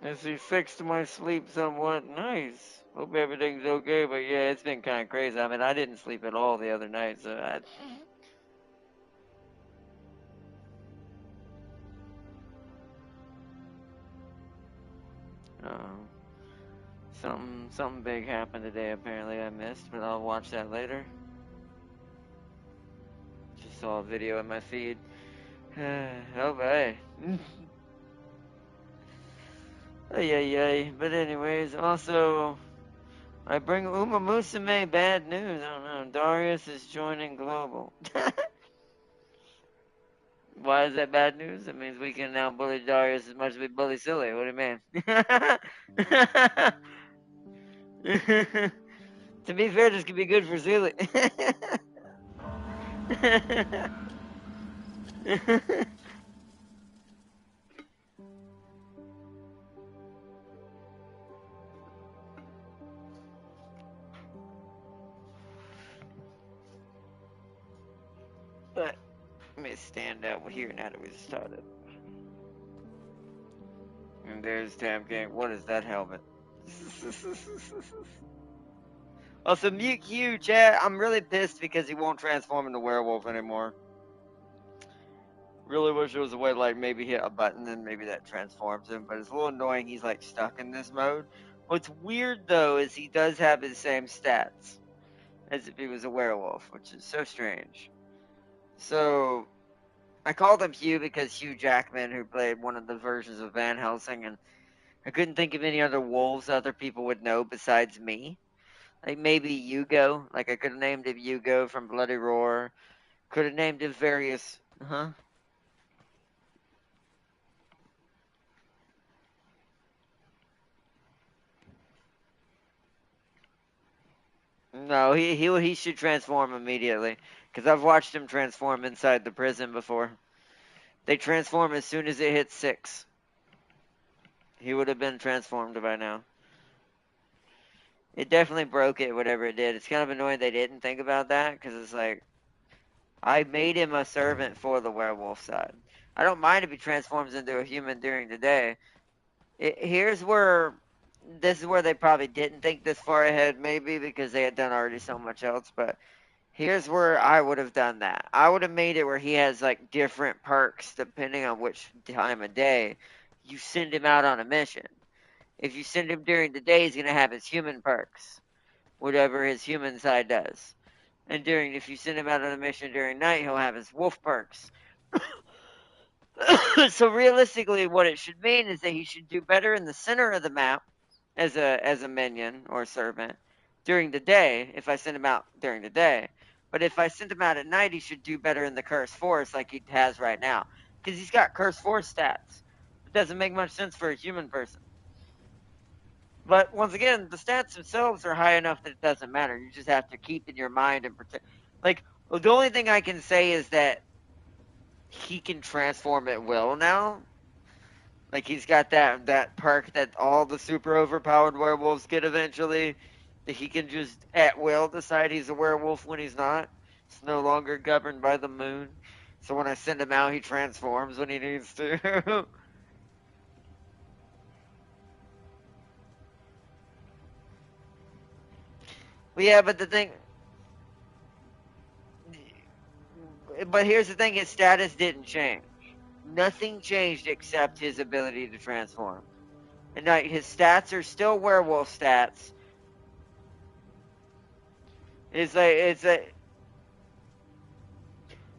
As he fixed my sleep somewhat. Nice. Hope everything's okay, but yeah, it's been kind of crazy. I mean, I didn't sleep at all the other night, so uh, something big happened today. Apparently, I missed, but I'll watch that later. Just saw a video in my feed. Oh, boy. Ay, ay, ay. But anyways, also, I bring Uma Musume bad news. I don't know. Darius is joining Global. Why is that bad news? It means we can now bully Darius as much as we bully Silly. What do you mean? To be fair, this could be good for Silly. But let me stand out here now that we started. And there's Tam King. What is that helmet? Also, mute Q, chat. I'm really pissed because he won't transform into werewolf anymore. Really wish there was a way to like maybe hit a button and maybe that transforms him, but it's a little annoying he's like stuck in this mode. What's weird though is he does have his same stats as if he was a werewolf, which is so strange. So I called him Hugh because Hugh Jackman, who played one of the versions of Van Helsing, and I couldn't think of any other wolves other people would know besides me. Like maybe Hugo. Like I could have named him Hugo from Bloody Roar. Could have named him various. Huh? No, he should transform immediately. Because I've watched him transform inside the prison before. They transform as soon as it hits 6. He would have been transformed by now. It definitely broke it, whatever it did. It's kind of annoying they didn't think about that, because it's like, I made him a servant for the werewolf side. I don't mind if he transforms into a human during the day. Here's where, this is where they probably didn't think this far ahead, maybe, because they had done already so much else, but here's where I would have done that. I would have made it where he has like different perks depending on which time of day you send him out on a mission. If you send him during the day, he's gonna have his human perks, whatever his human side does. And if you send him out on a mission during night, he'll have his wolf perks. So realistically, what it should mean is that he should do better in the center of the map as a minion or servant during the day if I send him out during the day. But if I send him out at night, he should do better in the Curse Forest like he has right now. Because he's got Curse Forest stats. It doesn't make much sense for a human person. But once again, the stats themselves are high enough that it doesn't matter. You just have to keep in your mind and protect. Like, well, the only thing I can say is that he can transform at will now. Like he's got that perk that all the super overpowered werewolves get eventually. That he can just at will decide he's a werewolf when he's not. It's no longer governed by the moon. So when I send him out, he transforms when he needs to. But yeah, but here's the thing: his status didn't change. Nothing changed except his ability to transform. And like his stats are still werewolf stats. It's like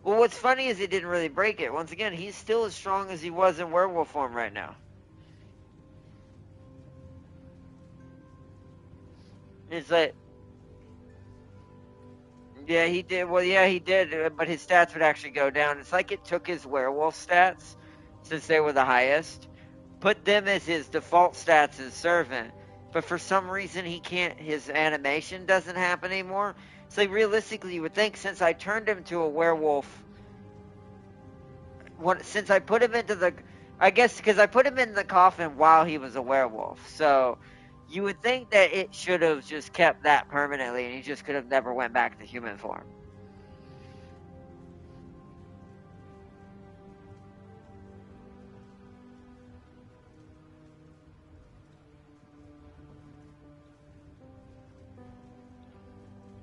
well, what's funny is it didn't really break it. Once again, he's still as strong as he was in werewolf form right now. It's like, yeah, he did. Well, yeah, he did, but his stats would actually go down. It's like it took his werewolf stats, since they were the highest, put them as his default stats as servant. But for some reason, he can't. His animation doesn't happen anymore. So realistically, you would think since I turned him to a werewolf, since I put him into the, I guess because I put him in the coffin while he was a werewolf. So you would think that it should have just kept that permanently, and he just could have never went back to human form.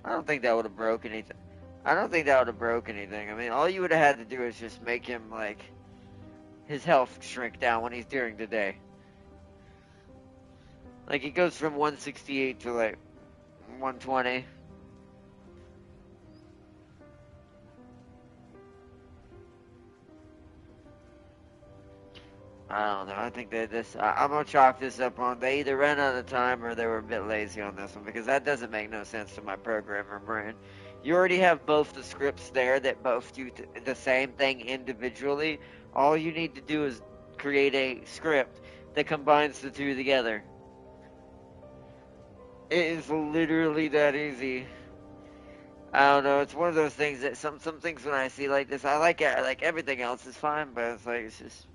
I don't think that would have broke anything. I don't think that would have broke anything. I mean, all you would have had to do is just make him like his health shrink down when he's during the day. Like he goes from 168 to like 120. I don't know. I think that I'm gonna chalk this up on they either ran out of time or they were a bit lazy on this one because that doesn't make no sense to my programmer brain. You already have both the scripts there that both do the same thing individually. All you need to do is create a script that combines the two together. It is literally that easy. I don't know. It's one of those things that some things when I see like this, I like it. Like everything else is fine, but it's like it's just.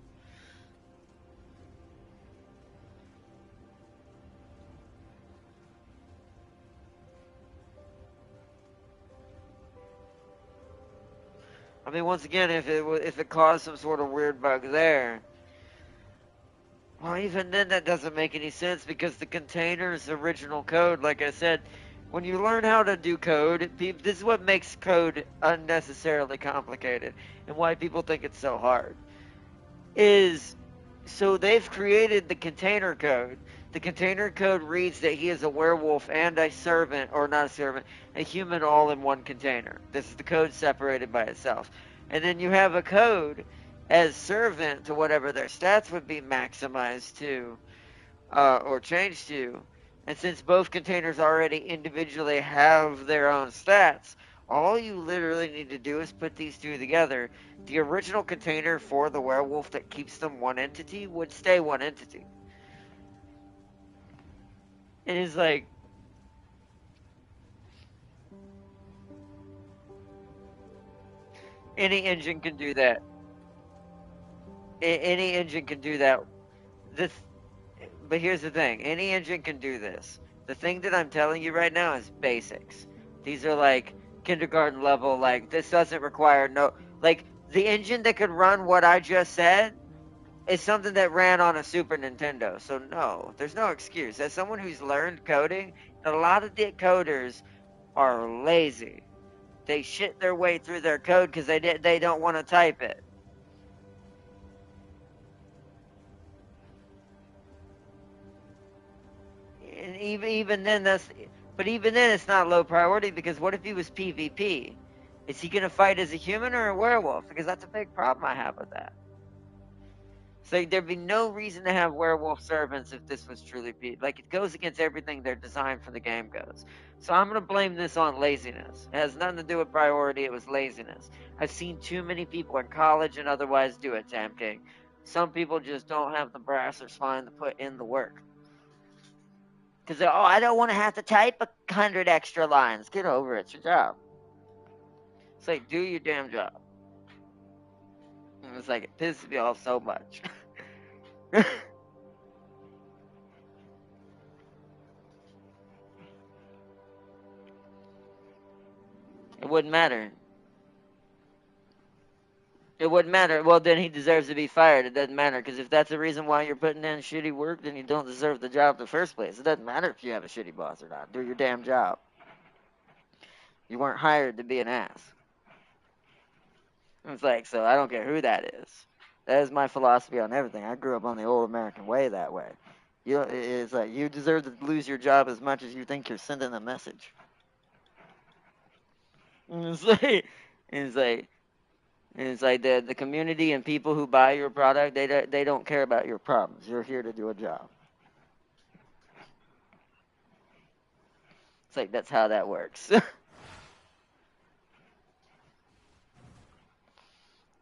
I mean, once again, if it caused some sort of weird bug there, well, even then that doesn't make any sense because the container's original code, like I said, when you learn how to do code, this is what makes code unnecessarily complicated and why people think it's so hard. Is so they've created the container code. The container code reads that he is a werewolf and a servant, or not a servant, a human all in one container. This is the code separated by itself. And then you have a code as servant to whatever their stats would be maximized to or changed to. And since both containers already individually have their own stats, all you literally need to do is put these two together. The original container for the werewolf that keeps them one entity would stay one entity. And it's like, any engine can do that. Any engine can do that. This, but here's the thing: any engine can do this. The thing that I'm telling you right now is basics. These are like kindergarten level. Like this doesn't require no like the engine that could run what I just said is something that ran on a Super Nintendo. So no, there's no excuse. As someone who's learned coding, a lot of the coders are lazy. They shit their way through their code because they don't want to type it. And even then but even then it's not low priority because what if he was PvP? Is he gonna fight as a human or a werewolf? Because that's a big problem I have with that. So there'd be no reason to have werewolf servants if this was truly like it goes against everything they're designed for the game goes. So I'm gonna blame this on laziness. It has nothing to do with priority. It was laziness. I've seen too many people in college and otherwise do it, Tam King. Some people just don't have the brass or spine to put in the work. Because I don't want to have to type 100 extra lines. Get over it. It's your job. It's like, do your damn job. And it's like, it pisses me off so much. It wouldn't matter. It wouldn't matter. Well, then he deserves to be fired. It doesn't matter. Because if that's the reason why you're putting in shitty work, then you don't deserve the job in the first place. It doesn't matter if you have a shitty boss or not. Do your damn job. You weren't hired to be an ass. It's like, so I don't care who that is. That is my philosophy on everything. I grew up on the old American way that way. It's like you deserve to lose your job as much as you think you're sending a message. And it's like, it's like, it's like the community and people who buy your product, they don't care about your problems. You're here to do a job. It's like that's how that works.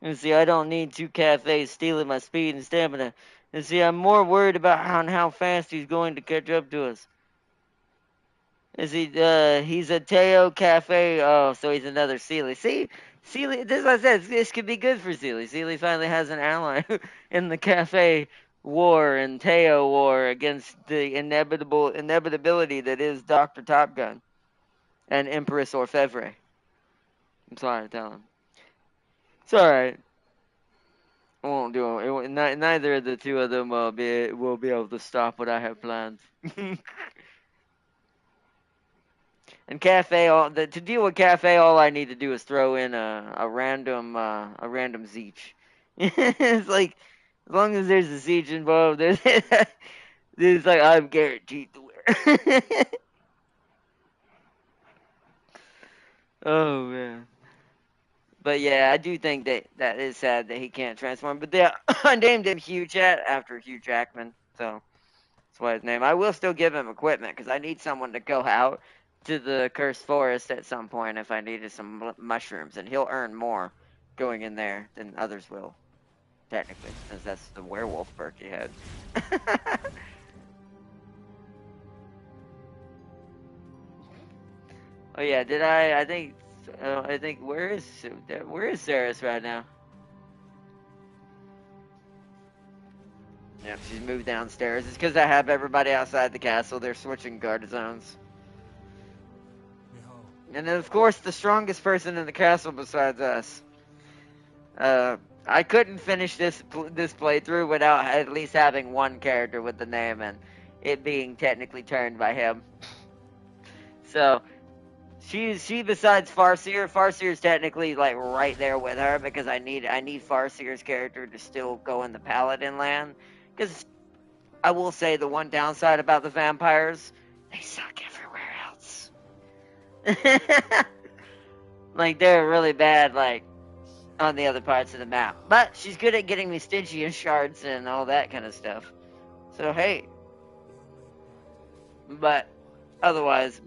And see, I don't need two cafes stealing my speed and stamina. And see, I'm more worried about how fast he's going to catch up to us. Is he's a Teo Cafe. Oh, so he's another Sealy. See, Sealy, this is what I said. This could be good for Sealy. Sealy finally has an ally in the cafe war and Teo war against the inevitability that is Dr. Top Gun and Empress Orfevre. I'm sorry to tell him. It's alright. I won't do it. Neither of the two of them will be able to stop what I have planned. And cafe, to deal with cafe, all I need to do is throw in a random Zeech. It's like as long as there's a Zeech involved, there's like I'm guaranteed to win. Oh man. But yeah, I do think that is sad that he can't transform. But yeah, I named him Hugh Chat after Hugh Jackman, so that's why his name. I will still give him equipment because I need someone to go out to the cursed forest at some point if I needed some mushrooms, and he'll earn more going in there than others will, technically, since that's the werewolf perk he had. Oh yeah, did I? I think where is Saris right now? Yeah, she's moved downstairs. It's because I have everybody outside the castle. They're switching guard zones. And then, of course, the strongest person in the castle besides us. Uh, I couldn't finish this playthrough without at least having one character with the name and it being technically turned by him. So she besides Farseer, Farseer's technically like right there with her because I need Farseer's character to still go in the Paladin land. Because I will say the one downside about the vampires, they suck everywhere else. Like they're really bad, like on the other parts of the map. But she's good at getting me Stygian shards and all that kind of stuff. So hey, but otherwise,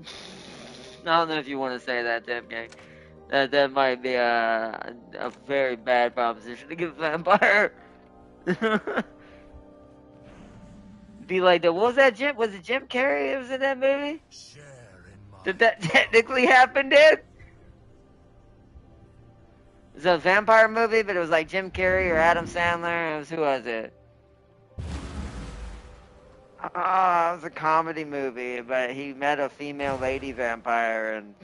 I don't know if you want to say that, Dev Gang. That might be a very bad proposition to give a vampire. Be like that. What was that, Jim? Was it Jim Carrey that was in that movie? Did that technically happen, dude? It was a vampire movie, but it was like Jim Carrey or Adam Sandler. Who was it? Oh, it was a comedy movie, but he met a female lady vampire, and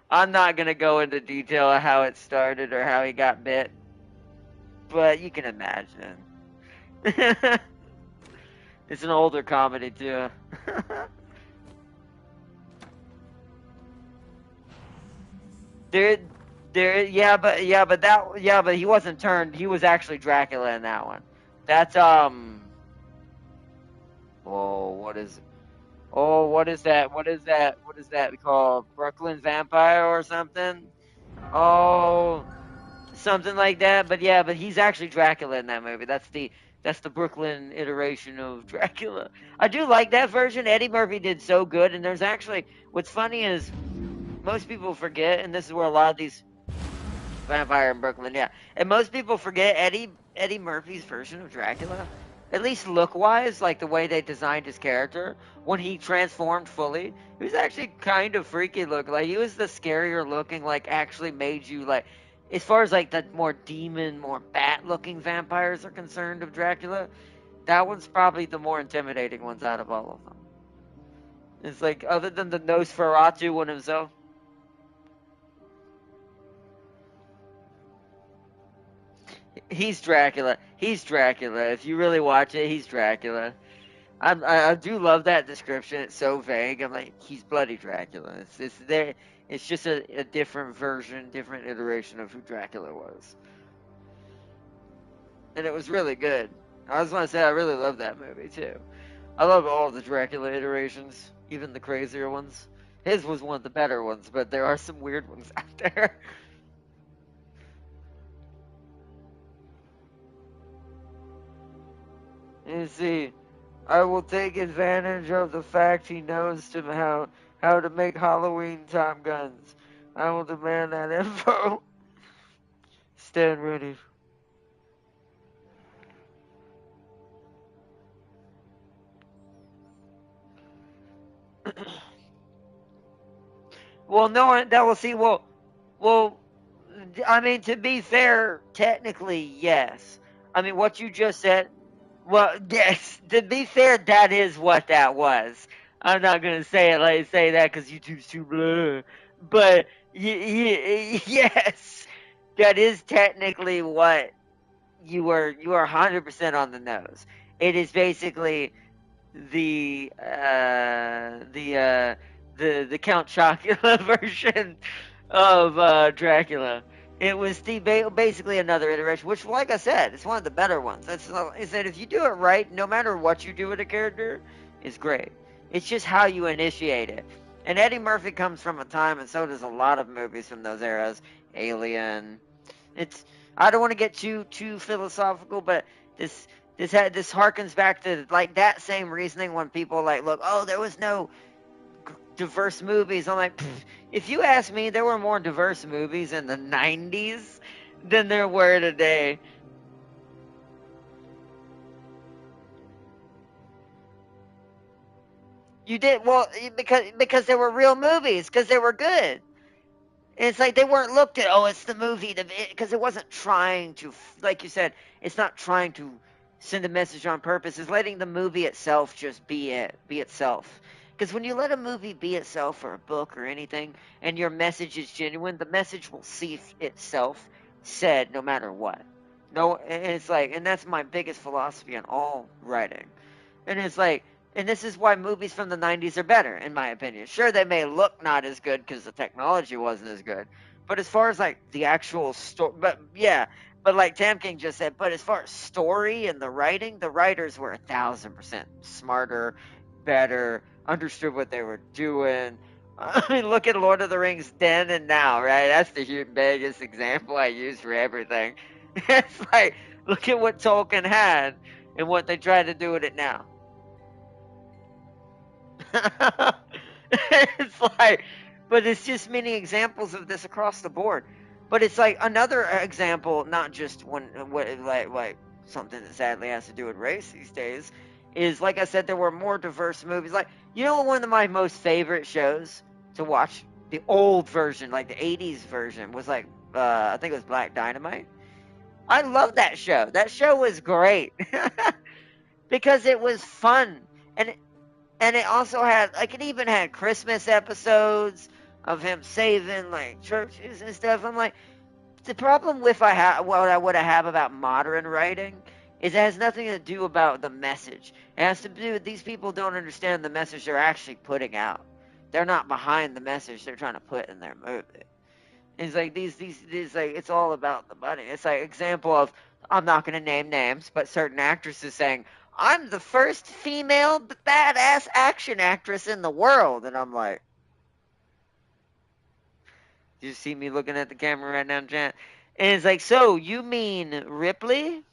I'm not gonna go into detail of how it started or how he got bit, but you can imagine. It's an older comedy too. there, but he wasn't turned. He was actually Dracula in that one. That's Oh, what is? Oh, what is that? What is that? What is that called? Brooklyn Vampire or something? Oh, something like that. But yeah, but he's actually Dracula in that movie. That's the Brooklyn iteration of Dracula. I do like that version. Eddie Murphy did so good, and there's actually what's funny is most people forget, and this is where a lot of these Vampire in Brooklyn, yeah, and most people forget Eddie Murphy's version of Dracula. At least look wise, like the way they designed his character when he transformed fully, he was actually kind of freaky looking. Like he was the scarier looking, like actually made you like as far as like the more demon, more bat looking vampires are concerned of Dracula, that one's probably the more intimidating ones out of all of them. It's like other than the Nosferatu one himself. He's Dracula. He's Dracula. If you really watch it, he's Dracula. I do love that description. It's so vague. I'm like, he's bloody Dracula. It's there. It's just a different version, different iteration of who Dracula was, and it was really good. I just want to say I really love that movie too. I love all the Dracula iterations, even the crazier ones. His was one of the better ones, but there are some weird ones out there. You see, I will take advantage of the fact he knows how to make Halloween time guns. I will demand that info. Stand ready. Well, no one that will see. Well, I mean, to be fair, technically, yes. I mean, what you just said. Well, yes. To be fair, that is what that was. I'm not gonna say it like say that because YouTube's too blur. But yes, that is technically what you were. You are 100% on the nose. It is basically the the Count Chocula version of Dracula. It was basically another iteration, which, like I said, it's one of the better ones. Is that if you do it right, no matter what you do with a character, it's great. It's just how you initiate it. And Eddie Murphy comes from a time, and so does a lot of movies from those eras. Alien. It's I don't want to get too philosophical, but this this harkens back to like that same reasoning when people like look, oh, there was no diverse movies. I'm like, if you ask me, there were more diverse movies in the '90s than there were today. You did well because they were real movies because they were good. And it's like they weren't looked at. Oh, it's the movie because it wasn't trying to, like you said, it's not trying to send a message on purpose. It's letting the movie itself just be itself. Because when you let a movie be itself or a book or anything, and your message is genuine, the message will see itself said no matter what. No, and it's like, and that's my biggest philosophy on all writing. And it's like, and this is why movies from the '90s are better, in my opinion. Sure, they may look not as good because the technology wasn't as good, but as far as like the actual story, but yeah, but like Tam King just said, but as far as story and the writing, the writers were 1,000% smarter, better, understood what they were doing. I mean, look at Lord of the Rings then and now, right? That's the biggest example I use for everything. It's like, look at what Tolkien had and what they try to do with it now. It's like, but it's just many examples of this across the board. But it's like another example, not just when what like something that sadly has to do with race these days, is like I said, there were more diverse movies. Like you know, one of my most favorite shows to watch, the old version, like the '80s version, was like I think it was Black Dynamite. I love that show. That show was great because it was fun and it also had like it even had Christmas episodes of him saving like churches and stuff. I'm like, the problem with what I have about modern writing is it has nothing to do about the message. It has to do with these people don't understand the message they're actually putting out. They're not behind the message they're trying to put in their movie. It's like these like it's all about the money. It's like example of I'm not gonna name names, but certain actresses saying, I'm the first female badass action actress in the world. And I'm like, you see me looking at the camera right now, Jan? And it's like, so you mean Ripley?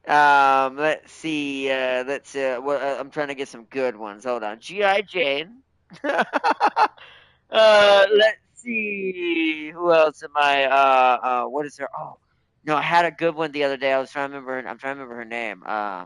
Let's see. Well, I'm trying to get some good ones. Hold on. G.I. Jane. Let's see. Who else am I? What is her? Oh, no, I had a good one the other day. I was trying to remember. I'm trying to remember her name. Oh,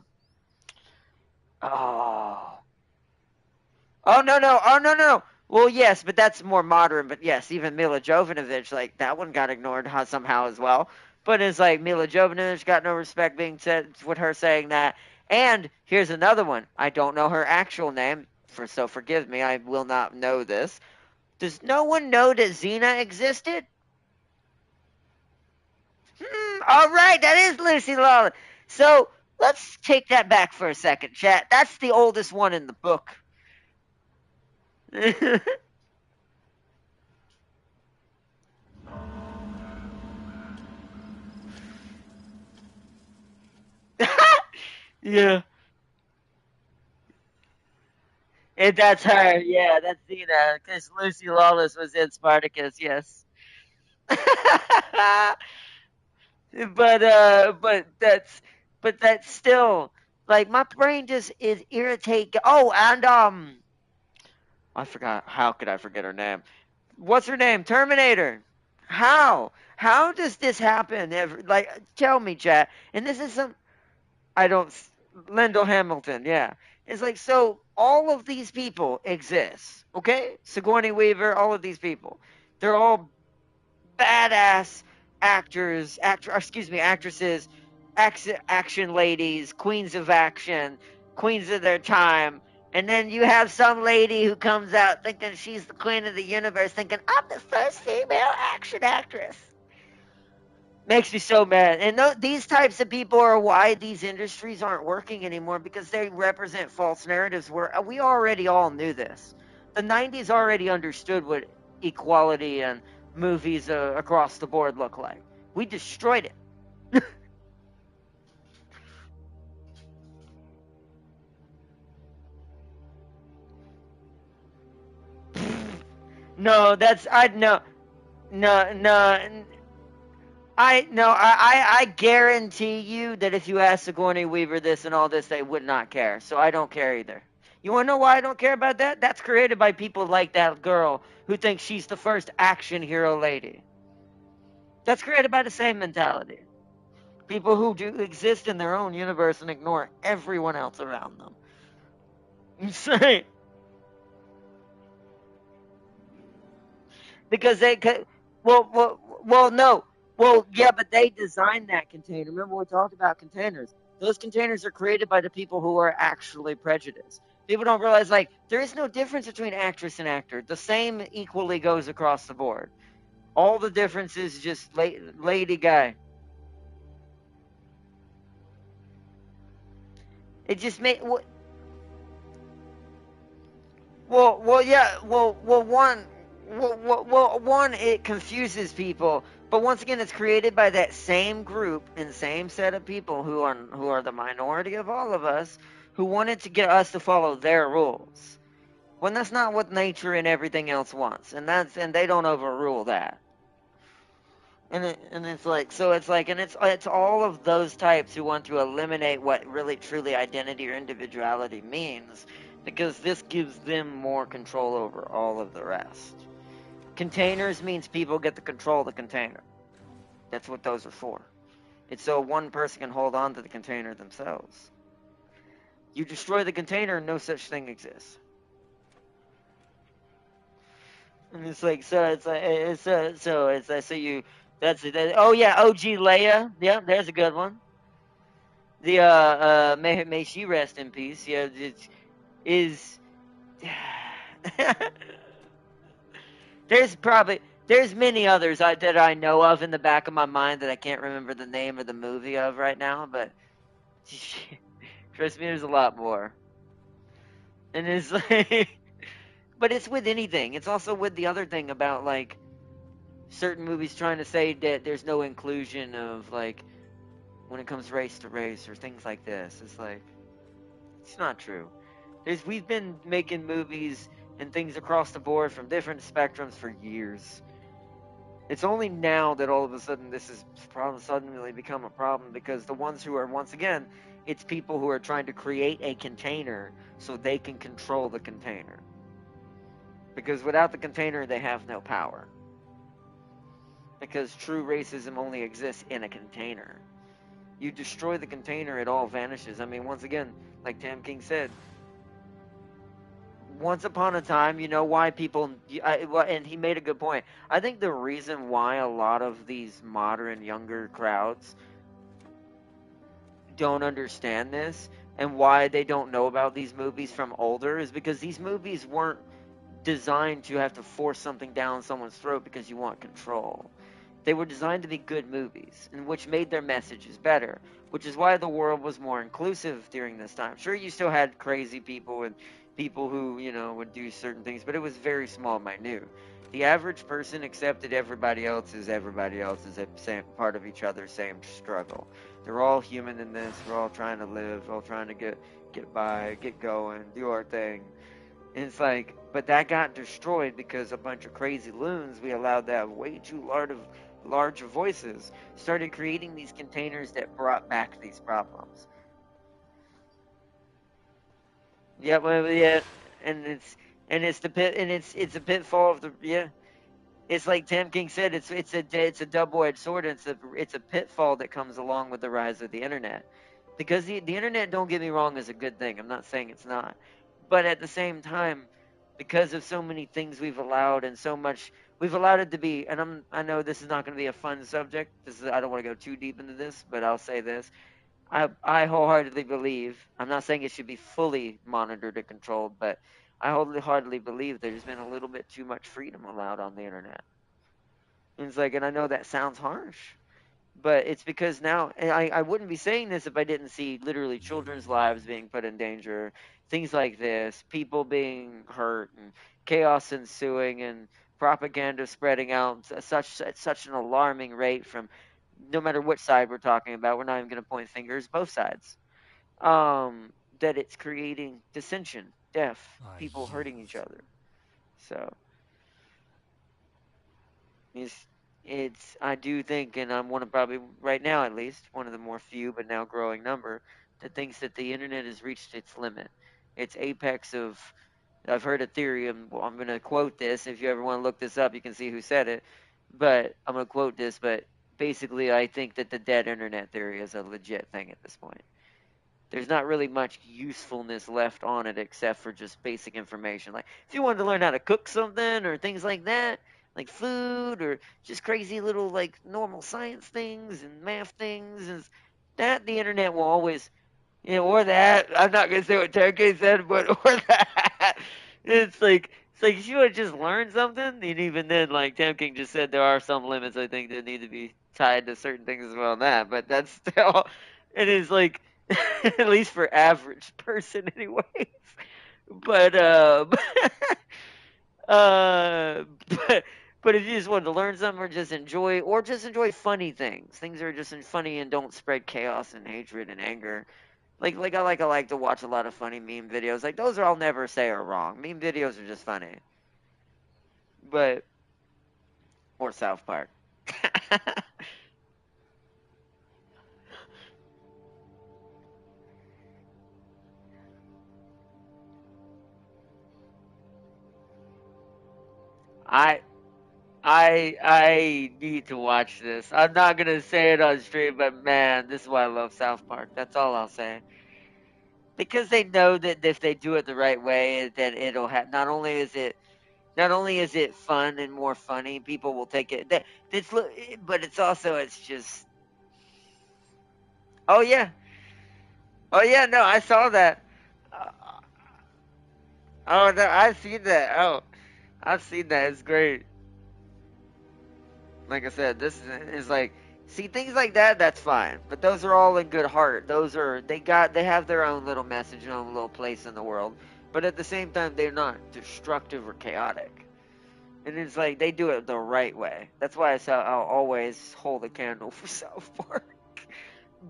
oh no, no, oh no, no, no. Well, yes, but that's more modern. But yes, even Mila Jovovich, like that one got ignored somehow as well. But it's like Mila Jovovich got no respect being said with her saying that. And here's another one. I don't know her actual name, so forgive me. I will not know this. Does no one know that Xena existed? All right, that is Lucy Lawless. So let's take that back for a second, chat. That's the oldest one in the book. Yeah. And that's her. Yeah, that's Xena. Because Lucy Lawless was in Spartacus, yes. But that's still like my brain just is irritate. Oh, and I forgot. How could I forget her name? What's her name? Terminator. How? How does this happen? Like, tell me, chat. And this is some. I don't. Lyndall Hamilton. Yeah. It's like so. All of these people exist. Okay. Sigourney Weaver. All of these people. They're all badass excuse me, actresses, action ladies, queens of action, queens of their time. And then you have some lady who comes out thinking she's the queen of the universe, thinking, I'm the first female action actress. Makes me so mad. And these types of people are why these industries aren't working anymore because they represent false narratives where we already all knew this. the 90s already understood what equality and movies across the board look like. We destroyed it. No, that's I no no no I no I guarantee you that if you asked Sigourney Weaver this and all this, they would not care. So I don't care either. You want to know why I don't care about that? That's created by people like that girl who thinks she's the first action hero lady. That's created by the same mentality. People who do exist in their own universe and ignore everyone else around them. Insane. Because they could. No. Well, yeah, but they designed that container. Remember, we talked about containers. Those containers are created by the people who are actually prejudiced. People don't realize, like, there is no difference between actress and actor. The same equally goes across the board. All the difference is just lady guy. It just made yeah. One, it confuses people, but once again, it's created by that same group and same set of people who are the minority of all of us, who wanted to get us to follow their rules. When that's not what nature and everything else wants, and they don't overrule that. And it's like so it's like and it's all of those types who want to eliminate what really truly identity or individuality means, because this gives them more control over all of the rest. Containers means people get to control the container. That's what those are for. It's so one person can hold on to the container themselves. You destroy the container, no such thing exists. And it's like so you that's it. Oh yeah, OG Leia. Yeah, there's a good one. The may she rest in peace. Yeah, it is. There's probably there's many others that I know of in the back of my mind that I can't remember the name of the movie of right now, but trust me, there's a lot more. And it's like, but it's with anything. It's also with the other thing about like certain movies trying to say that there's no inclusion of like when it comes race to race or things like this. It's like it's not true. We've been making movies and things across the board from different spectrums for years. It's only now that all of a sudden this has suddenly become a problem, because the ones who are, once again, it's people who are trying to create a container so they can control the container. Because without the container, they have no power. Because true racism only exists in a container. You destroy the container, it all vanishes. I mean, once again, like Tam King said, once upon a time, you know why people, and he made a good point. I think the reason why a lot of these modern younger crowds don't understand this and why they don't know about these movies from older is because these movies weren't designed to have to force something down someone's throat because you want control. They were designed to be good movies, and which made their messages better, which is why the world was more inclusive during this time. Sure, you still had crazy people and people who, would do certain things, but it was very small, minute. The average person accepted everybody else is a same part of each other, same struggle. They're all human in this. We're all trying to live, all trying to get by, get going, do our thing. And it's like, but that got destroyed because a bunch of crazy loons we allowed to have way too large voices started creating these containers that brought back these problems. Yeah, well, yeah, and it's the pit, and it's a pitfall of the yeah. It's like Tam King said, it's a double-edged sword. And it's a pitfall that comes along with the rise of the internet, because the internet, don't get me wrong, is a good thing. I'm not saying it's not, but at the same time, because of so many things we've allowed and so much we've allowed it to be, and I know this is not going to be a fun subject. I don't want to go too deep into this, but I'll say this. I wholeheartedly believe, I'm not saying it should be fully monitored and controlled, but I wholeheartedly believe there's been a little bit too much freedom allowed on the internet. And it's like, and I know that sounds harsh, But it's because now, and I wouldn't be saying this if I didn't see literally children's lives being put in danger, things like this, people being hurt, and chaos ensuing, and propaganda spreading out at such an alarming rate from no matter which side we're talking about. We're not even going to point fingers, both sides. That it's creating dissension, death, people hurting each Yes. other. So it's I do think, and I'm one of probably right now at least one of the more few but now growing number that thinks that the internet has reached its limit, its apex of. I've heard a theory. Well, I'm going to quote this. If you ever want to look this up, you can see who said it. But I'm going to quote this. But basically, I think that the dead internet theory is a legit thing at this point. There's not really much usefulness left on it except for just basic information. Like if you wanted to learn how to cook something or things like that, like food or just crazy little like normal science things and math things, and that the internet will always, or that. I'm not gonna say what Terry said, but or that. It's like if you would just learn something, and even then, like Tam King just said, there are some limits I think that need to be tied to certain things as well. In that, but that's still, it is like at least for average person, anyways. But uh, but but if you just wanted to learn something or just enjoy funny things that are just funny and don't spread chaos and hatred and anger, like I like to watch a lot of funny meme videos. Like those are I'll never say are wrong. Meme videos are just funny. But or South Park. I I need to watch this. I'm not gonna say it on stream, but man, this is why I love South Park. That's all I'll say. Because they know that if they do it the right way, that it'll have. Not only is it fun and more funny, people will take it. But it's also it's just. Oh yeah, oh yeah. No, I saw that. Uh, oh no, I've seen that. Oh, I've seen that. It's great. Like I said, this is like see things like that. That's fine, but those are all in good heart. Those are they have their own little message, and own little place in the world. But at the same time, they're not destructive or chaotic. And it's like they do it the right way. That's why I'll always hold a candle for South Park.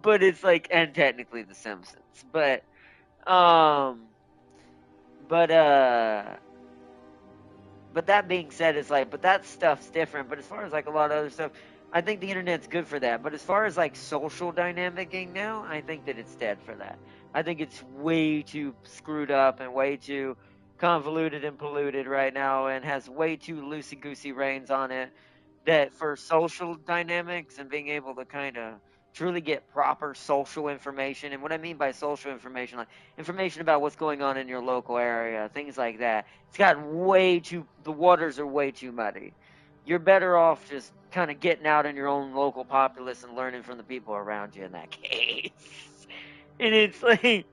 But it's like, and technically The Simpsons. Um, but but that being said, it's like, but that stuff's different. But as far as like a lot of other stuff, I think the internet's good for that. But as far as like social dynamicing now, I think that it's dead for that. I think it's way too screwed up and way too convoluted and polluted right now, and has way too loosey goosey reins on it. That for social dynamics and being able to kind of truly get proper social information, and what I mean by social information, like information about what's going on in your local area, things like that, it's gotten the waters are way too muddy. You're better off just kind of getting out in your own local populace and learning from the people around you in that case. And it's like,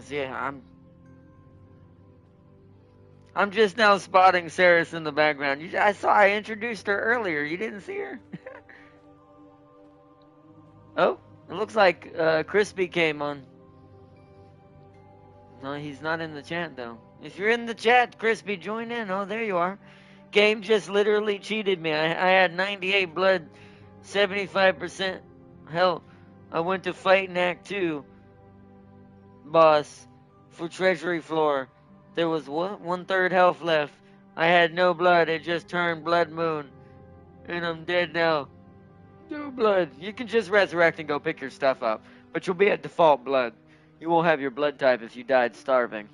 yeah, I'm just now spotting Saris in the background. I introduced her earlier. You didn't see her? Oh, it looks like Crispy came on. No, he's not in the chat though. If you're in the chat, Crispy, join in. Oh, there you are. Game just literally cheated me. I had 98 blood, 75%. Hell, I went to fight in Act 2, boss, for Treasury Floor. There was what? One third health left. I had no blood. It just turned Blood Moon. And I'm dead now. No blood. You can just resurrect and go pick your stuff up. But you'll be at default blood. You won't have your blood type if you died starving.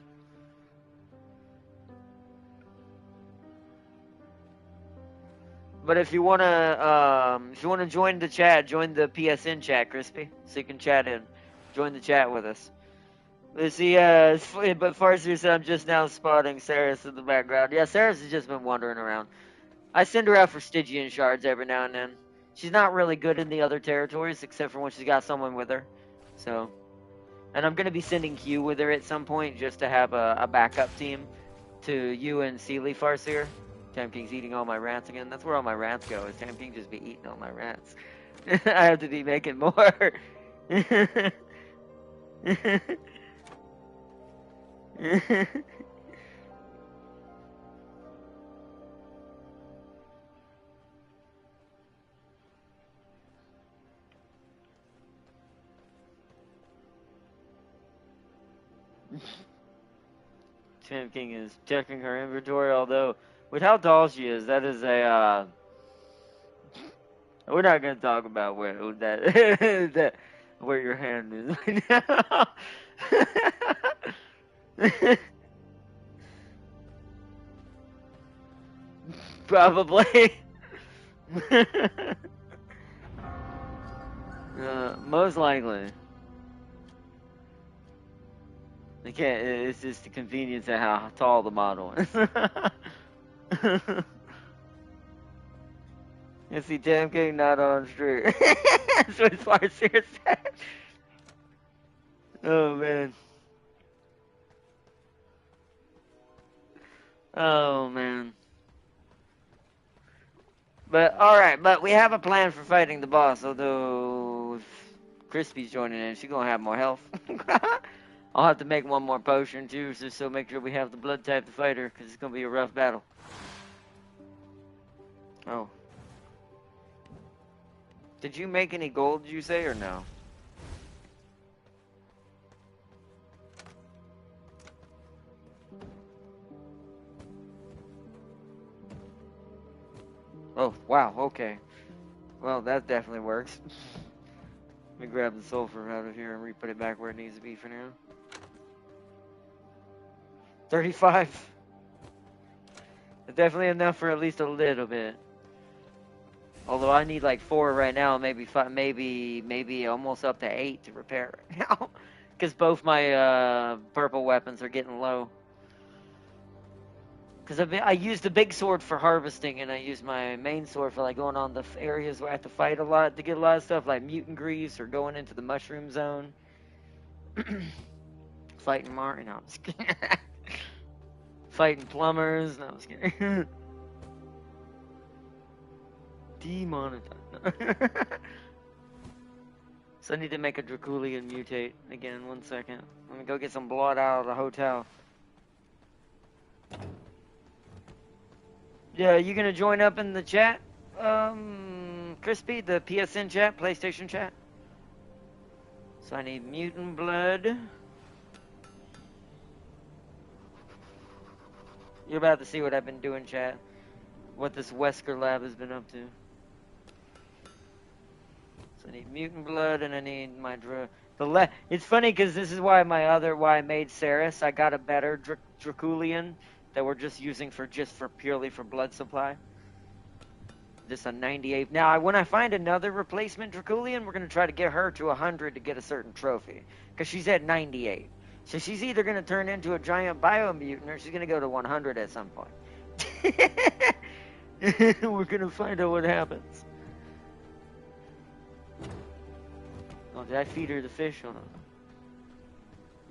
But if you wanna join the chat, join the PSN chat, Crispy, so you can chat in. Join the chat with us. Let's see. But Farsi said I'm just now spotting Saris in the background. Yeah, Saris has just been wandering around. I send her out for Stygian shards every now and then. She's not really good in the other territories, except for when she's got someone with her. So, and I'm gonna be sending Q with her at some point just to have a backup team to you and Sealy Farseer. Tam King's eating all my rats again. That's where all my rats go. Is Tam King just be eating all my rats? I have to be making more. Tam King is checking her inventory, although with how tall she is, that is a we're not gonna talk about where that that where your hand is right now. Probably. Most likely. They can't. It's just the convenience of how tall the model is. You see, Tam King not on street. That's what Farseer said. Oh man. Oh man. But alright, but we have a plan for fighting the boss, although if Crispy's joining in, she's gonna have more health. I'll have to make one more potion too, just so make sure we have the blood type to fight her, because it's gonna be a rough battle. Oh. Did you make any gold, did you say, or no? Oh, wow, okay. Well, that definitely works. Let me grab the sulfur out of here and re-put it back where it needs to be for now. 35. Definitely enough for at least a little bit. Although I need like 4 right now, maybe 5, maybe almost up to 8 to repair right now. Because both my purple weapons are getting low. Because I used the big sword for harvesting, and I used my main sword for like going on the areas where I have to fight a lot to get a lot of stuff, like mutant grease or going into the mushroom zone. Fighting Martin, no, I'm just kidding. Fighting plumbers, no, I'm just kidding. Demonetized. So I need to make a Draculian mutate again. 1 second. Let me go get some blood out of the hotel. Yeah, you gonna join up in the chat, Crispy, the PSN chat, PlayStation chat? So I need mutant blood. You're about to see what I've been doing, chat. What this Wesker lab has been up to. So I need mutant blood, and I need my it's funny because this is why why I made Ceres. I got a better Draculian that we're just using for purely for blood supply. Just a 98. Now, when I find another replacement Draculian, we're gonna try to get her to 100 to get a certain trophy, because she's at 98. So she's either gonna turn into a giant biomutant, or she's gonna go to 100 at some point. We're gonna find out what happens. Oh, did I feed her the fish? Hold on.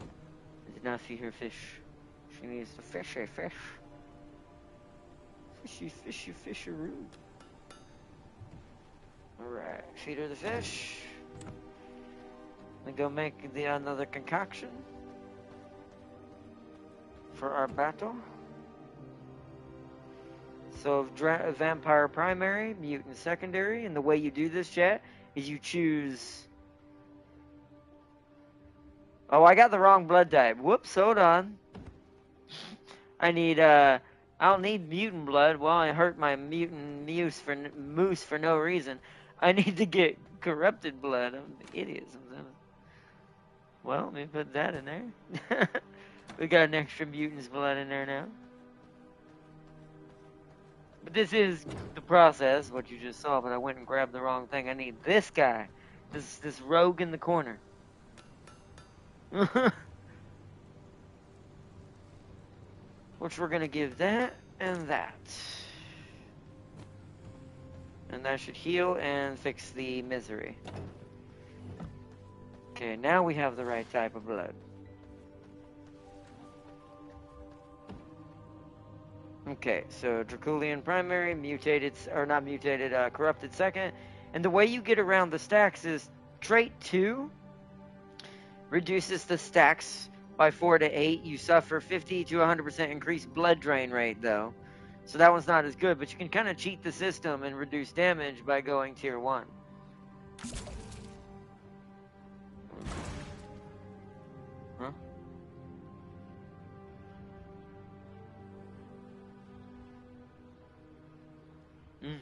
I did not feed her fish. She needs the fishy fish. Fishy, fishy, fisheroo. Alright, feed her the fish. Then go make another concoction for our battle. So, vampire primary, mutant secondary, and the way you do this, chat, is you choose... Oh, I got the wrong blood type. Whoops, hold on. I don't need mutant blood. Well, I hurt my mutant moose for no reason. I need to get corrupted blood. I'm an idiot sometimes. Well, let me put that in there. We got an extra mutant's blood in there now. But this is the process, what you just saw, but I went and grabbed the wrong thing. I need this guy. This rogue in the corner. Which we're gonna give that and that. And that should heal and fix the misery. Okay, now we have the right type of blood. Okay, so Draculian primary, mutated, or not mutated, corrupted second. And the way you get around the stacks is trait 2 reduces the stacks by 4 to 8. You suffer 50 to 100% increased blood drain rate, though. So that one's not as good, but you can kind of cheat the system and reduce damage by going tier 1. Huh? Mm.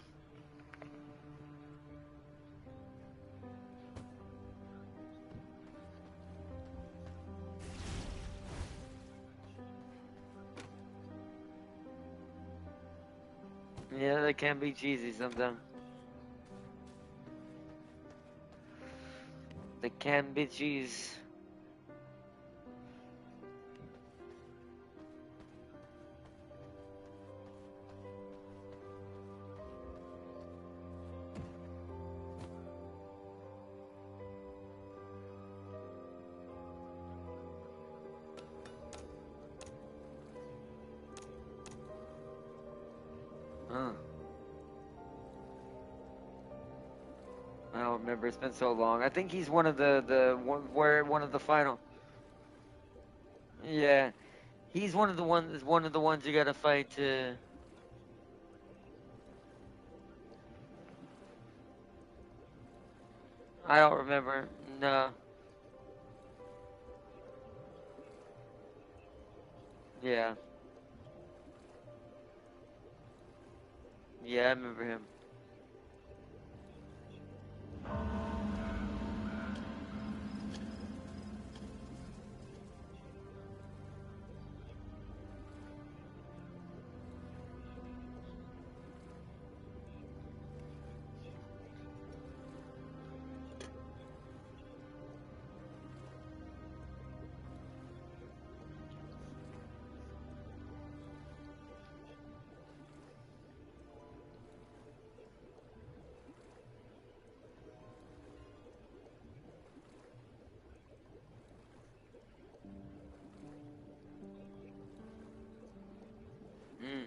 Yeah, they can be cheesy sometimes. They can be cheese. Huh. I don't remember. It's been so long. I think he's one of one of the final. Yeah, he's one of the ones you gotta fight to. I don't remember. No. Yeah. Yeah, I remember him. Mm.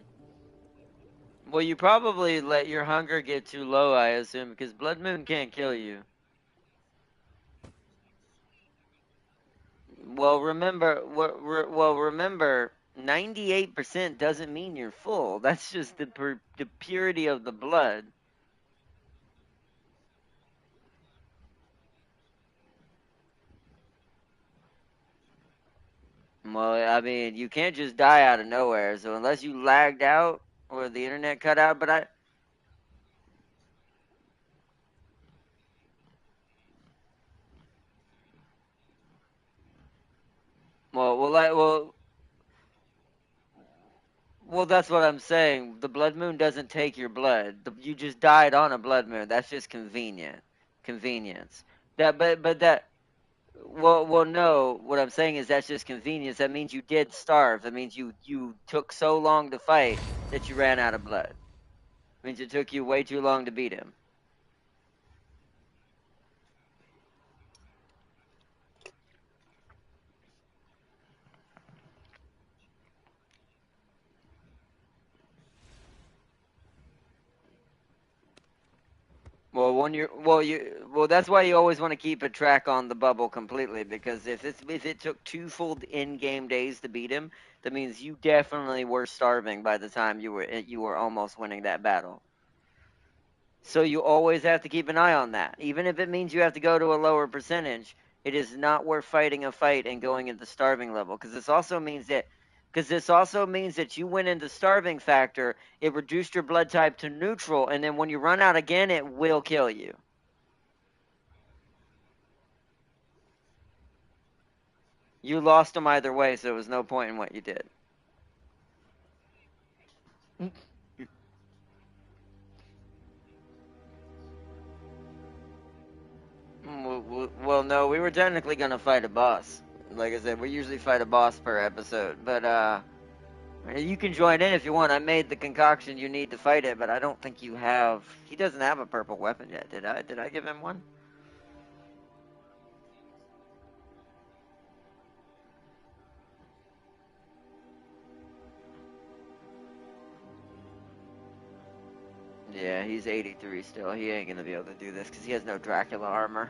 Well, you probably let your hunger get too low, I assume, because Blood Moon can't kill you. Well, remember, 98% doesn't mean you're full. That's just the purity of the blood. Well, I mean, you can't just die out of nowhere. So unless you lagged out or the internet cut out, but well, that's what I'm saying. The blood moon doesn't take your blood. You just died on a blood moon. That's just convenience. No. What I'm saying is that's just convenience. That means you did starve. That means you took so long to fight that you ran out of blood. It means it took you way too long to beat him. Well, that's why you always want to keep a track on the bubble completely, because if it took two full in-game days to beat him, that means you definitely were starving by the time you were almost winning that battle. So you always have to keep an eye on that. Even if it means you have to go to a lower percentage, it is not worth fighting a fight and going into starving level, because this also means that you went into starving factor, it reduced your blood type to neutral, and then when you run out again, it will kill you. You lost them either way, so there was no point in what you did. Well, no, we were technically gonna fight a boss. Like I said, we usually fight a boss per episode, but You can join in if you want. I made the concoction you need to fight it, but I don't think you have. He doesn't have a purple weapon yet, did I? Did I give him one? Yeah, he's 83 still. He ain't gonna be able to do this because he has no Dracula armor.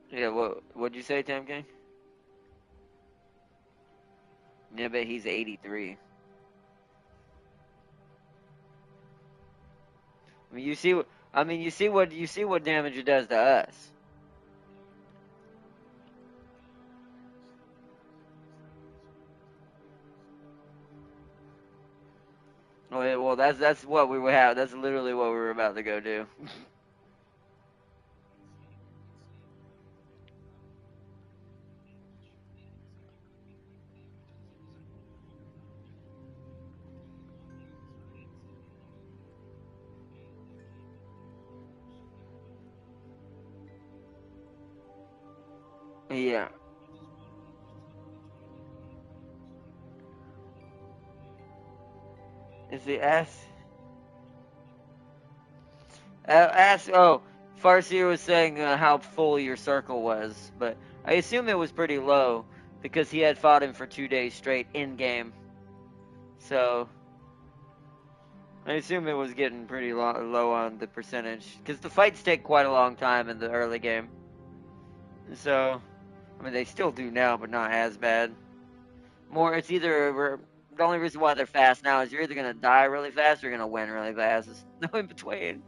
Yeah, what'd you say, Tim King? Yeah, but he's 83. I mean, you see what you see what damage it does to us. Oh, yeah, well, that's what we would have. That's literally what we were about to go do. Yeah. Is the S? Ask. Oh, Farseer was saying how full your circle was, but I assume it was pretty low because he had fought him for 2 days straight in game. So I assume it was getting pretty low on the percentage because the fights take quite a long time in the early game. So I mean they still do now, but not as bad. More, it's either the only reason why they're fast now is you're either gonna die really fast or you're gonna win really fast. There's no in between.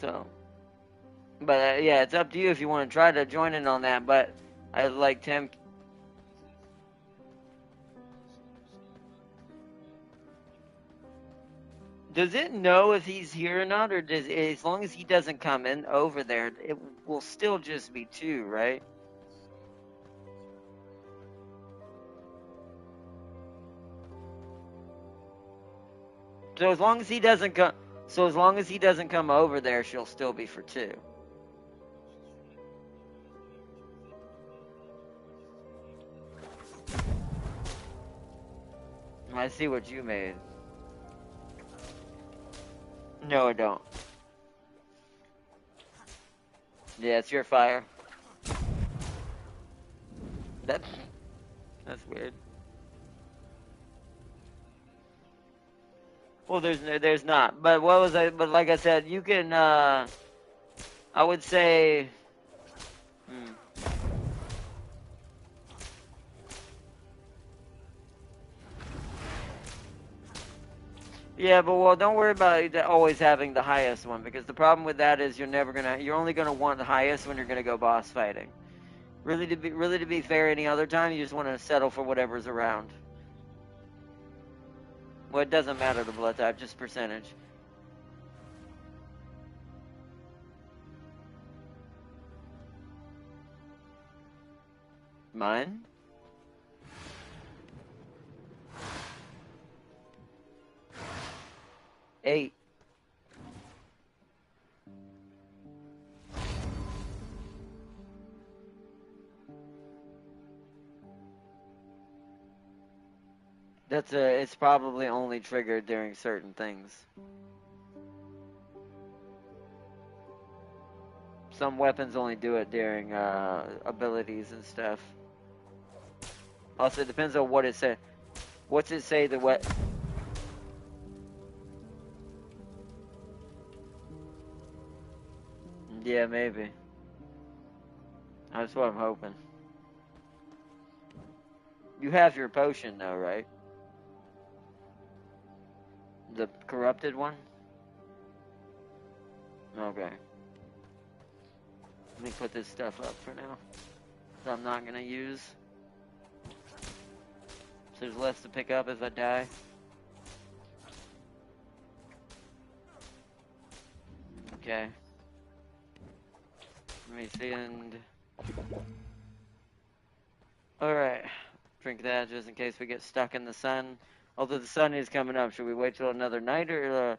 So. But yeah, it's up to you if you want to try to join in on that. But I like Tim. Does it know if he's here or not, or does as long as he doesn't come in over there, it will still just be two, right? So as long as he doesn't come, so as long as he doesn't come over there, she'll still be for two. I see what you made. No, I don't. Yeah, it's your fire. That that's weird. Well, there's not. But what was I? But like I said, you can. I would say. Hmm. Yeah, but well, don't worry about always having the highest one because the problem with that is you're only gonna want the highest when you're gonna go boss fighting. Really to be fair, any other time you just want to settle for whatever's around. Well, it doesn't matter the blood type, just percentage. Mine? 8. It's probably only triggered during certain things. Some weapons only do it during abilities and stuff. Also, it depends on what it says. What's it say the what? Yeah, maybe. That's what I'm hoping. You have your potion though, right? The corrupted one? Okay. Let me put this stuff up for now. That I'm not gonna use. So there's less to pick up if I die. Okay. Let me see and... Alright. Drink that just in case we get stuck in the sun. Although the sun is coming up, should we wait till another night, or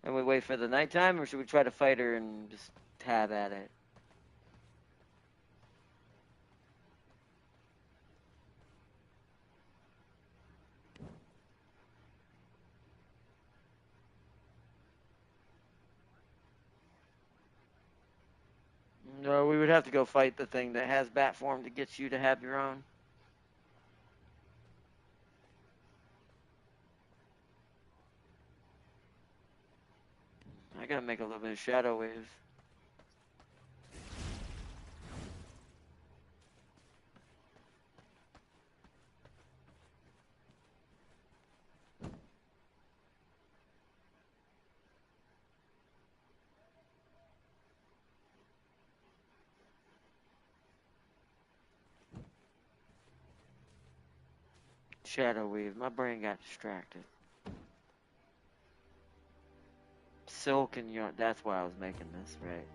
and we wait for the nighttime, or should we try to fight her and just tab at it? No, we would have to go fight the thing that has bat form to get you to have your own. I gotta make a little bit of shadow wave. Shadow weave. My brain got distracted. Silk and yarn. That's why I was making this, right?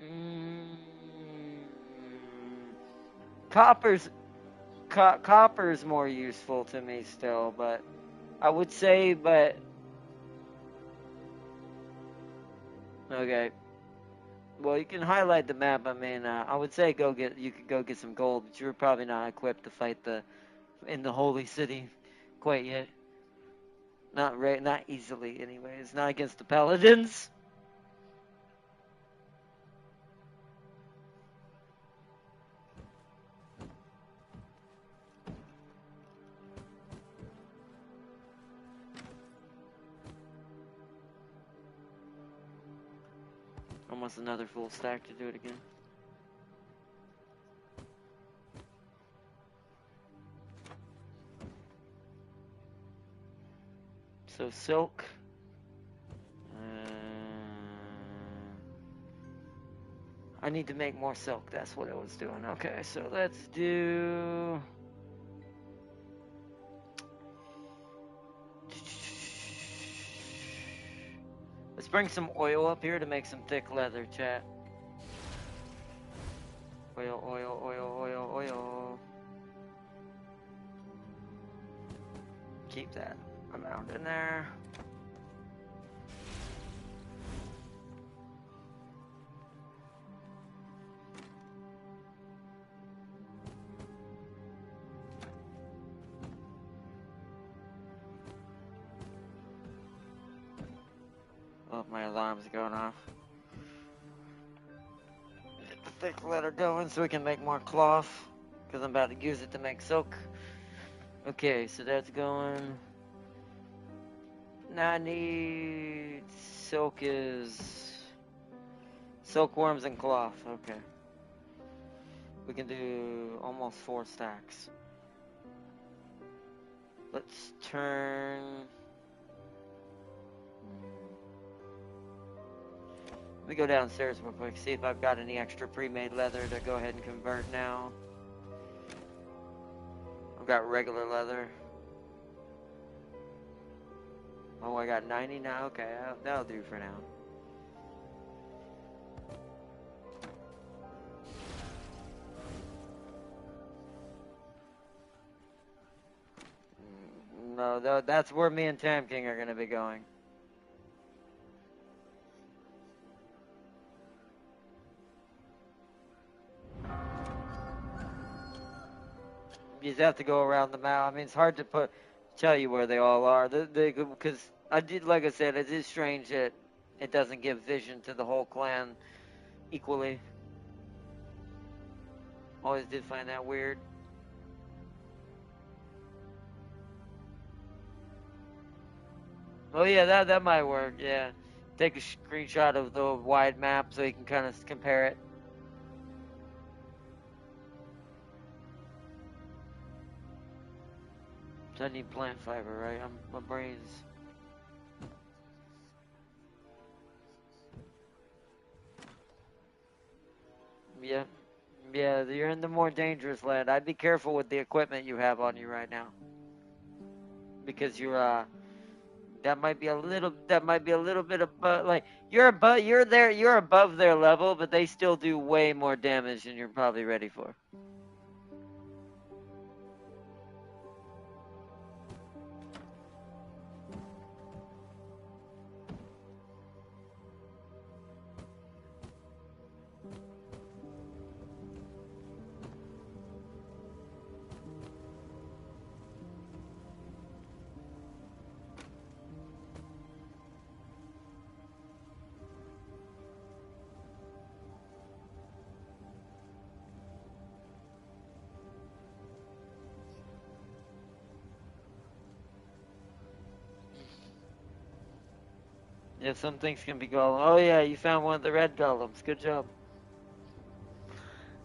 Mm, copper's copper's more useful to me still, but I would say, but okay. Well, you can highlight the map. I mean, I would say you could go get some gold, but you're probably not equipped to fight in the holy city quite yet. Not easily, anyways. Not against the paladins. Almost another full stack to do it again. So silk. I need to make more silk. That's what I was doing. Okay, so let's do. Let's bring some oil up here to make some thick leather, chat. Oil, oil, oil, oil, oil. Keep that amount in there. Oh, my alarm's going off. Get the thick leather going so we can make more cloth. Because I'm about to use it to make silk. Okay, so that's going. Now I need silkworms and cloth. Okay. We can do almost 4 stacks. Let's turn. Let me go downstairs real quick, see if I've got any extra pre-made leather to go ahead and convert now. I've got regular leather. Oh, I got 90 now? Okay, that'll do for now. No, that's where me and Tam King are going to be going. You just have to go around the map. I mean, it's hard to tell you where they all are. Because like I said, it is strange that it doesn't give vision to the whole clan equally. Always did find that weird. Oh yeah, that might work. Yeah, take a screenshot of the wide map so you can kind of compare it. So I need plant fiber, right? My brain's. Yeah, yeah. You're in the more dangerous land. I'd be careful with the equipment you have on you right now. because that might be a little bit above, like you're above their level, but they still do way more damage than you're probably ready for. Yeah, some things can be golem. Oh yeah, you found one of the red golems. Good job.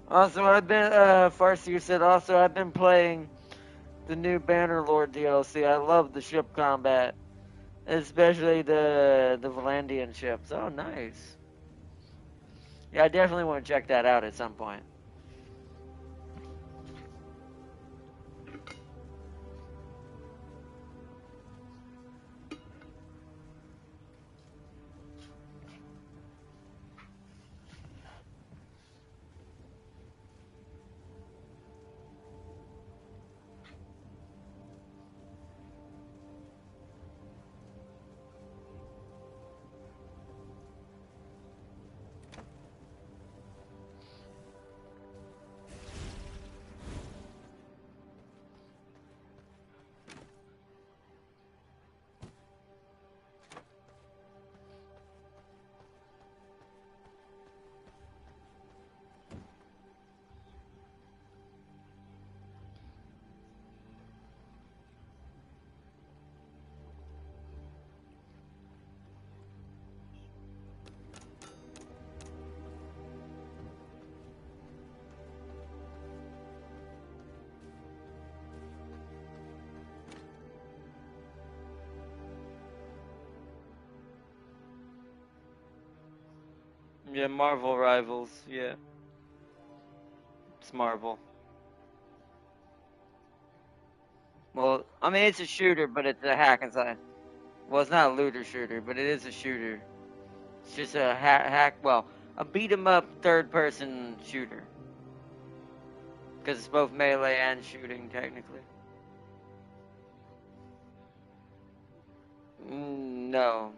Also, Farseer said, also, I've been playing the new Bannerlord DLC. I love the ship combat, especially the Valandian ships. Oh, nice. Yeah, I definitely want to check that out at some point. Yeah, Marvel Rivals. Yeah, it's Marvel. Well, I mean, it's a shooter, but it's a hack and slash. Well, it's not a looter shooter, but it is a shooter. It's just a well, a beat 'em up third person shooter. Because it's both melee and shooting, technically. No.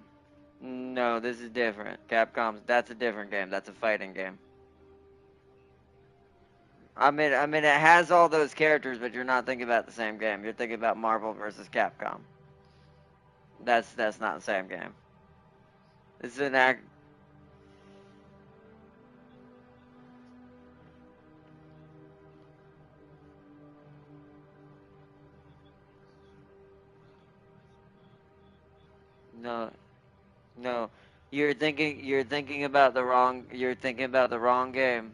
No, this is different. That's a different game. That's a fighting game. I mean, it has all those characters, but you're not thinking about the same game. You're thinking about Marvel versus Capcom. That's not the same game. This is an act. No, no. You're thinking about the wrong game.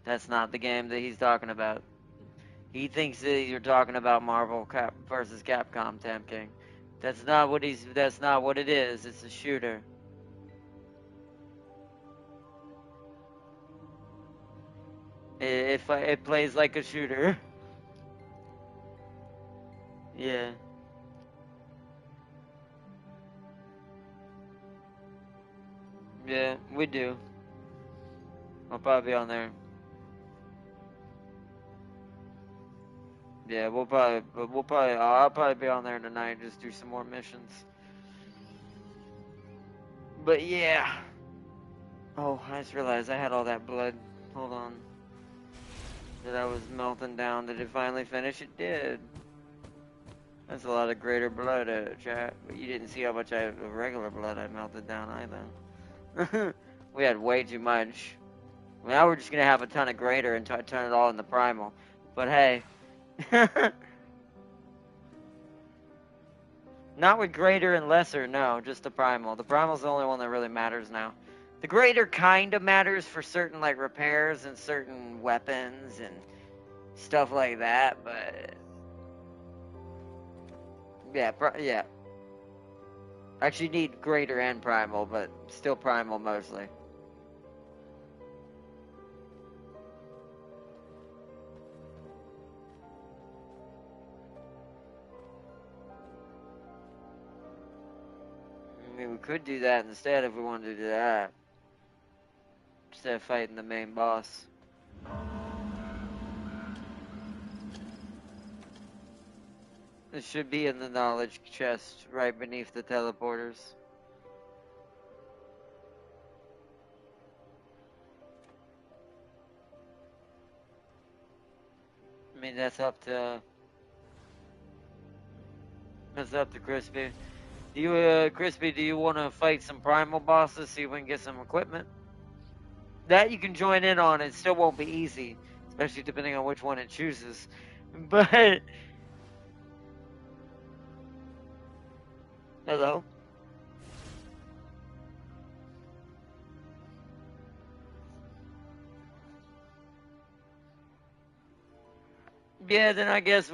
That's not the game that he's talking about. He thinks that you're talking about Marvel versus Capcom, Tam King. That's not what it is. It's a shooter. It plays like a shooter. Yeah. Yeah, we do. I'll probably be on there. Yeah, I'll probably be on there tonight. Just do some more missions. But yeah. Oh, I just realized I had all that blood. Hold on. That I was melting down. Did it finally finish? It did. That's a lot of greater blood, chat. But you didn't see how much of regular blood I melted down either. We had way too much. Now we're just gonna have a ton of greater and turn it all into primal. But hey. Not with greater and lesser, no, just the primal. The primal's the only one that really matters now. The greater kind of matters for certain like repairs and certain weapons and stuff like that, but yeah. Actually need greater and primal, but still primal mostly. mean, we could do that instead if we wanted to do that. Instead of fighting the main boss. It should be in the knowledge chest right beneath the teleporters. I mean, that's up to Crispy. Do you, Crispy, do you want to fight some primal bosses, see if we can get some equipment? That you can join in on. It still won't be easy, especially depending on which one it chooses. But hello. Yeah, then I guess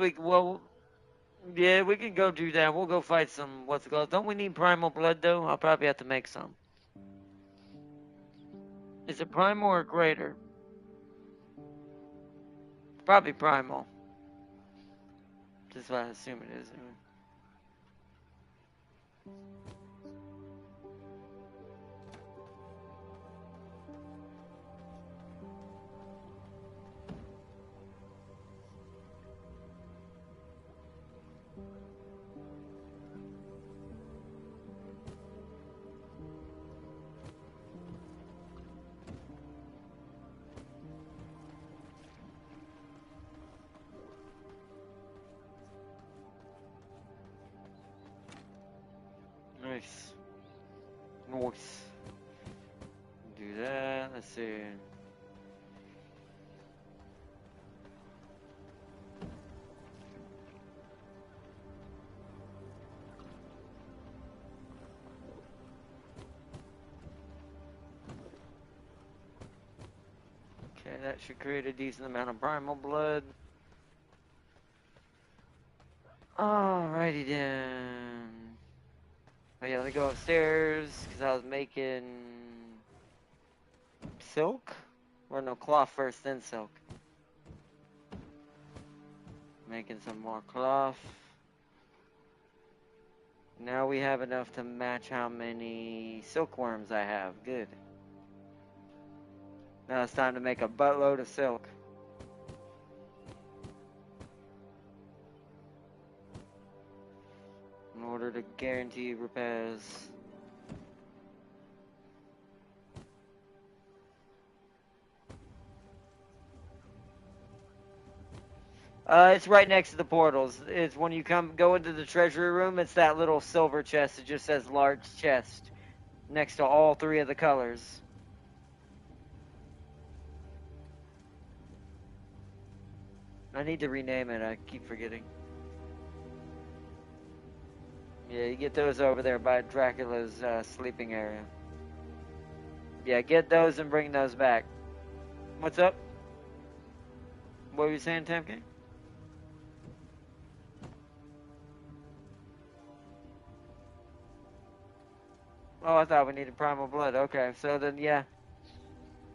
yeah, we can go do that. We'll go fight some, what's it called? Don't we need primal blood, though? I'll probably have to make some. Is it primal or greater? Probably primal. That's what I assume it is. Anyway. Nice. Nice. Do that. Let's see. Okay, that should create a decent amount of primal blood. Alrighty then. Oh yeah, let me go upstairs, because I was making silk? Or no, cloth first, then silk. Making some more cloth. Now we have enough to match how many silkworms I have. Good. Now it's time to make a buttload of silk. In order to guarantee repairs. It's right next to the portals. It's when you go into the treasury room, it's that little silver chest. It just says large chest next to all three of the colors. I need to rename it. I keep forgetting. Yeah, you get those over there by Dracula's sleeping area. Yeah, get those and bring those back. What's up? What were you saying, Temke? Oh, I thought we needed primal blood. Okay, so then, yeah.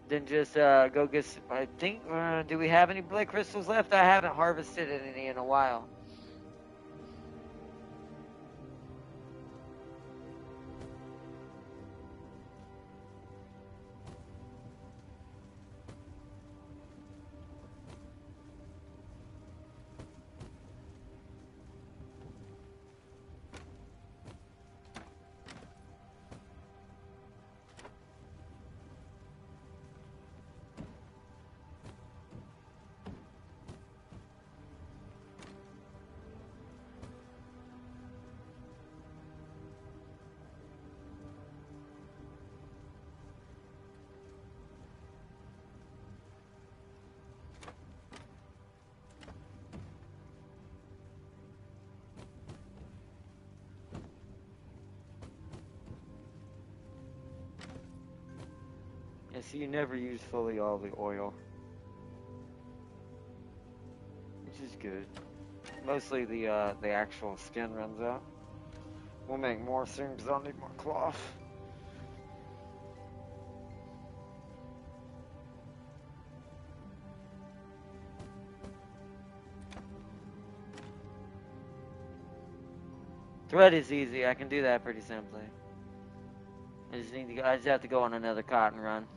Then just go get some, I think, do we have any blood crystals left? I haven't harvested any in a while. Yeah, so you never use fully all the oil. Which is good. Mostly the actual skin runs out. We'll make more soon because I'll need more cloth. Thread is easy. I can do that pretty simply. I just have to go on another cotton run.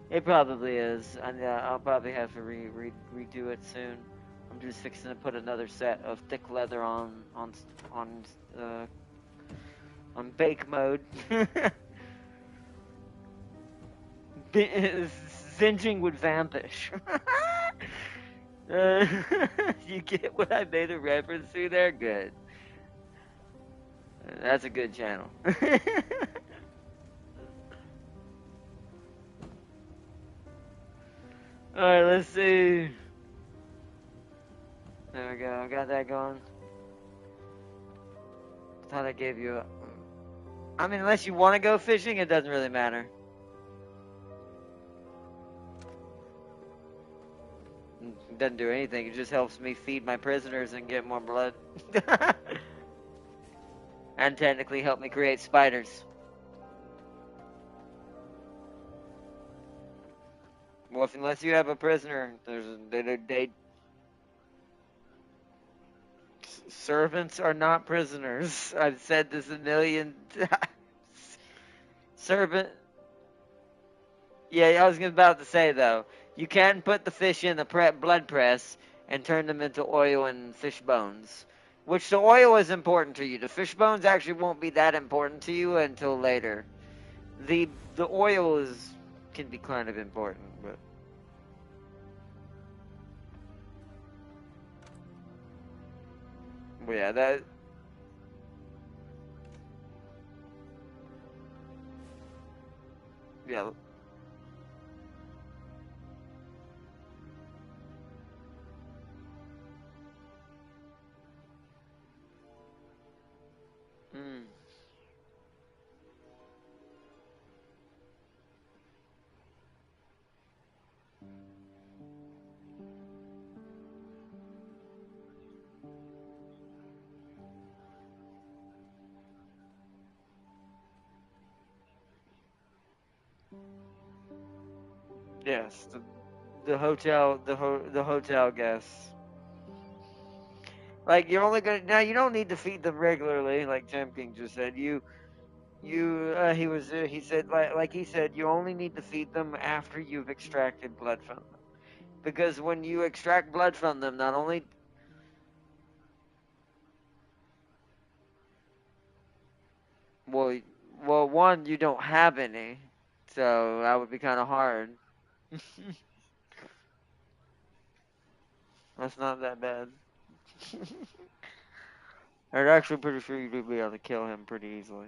It probably is, and I'll probably have to redo it soon. I'm just fixing to put another set of thick leather on uh, on bake mode. Zinging with Vampish. uh, you get what I made a reference to there? Good. That's a good channel. Alright, let's see. There we go. Got that going. Thought I gave you a... I mean, unless you want to go fishing, it doesn't really matter. It doesn't do anything. It just helps me feed my prisoners and get more blood. And technically help me create spiders. Well, unless you have a prisoner, servants are not prisoners. I've said this a million times. Servant. Yeah, I was about to say though, you can put the fish in the blood press and turn them into oil and fish bones. Which the oil is important to you. The fish bones actually won't be that important to you until later. The the oil can be kind of important, but yeah, that. Yeah. Mm. Yes, the hotel, the hotel guests. Like you're only gonna now. You don't need to feed them regularly, like Jim King just said. He said like he said you only need to feed them after you've extracted blood from them, because when you extract blood from them, not only well one you don't have any, so that would be kind of hard. That's not that bad. I'm actually pretty sure you'd be able to kill him pretty easily.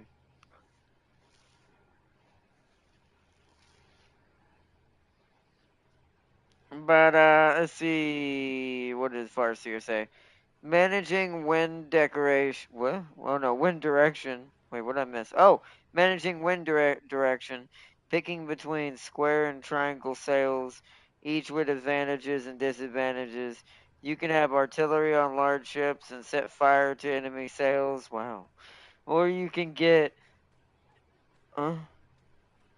But let's see, what does Farseer say? Managing wind decoration. What? Oh no, wind direction. Wait, what did I miss? Oh, managing wind direction, picking between square and triangle sails, each with advantages and disadvantages. You can have artillery on large ships and set fire to enemy sails. Wow. Or you can get, uh,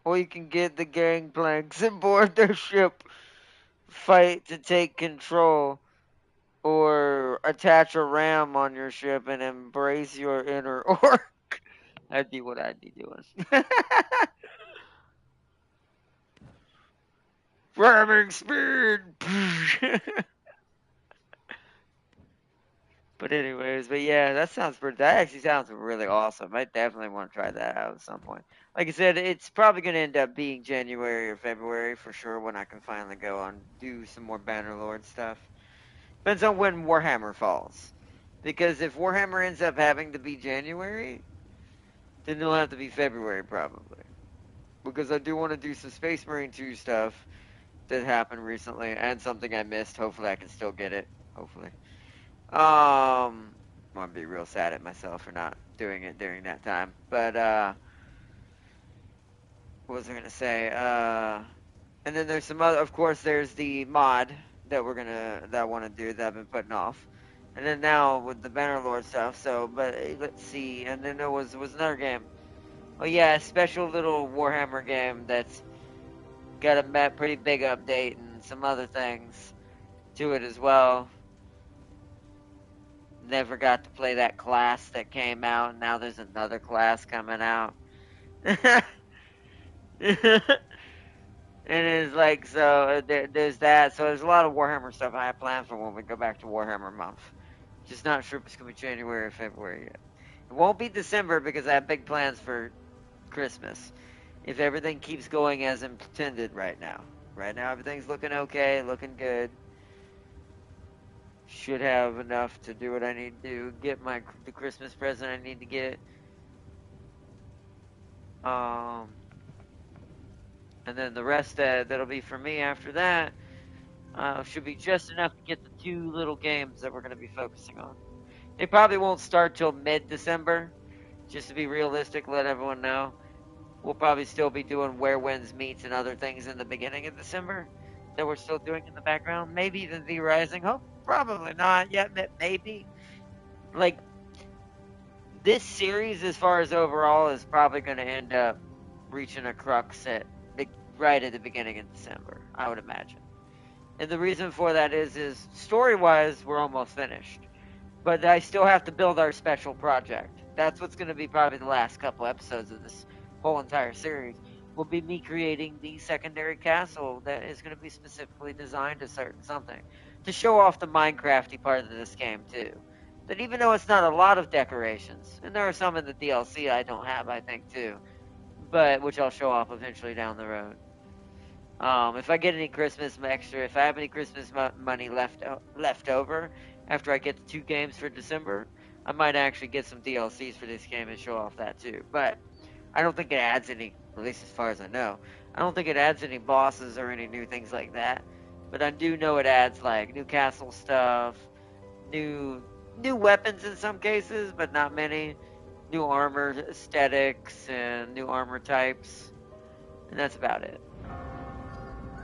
or you can get the gangplanks and board their ship, fight to take control, or attach a ram on your ship and embrace your inner orc. That'd be what I'd be doing. Ramming speed. But anyways, but yeah, that actually sounds really awesome. I definitely want to try that out at some point. Like I said, it's probably going to end up being January or February for sure when I can finally go on do some more Bannerlord stuff. Depends on when Warhammer falls. Because if Warhammer ends up having to be January, then it'll have to be February probably. Because I do want to do some Space Marine 2 stuff that happened recently and something I missed. Hopefully I can still get it. Hopefully. I'm gonna be real sad at myself for not doing it during that time. But what was I gonna say? And then there's some other. Of course, there's the mod that I want to do that I've been putting off. And then now with the Bannerlord stuff. So, but let's see. And then there was another game. Oh yeah, a special little Warhammer game that's got a pretty big update and some other things to it as well. Never got to play that class that came out, and now there's another class coming out. And it's like, so there's that. So there's a lot of Warhammer stuff I have planned for when we go back to Warhammer month. Just not sure if it's going to be January or February yet. It won't be December because I have big plans for Christmas. If everything keeps going as intended right now. Right now, everything's looking okay, looking good. Should have enough to do what I need to do. Get the Christmas present I need to get. And then the rest that'll be for me after that should be just enough to get the 2 little games that we're going to be focusing on. They probably won't start till mid-December, just to be realistic, let everyone know. We'll probably still be doing Where Winds Meets and other things in the beginning of December that we're still doing in the background. Maybe even The Rising. Oh, probably not yet, maybe. Like, this series, as far as overall, is probably going to end up reaching a crux right at the beginning of December, I would imagine. And the reason for that is story-wise, we're almost finished. But I still have to build our special project. That's what's going to be probably the last couple episodes of this whole entire series. Will be me creating the secondary castle that is going to be specifically designed to certain something. To show off the Minecrafty part of this game, too. That even though it's not a lot of decorations, and there are some in the DLC I don't have, I think, too. But, which I'll show off eventually down the road. If I get any Christmas extra, if I have any Christmas money left over after I get the 2 games for December, I might actually get some DLCs for this game and show off that too. But I don't think it adds any, at least as far as I know, I don't think it adds any bosses or any new things like that. But I do know it adds like new castle stuff, new weapons in some cases, but not many. New armor aesthetics and new armor types, and that's about it.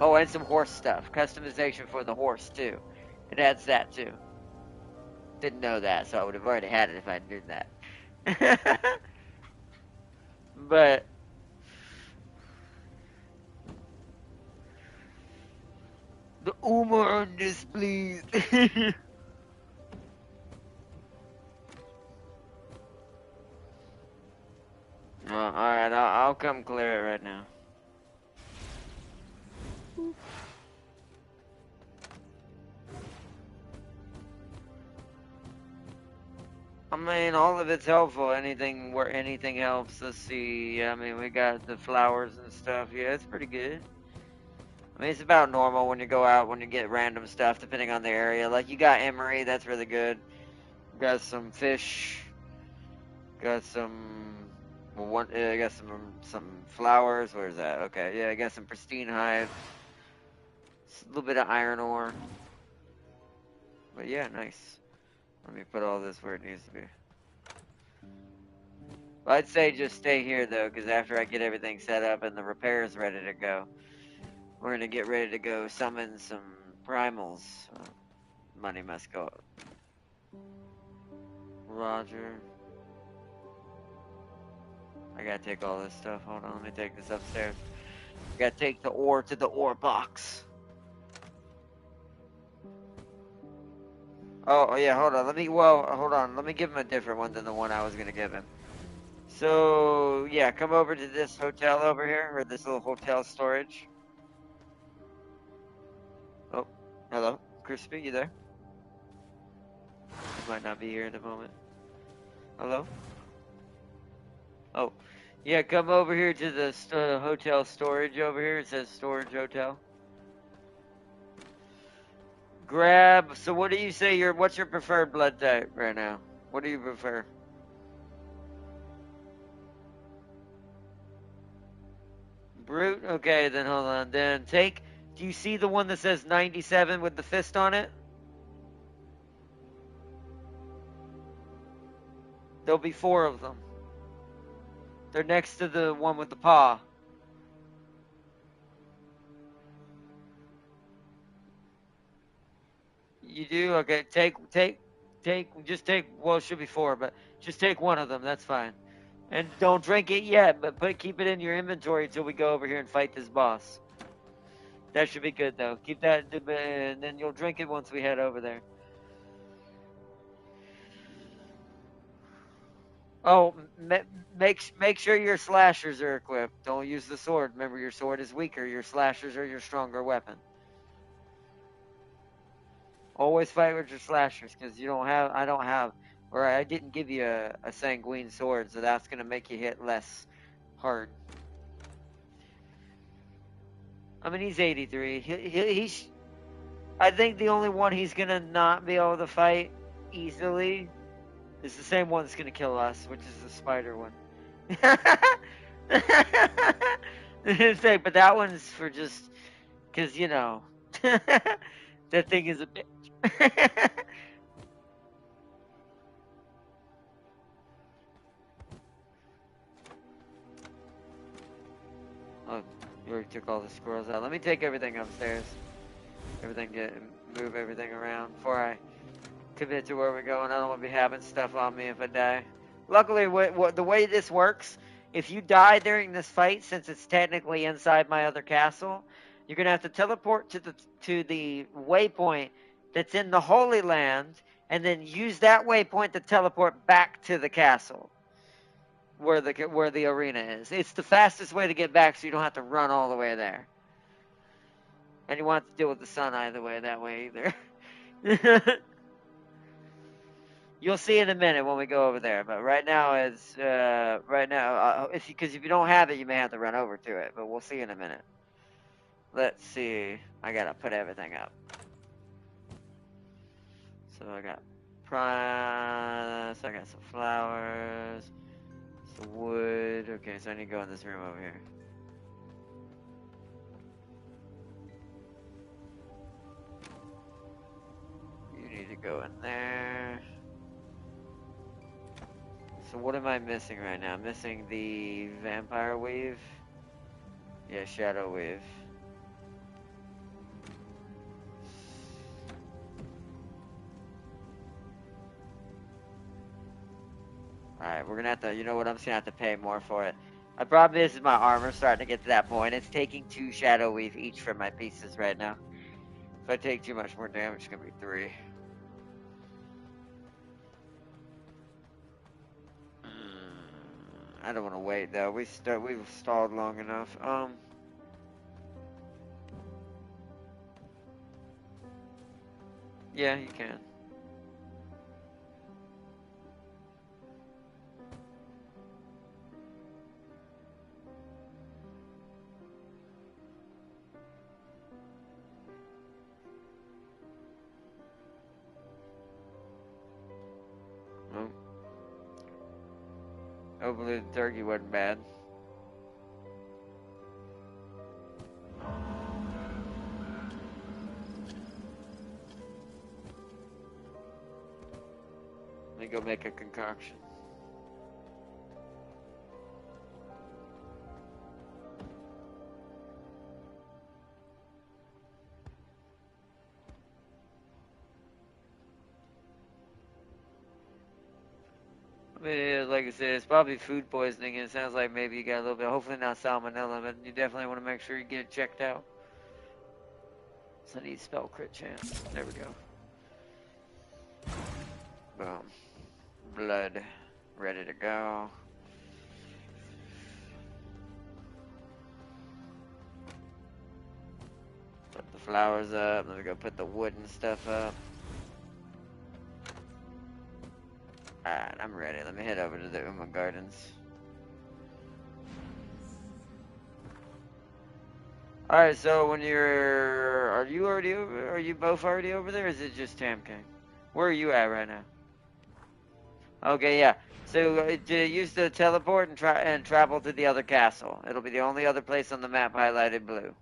Oh, and some horse stuff. Customization for the horse, too. It adds that, too. Didn't know that, so I would have already had it if I knew that. But the Uma on this, please. Alright, I'll come clear it right now. I mean, all of it's helpful. Anything where anything helps. Let's see. I mean, we got the flowers and stuff. Yeah, it's pretty good. I mean, it's about normal when you go out, when you get random stuff, depending on the area. Like, you got emery, that's really good. Got some fish. Got some... Well, I got some flowers. Where's that? Okay, yeah, I got some pristine hive. A little bit of iron ore. But yeah, nice. Let me put all this where it needs to be. Well, I'd say just stay here, though, because after I get everything set up and the repairs ready to go, we're going to get ready to go summon some primals. Money must go up. Roger. I gotta take all this stuff. Hold on, let me take this upstairs. I gotta take the ore to the ore box. Oh yeah, hold on. Hold on. Let me give him a different one than the one I was gonna give him. So, yeah, come over to this hotel over here, or this little hotel storage. Oh, hello. Crispy, you there? You might not be here in a moment. Hello? Oh, yeah, come over here to the hotel storage over here. It says storage hotel. Grab, so what do you say what's your preferred blood type right now? What do you prefer? Brute? Okay, then hold on. Then do you see the one that says 97 with the fist on it? There'll be 4 of them. They're next to the one with the paw. You do? Okay, just take, well, it should be 4, but just take one of them, that's fine. And don't drink it yet, but keep it in your inventory until we go over here and fight this boss. That should be good, though. Keep that, and then you'll drink it once we head over there. Oh, make sure your slashers are equipped. Don't use the sword. Remember, your sword is weaker. Your slashers are your stronger weapon. Always fight with your slashers because you don't have. I don't have, or I didn't give you a sanguine sword, so that's gonna make you hit less hard. I mean, he's 83. He's. I think the only one he's gonna not be able to fight easily is the same one that's gonna kill us, which is the spider one. Say, but that one's for just because that thing is a bitch. Oh, you already took all the squirrels out. Let me take everything upstairs. Move everything around before I commit to where we're going. I don't want to be having stuff on me if I die. Luckily, the way this works, if you die during this fight, since it's technically inside my other castle, you're gonna have to teleport to the waypoint that's in the Holy Land, and then use that waypoint to teleport back to the castle where the arena is. It's the fastest way to get back, so you don't have to run all the way there. And you won't have to deal with the sun either way that way either. You'll see in a minute when we go over there, but right now if you don't have it, you may have to run over to it. But we'll see in a minute. Let's see. I gotta put everything up. So I got I got some flowers, some wood. Okay, so I need to go in this room over here. You need to go in there. So what am I missing right now? I'm missing the vampire weave. Yeah, shadow weave. Alright, we're gonna have to, you know what, I'm just gonna have to pay more for it. My problem is my armor's starting to get to that point. It's taking 2 shadow weave each for my pieces right now. If I take too much more damage, it's gonna be 3. I don't want to wait though. We've stalled long enough. Yeah, you can. Oh. Hopefully the turkey wasn't bad. Let me go make a concoction. I mean, like I said, it's probably food poisoning, and it sounds like maybe you got a little bit, hopefully not salmonella, but you definitely want to make sure you get it checked out. So I need spell crit chance. There we go. Boom. Blood. Ready to go. Put the flowers up. Let me go put the wood and stuff up. Alright, I'm ready. Let me head over to the Uma Gardens. Alright, so when are you already over? Are you both already over there, or is it just Tam King? Where are you at right now? Okay, yeah. So use the teleport and travel to the other castle. It'll be the only other place on the map highlighted blue.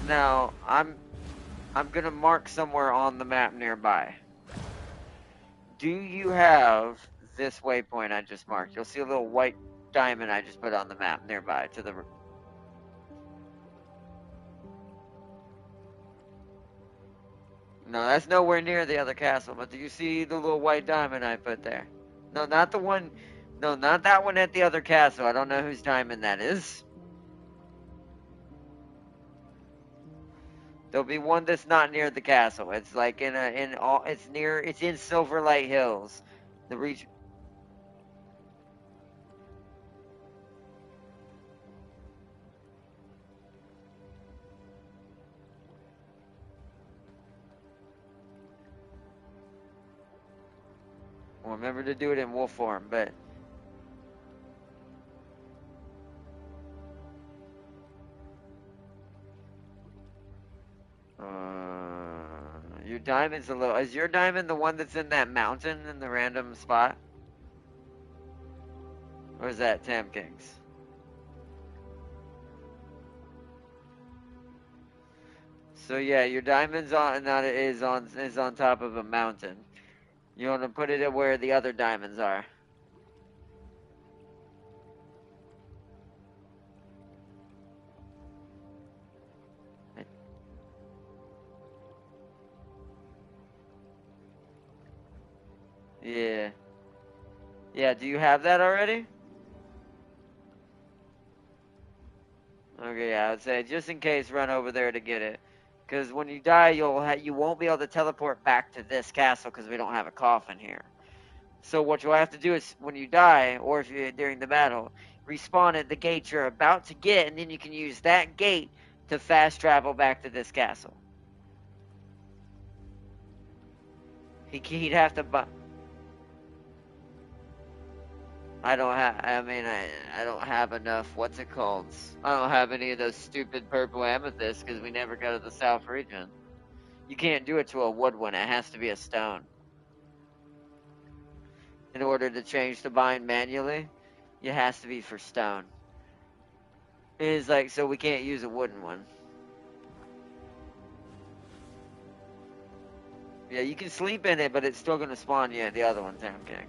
Now, I'm gonna mark somewhere on the map nearby. Do you have this waypoint I just marked? You'll see a little white diamond I just put on the map nearby to the. No, that's nowhere near the other castle. But do you see the little white diamond I put there? No, not the one. No, not that one at the other castle. I don't know whose diamond that is. There'll be one that's not near the castle. It's like it's in Silverlight Hills. The region. Well, remember to do it in wolf form, but your diamond's a little. Is your diamond the one that's in that mountain in the random spot? Or is that Tam King's? So yeah, your diamond's on that is on top of a mountain. You want to put it at where the other diamonds are. Yeah. Yeah, do you have that already? Okay, yeah, I would say just in case, run over there to get it. Because when you die, you won't be able to teleport back to this castle because we don't have a coffin here. So what you'll have to do is when you die, or if you're during the battle, respawn at the gate you're about to get, and then you can use that gate to fast travel back to this castle. He'd have to buy. I don't have enough, what's it called? I don't have any of those stupid purple amethysts because we never go to the south region. You can't do it to a wood one, it has to be a stone. In order to change the bind manually, it has to be for stone. It is like, so we can't use a wooden one. Yeah, you can sleep in it, but it's still going to spawn you at the other one, Sam King.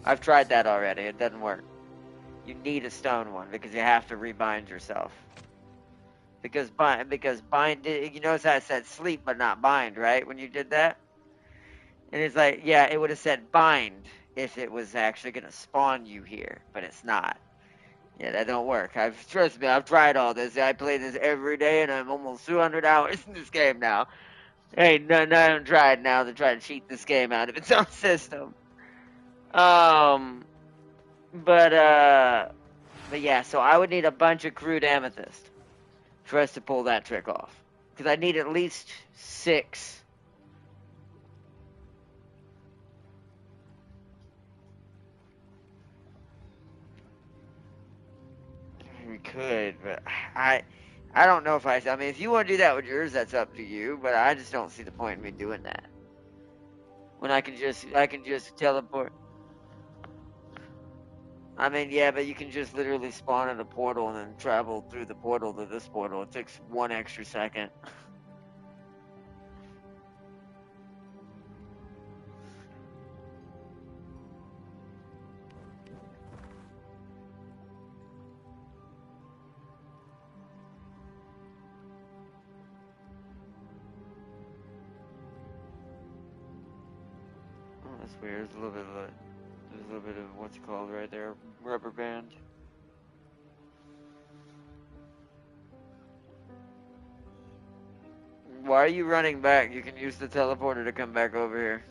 I've tried that already. It doesn't work. You need a stone one because you have to rebind yourself. Because bind, you notice how it said sleep but not bind, right? When you did that? And it's like, yeah, it would have said bind if it was actually going to spawn you here, but it's not. Yeah, that don't work. Trust me, I've tried all this. I play this every day, and I'm almost 200 hours in this game now. Hey, no, I haven't tried now to try to cheat this game out of its own system. But yeah, so I would need a bunch of crude amethyst for us to pull that trick off. Because I need at least 6. We could, but I don't know if I mean, if you want to do that with yours, that's up to you, but I just don't see the point in me doing that. When I can just teleport. I mean, yeah, but you can just literally spawn in a portal and then travel through the portal to this portal. It takes 1 extra second. Oh, that's weird. There's a little bit of what's it called right there, rubber band. Why are you running back? You can use the teleporter to come back over here.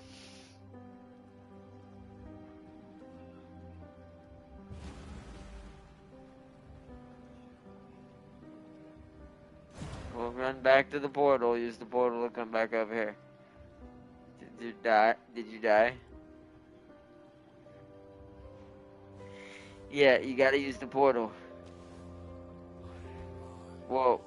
Well, run back to the portal. Use the portal to come back over here. Did you die? Did you die? Yeah, you gotta use the portal. Well,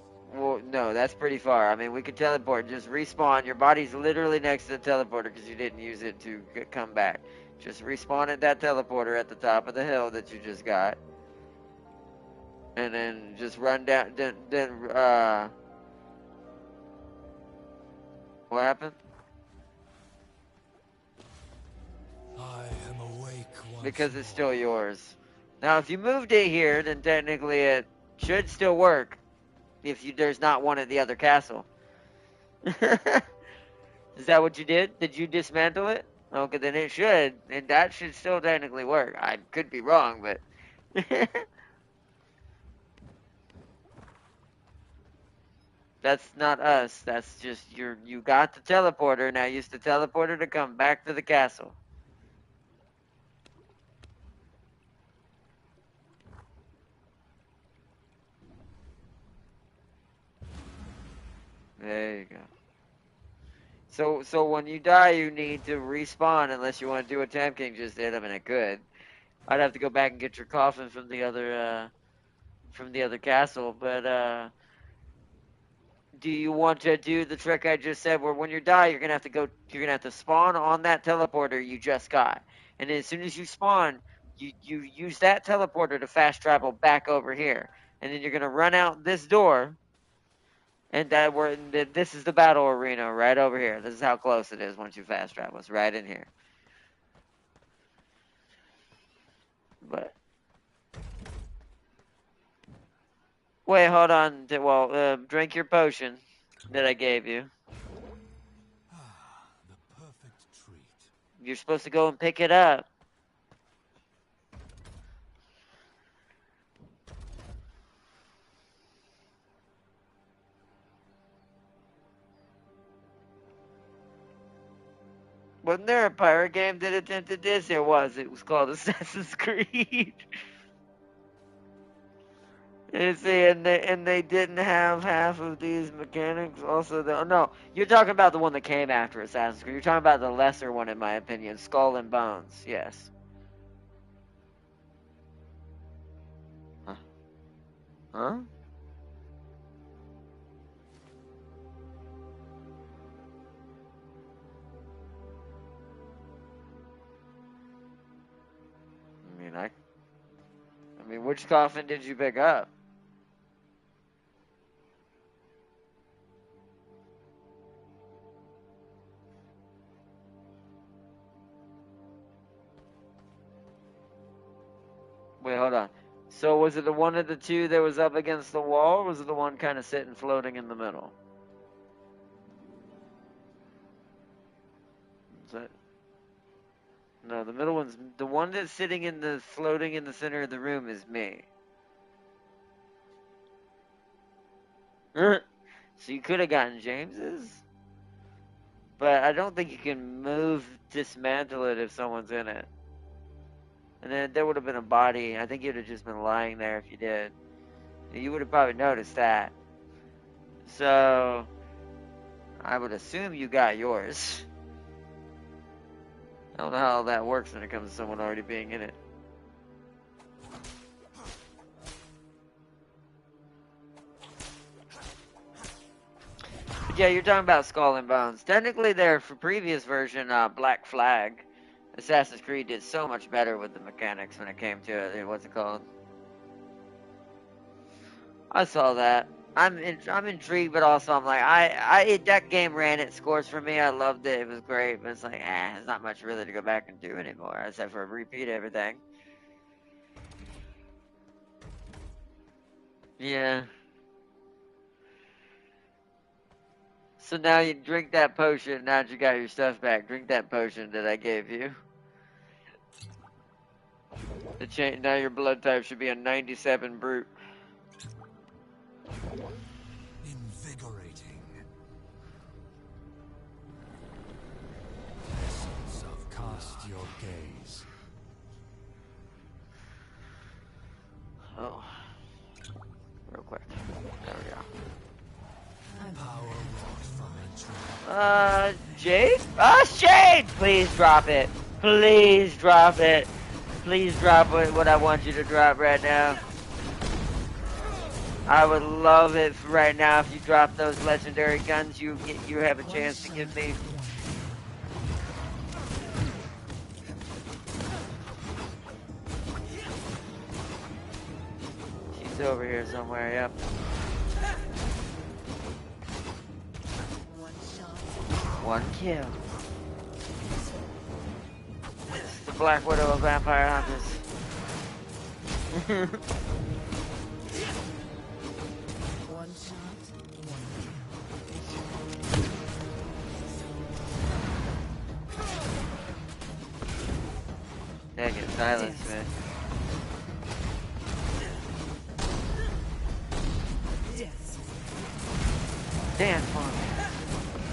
no, that's pretty far. I mean, we could teleport. Just respawn. Your body's literally next to the teleporter because you didn't use it to come back. Just respawn at that teleporter at the top of the hill that you just got. And then just run down. What happened? I am awake once Because it's more. still yours. Now, if you moved it here, then technically it should still work. If there's not one at the other castle. Is that what you did? Did you dismantle it? Okay, then it should, and that should still technically work. I could be wrong, but That's not us. That's just you got the teleporter. Now use the teleporter to come back to the castle. There you go. So when you die, you need to respawn unless you want to do what Tam King just did. I mean, I could. I'd have to go back and get your coffin from the other castle, but do you want to do the trick I just said where when you die you're gonna have to spawn on that teleporter you just got. And as soon as you spawn, you use that teleporter to fast travel back over here. And then you're gonna run out this door and this is the battle arena right over here. This is how close it is once you fast travel. It's right in here. But wait, hold on. Well, drink your potion that I gave you. The perfect treat. You're supposed to go and pick it up. Wasn't there a pirate game that attempted this? There was. It was called Assassin's Creed. And see, and they didn't have half of these mechanics. Also, no, you're talking about the one that came after Assassin's Creed. You're talking about the lesser one, in my opinion, Skull and Bones. Yes. Huh? Huh? I mean, which coffin did you pick up? Wait, hold on. So was it the one of the two that was up against the wall, or was it the one kind of sitting floating in the middle? Is that... No, the middle one's the one that's sitting in the floating in the center of the room is me. So you could have gotten James's, but I don't think you can dismantle it if someone's in it. And then there would have been a body. I think you'd have just been lying there if you did. You would have probably noticed that. So I would assume you got yours. I don't know how that works when it comes to someone already being in it. But yeah, you're talking about Skull and Bones. Technically, their previous version, Black Flag, Assassin's Creed did so much better with the mechanics when it came to it. What's it called? I saw that. I'm intrigued, but also I'm like, that game ran its course for me. I loved it. It was great, but it's like, there's not much really to go back and do anymore, except for repeat everything. Yeah. So now you drink that potion. Now that you got your stuff back, drink that potion that I gave you. Now your blood type should be a 97 brute. Invigorating. Essence of cast your gaze. Oh. Real quick. There we go. Jade? Shade! Please drop it. Please drop it. Please drop what I want you to drop right now. I would love it right now if you drop those legendary guns. You have a chance to give me. She's over here somewhere. Yep. One kill. It's the Black Widow of Vampire Hunters. One shot, one kill. Dang it, silence, man. Dance for me.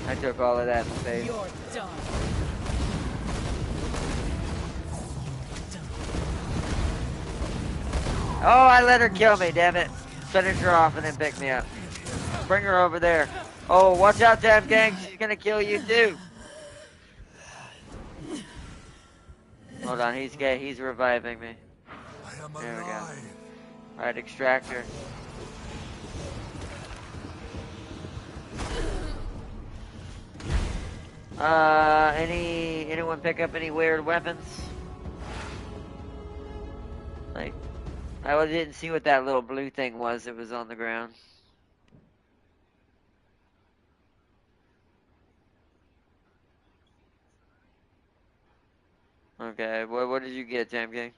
I took all of that in the face. You're done. Oh, I let her kill me, damn it. Finish her off and then pick me up. Bring her over there. Oh, watch out, damn gang. She's gonna kill you too. Hold on, he's gay. He's reviving me. I am There we go. alive. Alright, extractor. Anyone pick up any weird weapons? Like, I didn't see what that little blue thing was that was on the ground. Okay, what did you get, Jam King?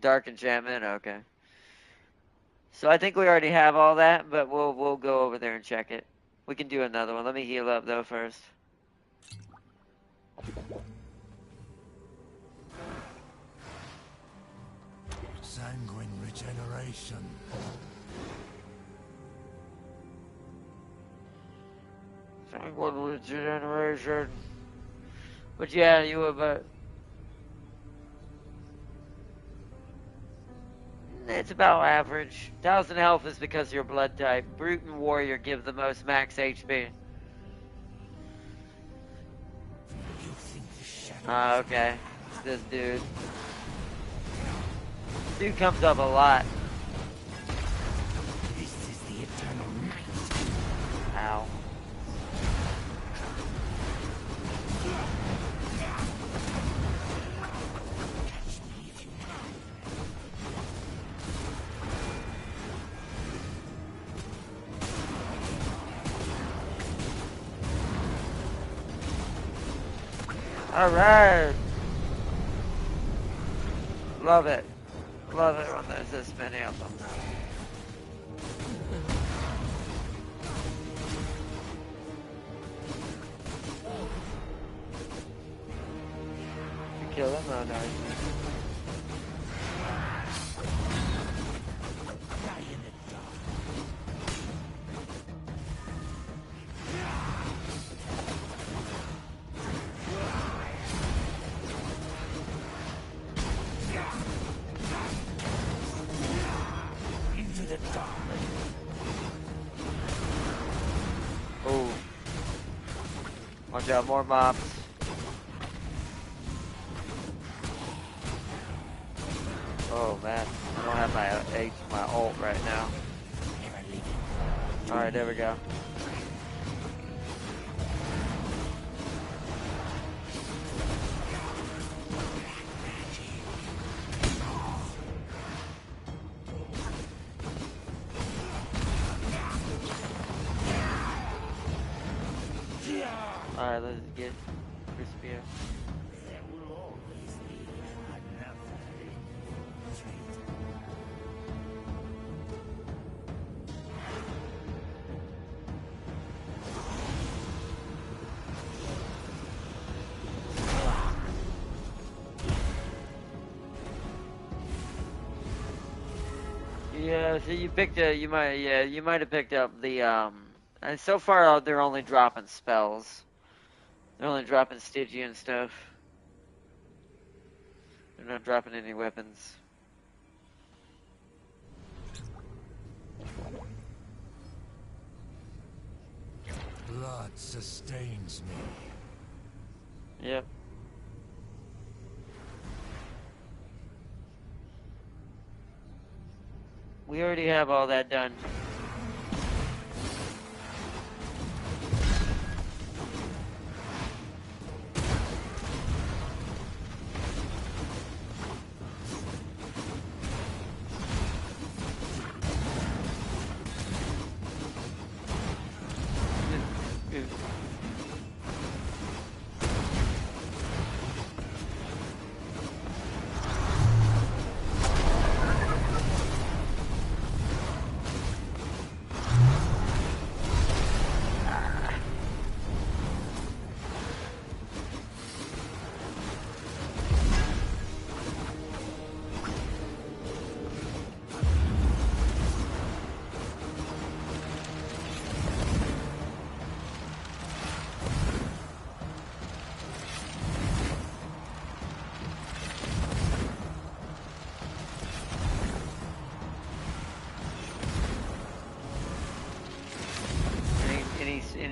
Dark enchantment, okay. So I think we already have all that, but we'll go over there and check it. We can do another one. Let me heal up though first. Sanguine regeneration. Sanguine regeneration. But yeah, you have it's about average. 1,000 health is because of your blood type. Brute and Warrior give the most max HP. Okay. It's this dude. Dude comes up a lot. This is the eternal night. Ow. Alright. Love it. Love it when there's this many of them. You kill him? Oh no. Oh. Watch out, more mobs. Oh man, I don't have my ult right now. Alright, there we go. Alright, let's get crispy. Yeah, so you might have picked up the and so far they're only dropping spells. They're only dropping Stygian stuff. They're not dropping any weapons. Blood sustains me. Yep. We already have all that done.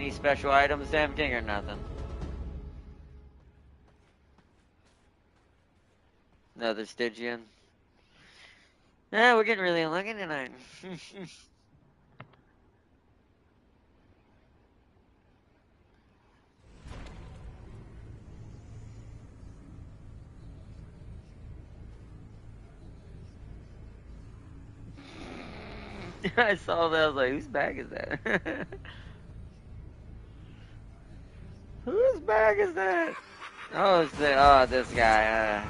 any special items, Damn King, or nothing? Another Stygian. Yeah, we're getting really unlucky tonight. I saw that, I was like, whose bag is that? Whose bag is that? Oh, this guy,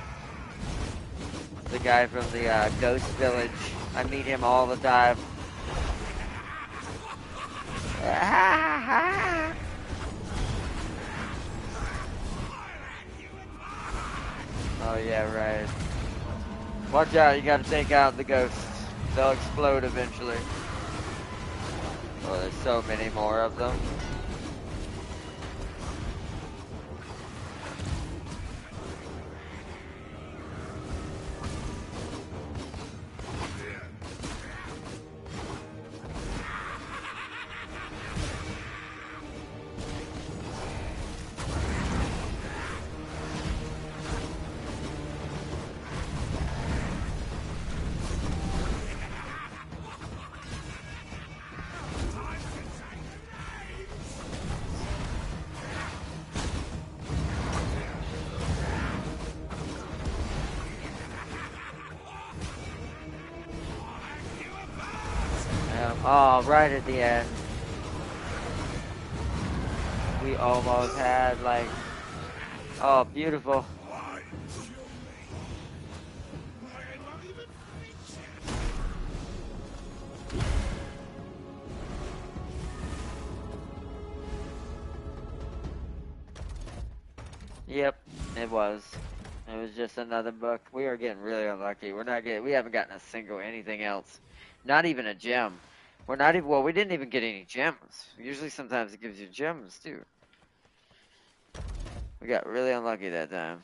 the guy from the, Ghost Village. I meet him all the time. Oh, yeah, right. Watch out, you gotta take out the ghosts. They'll explode eventually. Oh, there's so many more of them. Oh, right at the end. We almost had, like... Oh, beautiful. Yep, it was. It was just another book. We are getting really unlucky. We haven't gotten a single anything else. Not even a gem. We're not even, well, we didn't even get any gems. Usually sometimes it gives you gems, too. We got really unlucky that time.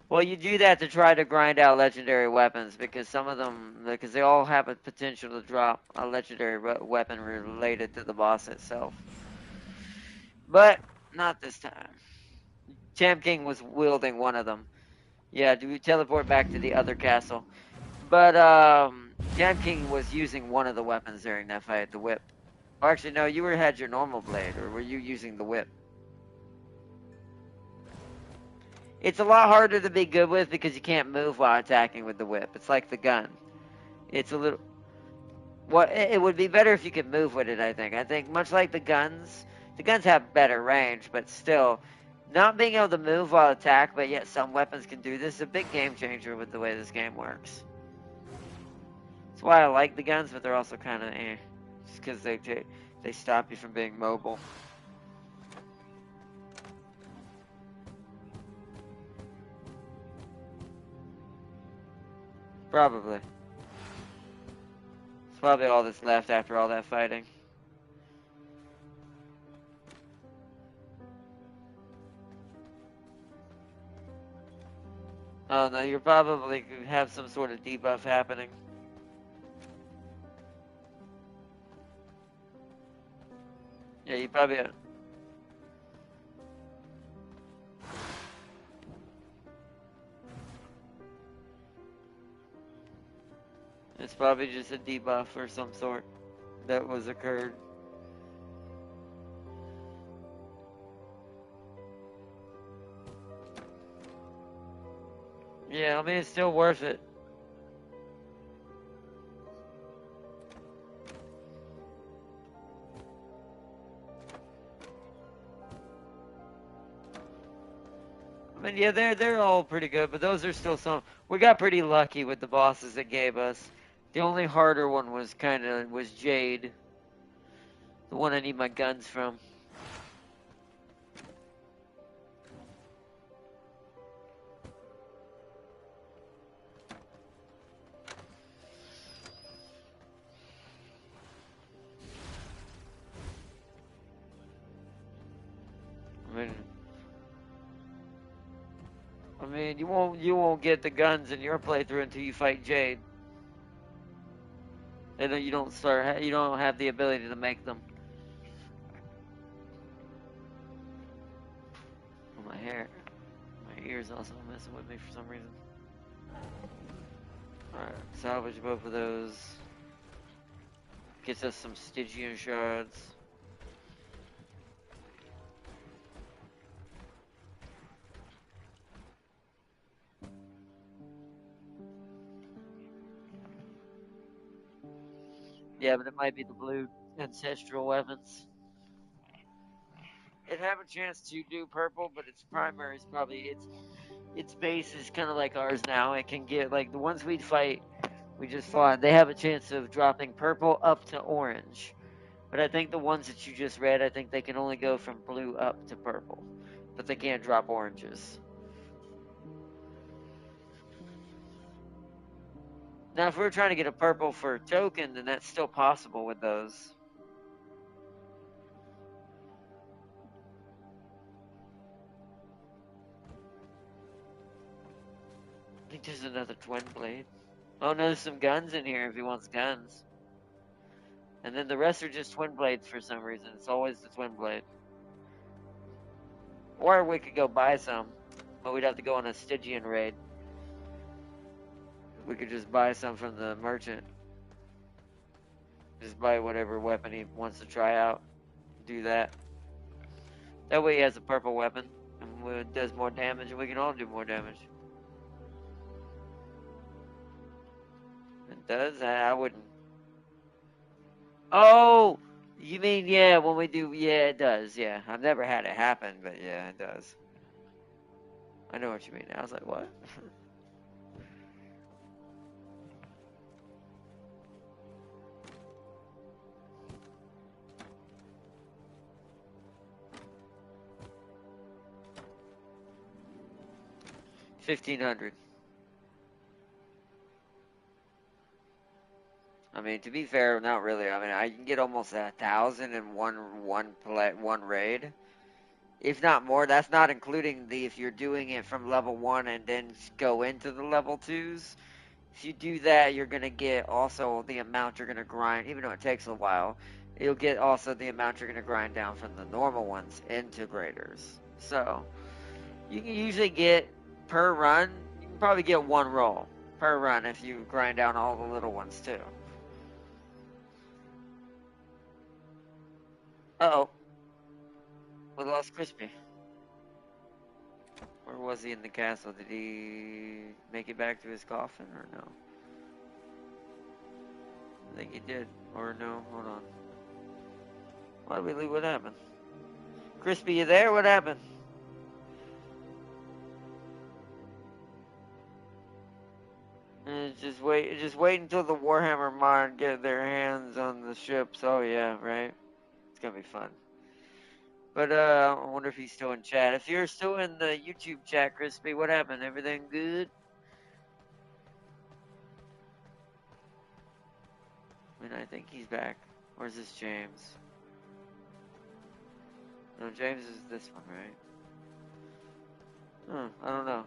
Well, you do that to try to grind out legendary weapons, because some of them, because they all have a potential to drop a legendary weapon related to the boss itself. But, not this time. Tam King was wielding one of them. Yeah, do we teleport back to the other castle? But, Tam King was using one of the weapons during that fight, the whip. Or actually, no, you had your normal blade, or were you using the whip? It's a lot harder to be good with because you can't move while attacking with the whip. It's like the gun. It's a little... Well, it would be better if you could move with it, I think. I think much like the guns have better range, but still, not being able to move while attack, but yet some weapons can do this, is a big game changer with the way this game works. That's why I like the guns, but they're also kind of just because they stop you from being mobile. Probably. It's probably all that's left after all that fighting. Oh no, you're probably have some sort of debuff happening. Yeah, you probably... It's probably just a debuff or some sort that was occurred. Yeah, I mean, it's still worth it. I mean, yeah, they're all pretty good, but those are still some... We got pretty lucky with the bosses it gave us. The only harder one was Jade. The one I need my guns from. I mean, you won't get the guns in your playthrough until you fight Jade. And you don't start. You don't have the ability to make them. Oh, my hair, my ears also messing with me for some reason. All right, salvage both of those. Gets us some Stygian shards. Yeah, but it might be the blue ancestral weapons. It have a chance to do purple, but its primary is probably its base is kind of like ours now. It can get like the ones we just fought. They have a chance of dropping purple up to orange. But I think the ones that you just read, I think they can only go from blue up to purple, but they can't drop oranges. Now, if we were trying to get a purple for a token, then that's still possible with those. I think there's another twin blade. Oh no, there's some guns in here if he wants guns. And then the rest are just twin blades for some reason. It's always the twin blade. Or we could go buy some, but we'd have to go on a Stygian raid. We could just buy some from the merchant. Just buy whatever weapon he wants to try out. Do that. That way he has a purple weapon and it does more damage, and we can all do more damage. It does? I wouldn't. Oh! You mean, yeah, when we do, yeah, it does, yeah. I've never had it happen, but yeah, it does. I know what you mean. I was like, what? $1,500. I mean, to be fair, not really. I mean, I can get almost 1,000 in one raid, if not more. That's not including the if you're doing it from level 1 and then go into the level 2s. If you do that, you're gonna get also the amount you're gonna grind, even though it takes a while. You'll get also the amount you're gonna grind down from the normal ones into graders. So you can usually get per run. You can probably get one roll per run if you grind down all the little ones too. Uh-oh, we lost Crispy. Where was he in the castle? Did he make it back to his coffin or no? I think he did. Or no, hold on. Why did we leave? What happened? Crispy, you there? What happened? Just wait until the Warhammer mod get their hands on the ships. Oh yeah, right. It's gonna be fun. But I wonder if he's still in chat. If you're still in the YouTube chat, Crispy, what happened? Everything good? I mean, I think he's back. Where's this James? No, James is this one, right? I don't know.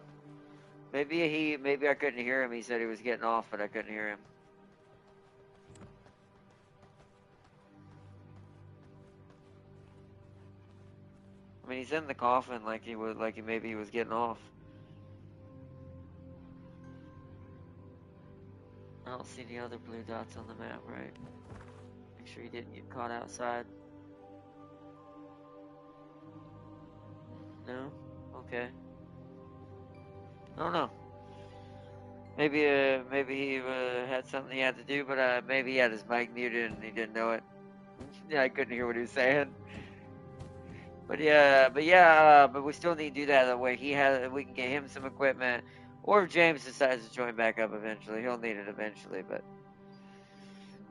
Maybe I couldn't hear him. He said he was getting off, but I couldn't hear him. I mean, he's in the coffin like maybe he was getting off. I don't see any other blue dots on the map, right? Make sure he didn't get caught outside. No? Okay. I don't know. Maybe he had something he had to do, but maybe he had his mic muted and he didn't know it. Yeah, I couldn't hear what he was saying. But we still need to do that way. We can get him some equipment, or if James decides to join back up eventually, he'll need it eventually. But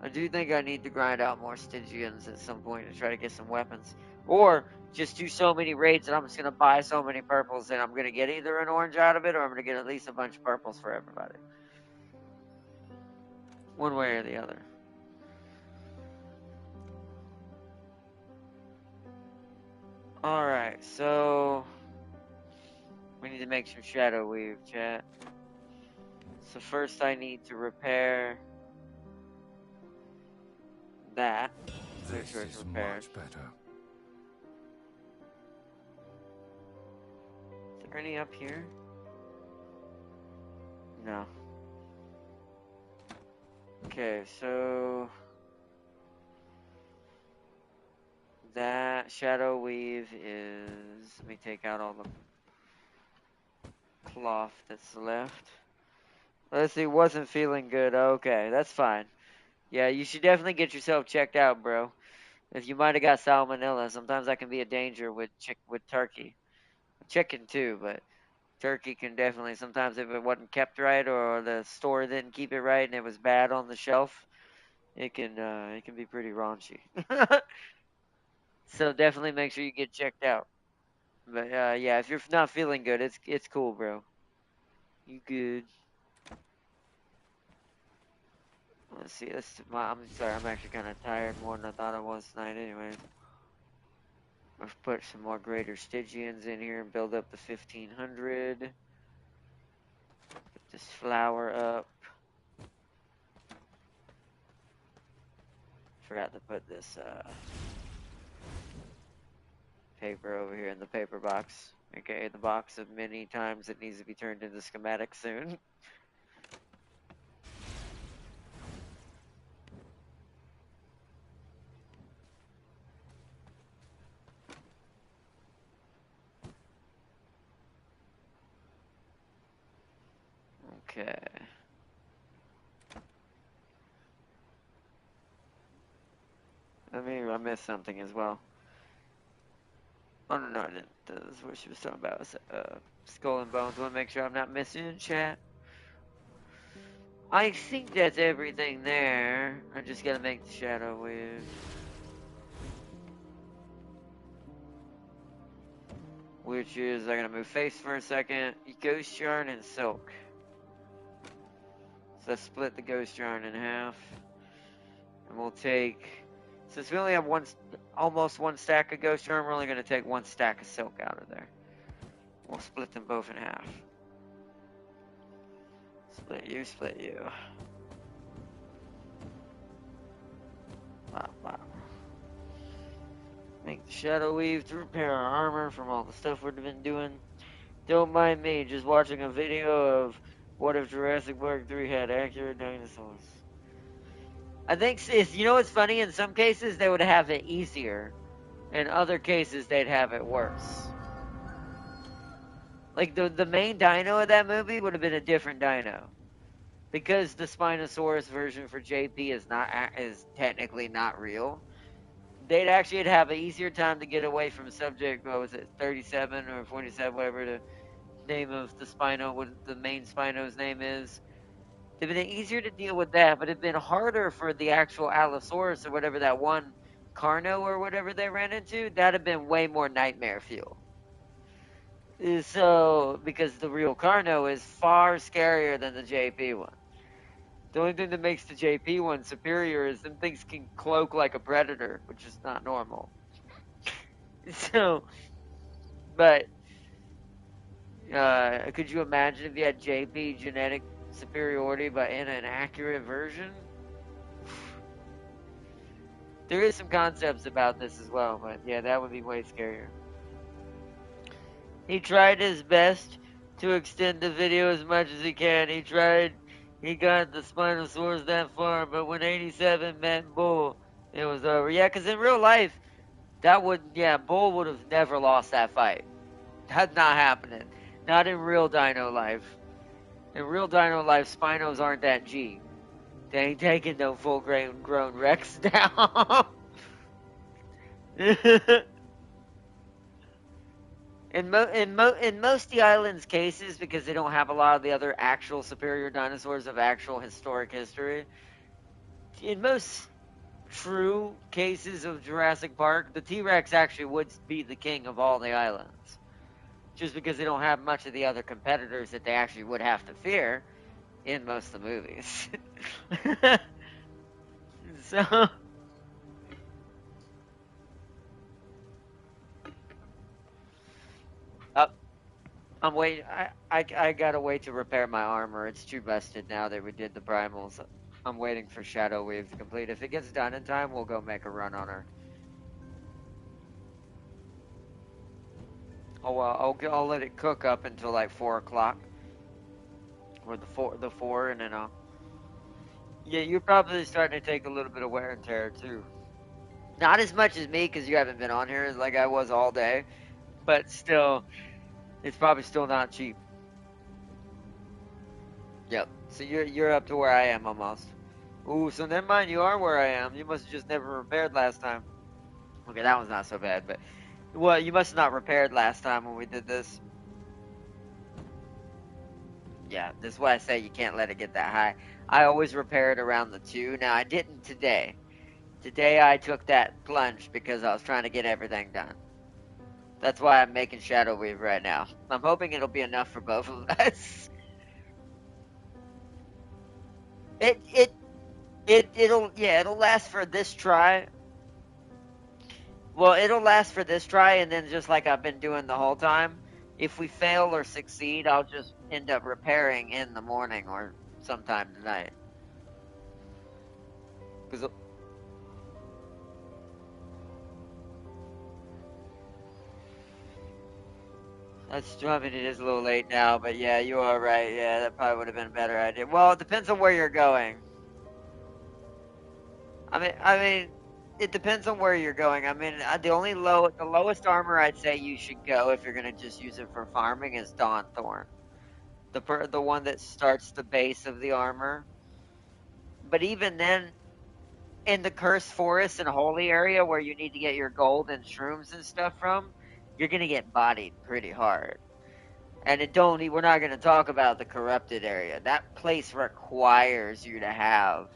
I do think I need to grind out more Stygians at some point to try to get some weapons, or just do so many raids that I'm just gonna buy so many purples that I'm gonna get either an orange out of it, or I'm gonna get at least a bunch of purples for everybody, one way or the other. Alright, so we need to make some shadow weave, chat. So first I need to repair that. This Which was is repaired. much better. Is there any up here? No. Okay, so that shadow weave is, let me take out all the cloth that's left. Let's see, wasn't feeling good. Okay, that's fine. Yeah, you should definitely get yourself checked out, bro. If you might have got salmonella, sometimes that can be a danger with turkey. Chicken too, but turkey can definitely, sometimes if it wasn't kept right or the store didn't keep it right and it was bad on the shelf, it can be pretty raunchy. So definitely make sure you get checked out. But yeah, if you're not feeling good, it's cool, bro. You good? Let's see. I'm sorry. I'm actually kind of tired more than I thought I was tonight. Anyway, I've put some more greater Stygians in here and build up the 1500. Put this flower up. Forgot to put this paper over here in the paper box. Okay, the box of many times it needs to be turned into schematic soon. Okay. I missed something as well. Oh, no, I didn't. That's what she was talking about. Skull and Bones. Want to make sure I'm not missing in chat. I think that's everything there. I just gotta make the shadow weave. Which is, I'm gonna move face for a second. Ghost yarn and silk. So let's split the ghost yarn in half. And we'll take, since we only have almost one stack of ghost yarn, we're only gonna take one stack of silk out of there. We'll split them both in half. Split you, split you. Wow, wow. Make the shadow weave to repair our armor from all the stuff we've been doing. Don't mind me, just watching a video of what if Jurassic Park 3 had accurate dinosaurs. I think, you know what's funny? In some cases, they would have it easier. In other cases, they'd have it worse. Like, the main dino of that movie would have been a different dino. Because the Spinosaurus version for JP is technically not real. They'd actually have an easier time to get away from subject, what was it, 37 or 47, whatever the name of the Spino, what the main Spino's name is. It'd been easier to deal with that, but it'd been harder for the actual Allosaurus or whatever that one Carno or whatever they ran into. That'd have been way more nightmare fuel. So, because the real Carno is far scarier than the JP one. The only thing that makes the JP one superior is them things can cloak like a predator, which is not normal. So, but could you imagine if you had JP genetic superiority but in an accurate version? There is some concepts about this as well, but yeah, that would be way scarier. He tried his best to extend the video as much as he can. He got the Spinosaurus that far, but when 87 met Bull, it was over. Yeah, because in real life, Bull would have never lost that fight. That's not happening. Not in real dino life. In real dino life, Spinos aren't that G. They ain't taking no full-grown Rex down. In most the island's cases, because they don't have a lot of the other actual superior dinosaurs of actual historic history, in most true cases of Jurassic Park, the T-Rex actually would be the king of all the islands. Just because they don't have much of the other competitors that they actually would have to fear in most of the movies. So... I'm waiting. I gotta wait to repair my armor. It's too busted now that we did the primals. I'm waiting for Shadow Weave to complete. If it gets done in time, we'll go make a run on her. I'll let it cook up until like 4 o'clock, or the four, and then I'll. Yeah, you're probably starting to take a little bit of wear and tear too. Not as much as me, because you haven't been on here like I was all day, but still, it's probably still not cheap. Yep. So you're up to where I am almost. Ooh, so never mind. You are where I am. You must have just never repaired last time. Okay, that one's not so bad, but well, you must have not repaired last time when we did this. Yeah, this is why I say you can't let it get that high. I always repair it around the 2. Now, I didn't today. Today I took that plunge because I was trying to get everything done. That's why I'm making Shadow Weave right now. I'm hoping it'll be enough for both of us. It'll last for this try. Well, it'll last for this try, and then just like I've been doing the whole time, if we fail or succeed, I'll just end up repairing in the morning or sometime tonight. Because I mean, it is a little late now, but yeah, you are right. Yeah, that probably would have been a better idea. Well, it depends on where you're going. I mean, it depends on where you're going. I mean, the lowest armor I'd say you should go if you're gonna just use it for farming is Dawn Thorn, the one that starts the base of the armor. But even then, in the Cursed Forest and Holy area where you need to get your gold and shrooms and stuff from, you're gonna get bodied pretty hard. And we're not going to talk about the corrupted area. That place requires you to have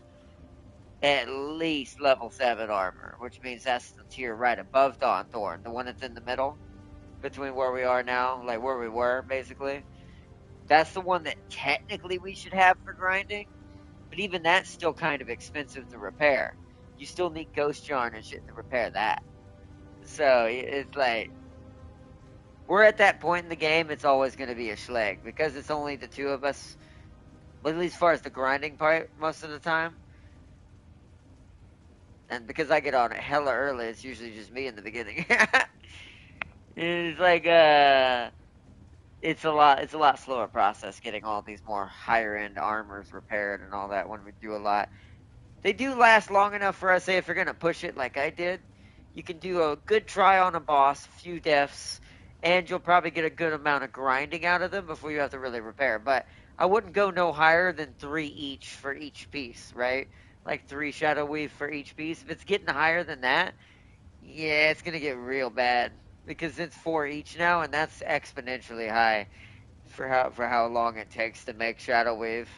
at least level 7 armor, which means that's the tier right above Dawn Thorn, the one that's in the middle between where we are now, like where we were, basically. That's the one that technically we should have for grinding, but even that's still kind of expensive to repair. You still need ghost yarn and shit to repair that. So it's like, we're at that point in the game, it's always going to be a schleg because it's only the 2 of us. But at least as far as the grinding part, most of the time. And because I get on it hella early, it's usually just me in the beginning. It's like it's a lot slower process getting all these more higher end armors repaired and all that when we do a lot. They do last long enough for us, say if you're gonna push it like I did, you can do a good try on a boss, a few deaths, and you'll probably get a good amount of grinding out of them before you have to really repair. But I wouldn't go no higher than 3 each for each piece, right? Like 3 Shadow Weave for each piece. If it's getting higher than that, yeah, it's gonna get real bad. Because it's 4 each now, and that's exponentially high for how long it takes to make Shadow Weave.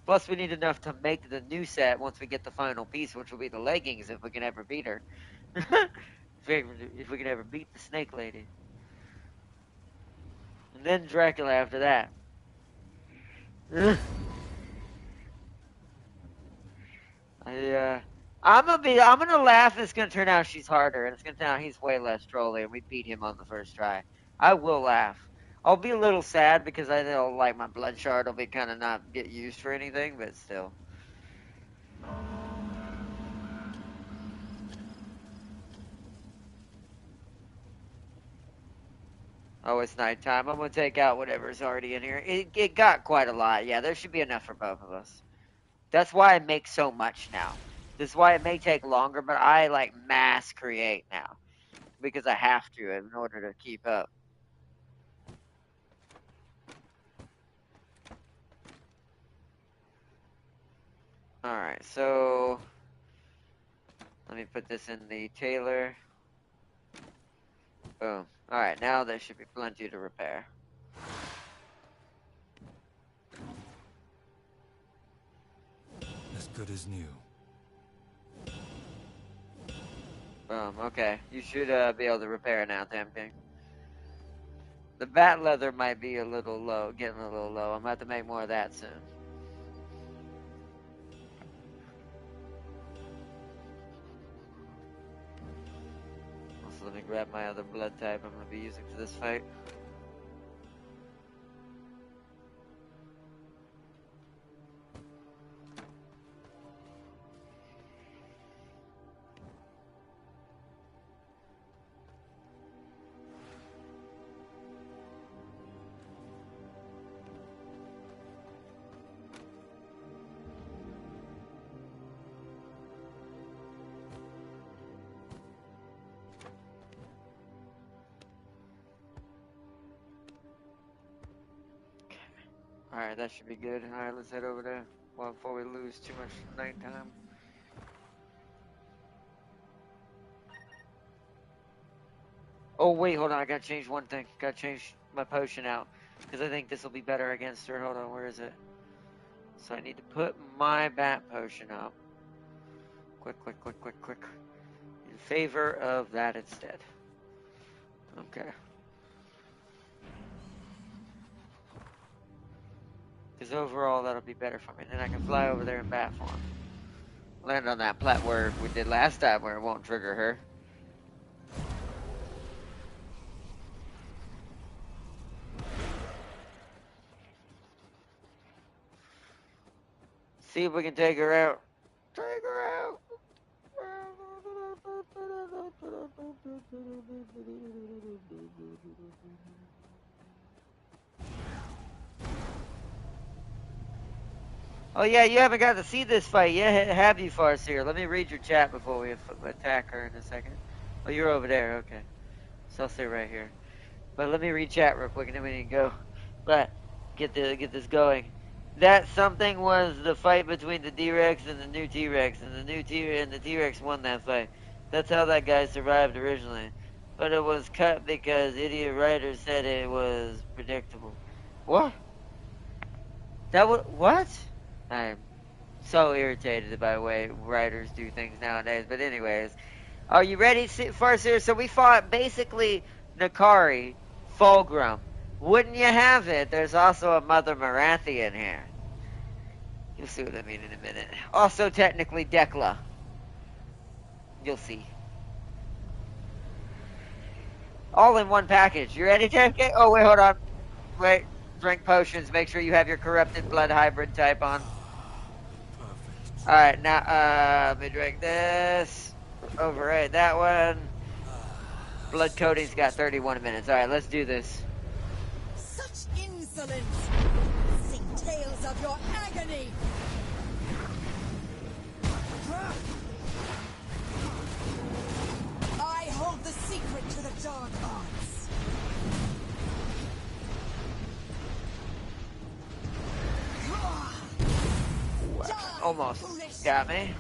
Plus, we need enough to make the new set once we get the final piece, which will be the leggings if we can ever beat her. If we can ever beat the Snake Lady. And then Dracula after that. I'm gonna laugh. It's gonna turn out she's harder, and it's gonna turn out he's way less trolly, and we beat him on the first try. I will laugh. I'll be a little sad because I know like my blood shard will be kind of not get used for anything, but still. Oh, it's nighttime. I'm gonna take out whatever's already in here. It got quite a lot. Yeah, there should be enough for both of us. That's why I make so much now. This is why it may take longer, but I like mass create now because I have to in order to keep up. All right, so let me put this in the tailor. Boom. All right, now there should be plenty to repair. As good as new. Boom. Okay, you should be able to repair now, damn thing. The bat leather might be a little low, getting a little low. I'm about to make more of that soon. Also, let me grab my other blood type I'm going to be using for this fight. Alright, that should be good. Alright, let's head over there before we lose too much nighttime. Oh, wait, hold on. I gotta change one thing. Gotta change my potion out. Because I think this will be better against her. Hold on, where is it? So I need to put my bat potion up. Quick. In favor of that instead. Okay. Because overall, that'll be better for me. Then I can fly over there in bat form. Land on that plat where we did last time where it won't trigger her. See if we can take her out. Take her out. Oh yeah, you haven't got to see this fight yet, have you, Farseer? Let me read your chat before we attack her in a second. Oh, you're over there, okay. So I'll stay right here. But let me read chat real quick and then we can go. But get this going. That something was the fight between the D-Rex and the new T-Rex, and the T-Rex won that fight. That's how that guy survived originally. But it was cut because idiot writers said it was predictable. What? What? I'm so irritated by the way writers do things nowadays. But anyways, are you ready, Farseer? So we fought basically Nakari, Fulgrim. Wouldn't you have it? There's also a Mother Marathi in here. You'll see what I mean in a minute. Also, technically, Dekla. You'll see. All in one package. You ready, TFK? Oh, wait, hold on. Wait. Drink potions. Make sure you have your corrupted blood hybrid type on. Perfect. Alright, now, let me drink this. Override that one. Blood coating's got 31 minutes. Alright, let's do this. Such insolence! Sing tales of your agony! I hold the secret to the dark arts. Almost got me.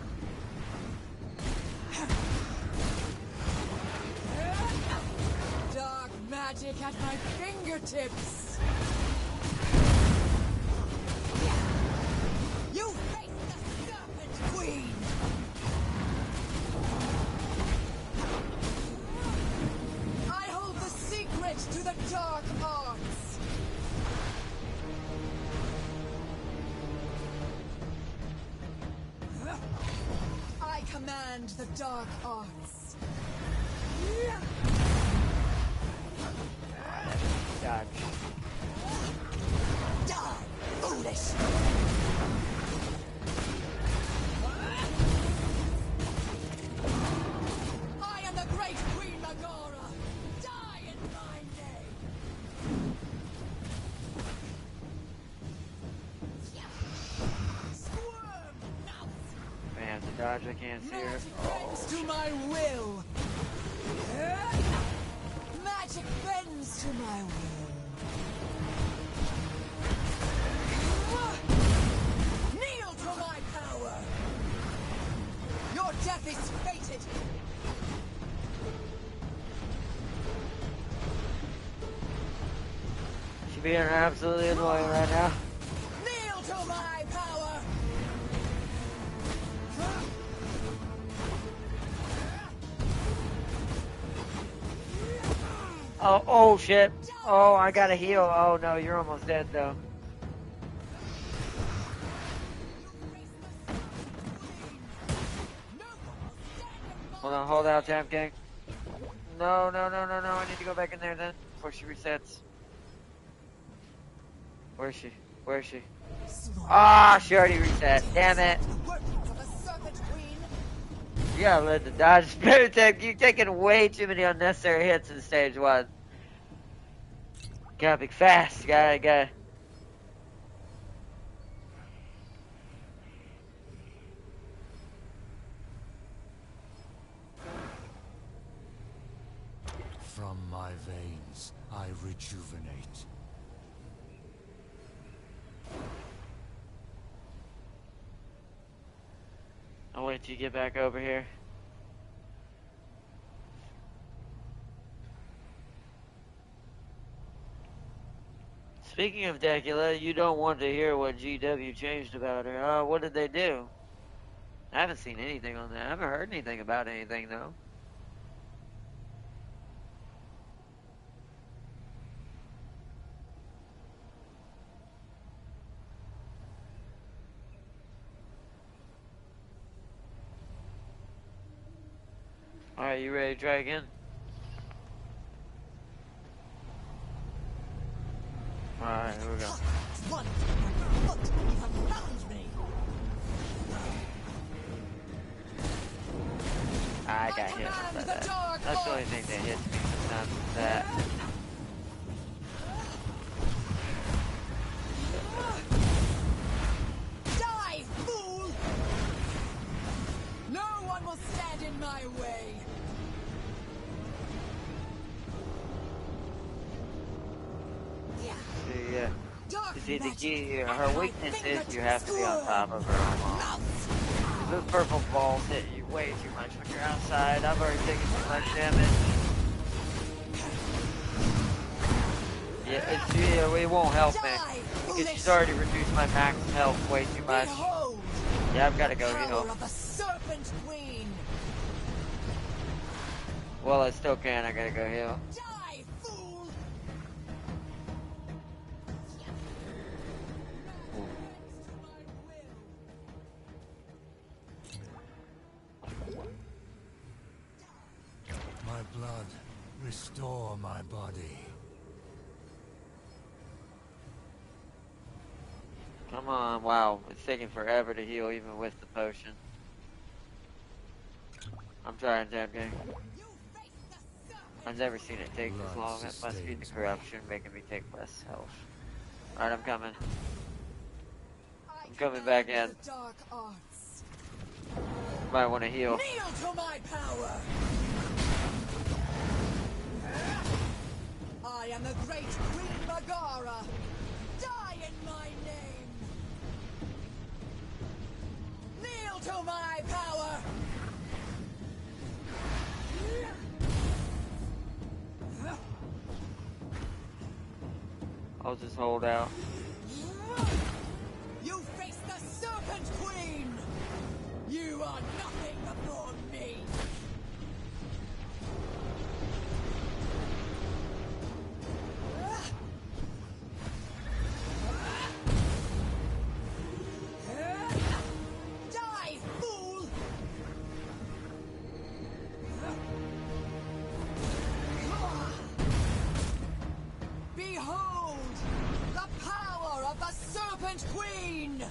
Dark magic at my fingertips. You face the Serpent Queen. I hold the secret to the dark arts. I command the dark arts. Dodge. Die, foolish! I am the great Queen Megara! Die in my name! Squirm, mouse! I have to dodge, I can't see her. Magic bends to my will! Magic bends to my will! Kneel to my power! Your death is fated! She's being absolutely annoying right now. Kneel to my power! Oh shit. Oh, I gotta heal. Oh no, you're almost dead though. Hold on, hold out, Tap Gang. No, I need to go back in there then before she resets. Where is she? Where is she? Ah, she already reset. Damn it. You gotta let the dodge spirit take. You're taking way too many unnecessary hits in stage 1. Gotta be fast. Gotta. From my veins, I rejuvenate. let you get back over here. Speaking of Dracula, you don't want to hear what GW changed about her. What did they do? I haven't seen anything on that. I haven't heard anything about anything, though. Alright, you ready to try again? Alright, here we go. What? What? You have found me. I got hit by that. That's the only thing that hits me sometimes. That. Die, fool! No one will stand in my way. See, yeah. Dark You see, the magic. key, her weakness is you have to be on top of her almost. Those purple balls hit you way too much when you're outside. I've already taken too much damage. Yeah, it won't help me. Because she's already reduced my max health way too much. Behold, Yeah, I've got to go power heal. of the Serpent Queen. Well, I still can. I gotta go heal. Die, fool! My blood, restore my body. Come on, wow. It's taking forever to heal even with the potion. I'm trying, Tab Gang. You face the serpent. I've never seen it take this long. It must be the corruption making me take less health. Alright, I'm coming. I'm coming back in. The dark arts. Might want to heal. Kneel to my power. I am the great Queen Megara. Die in my name. Kneel to my power. I'll just hold out. You face the Serpent Queen. You are nothing before me. Die, fool! Behold the power of the Serpent Queen!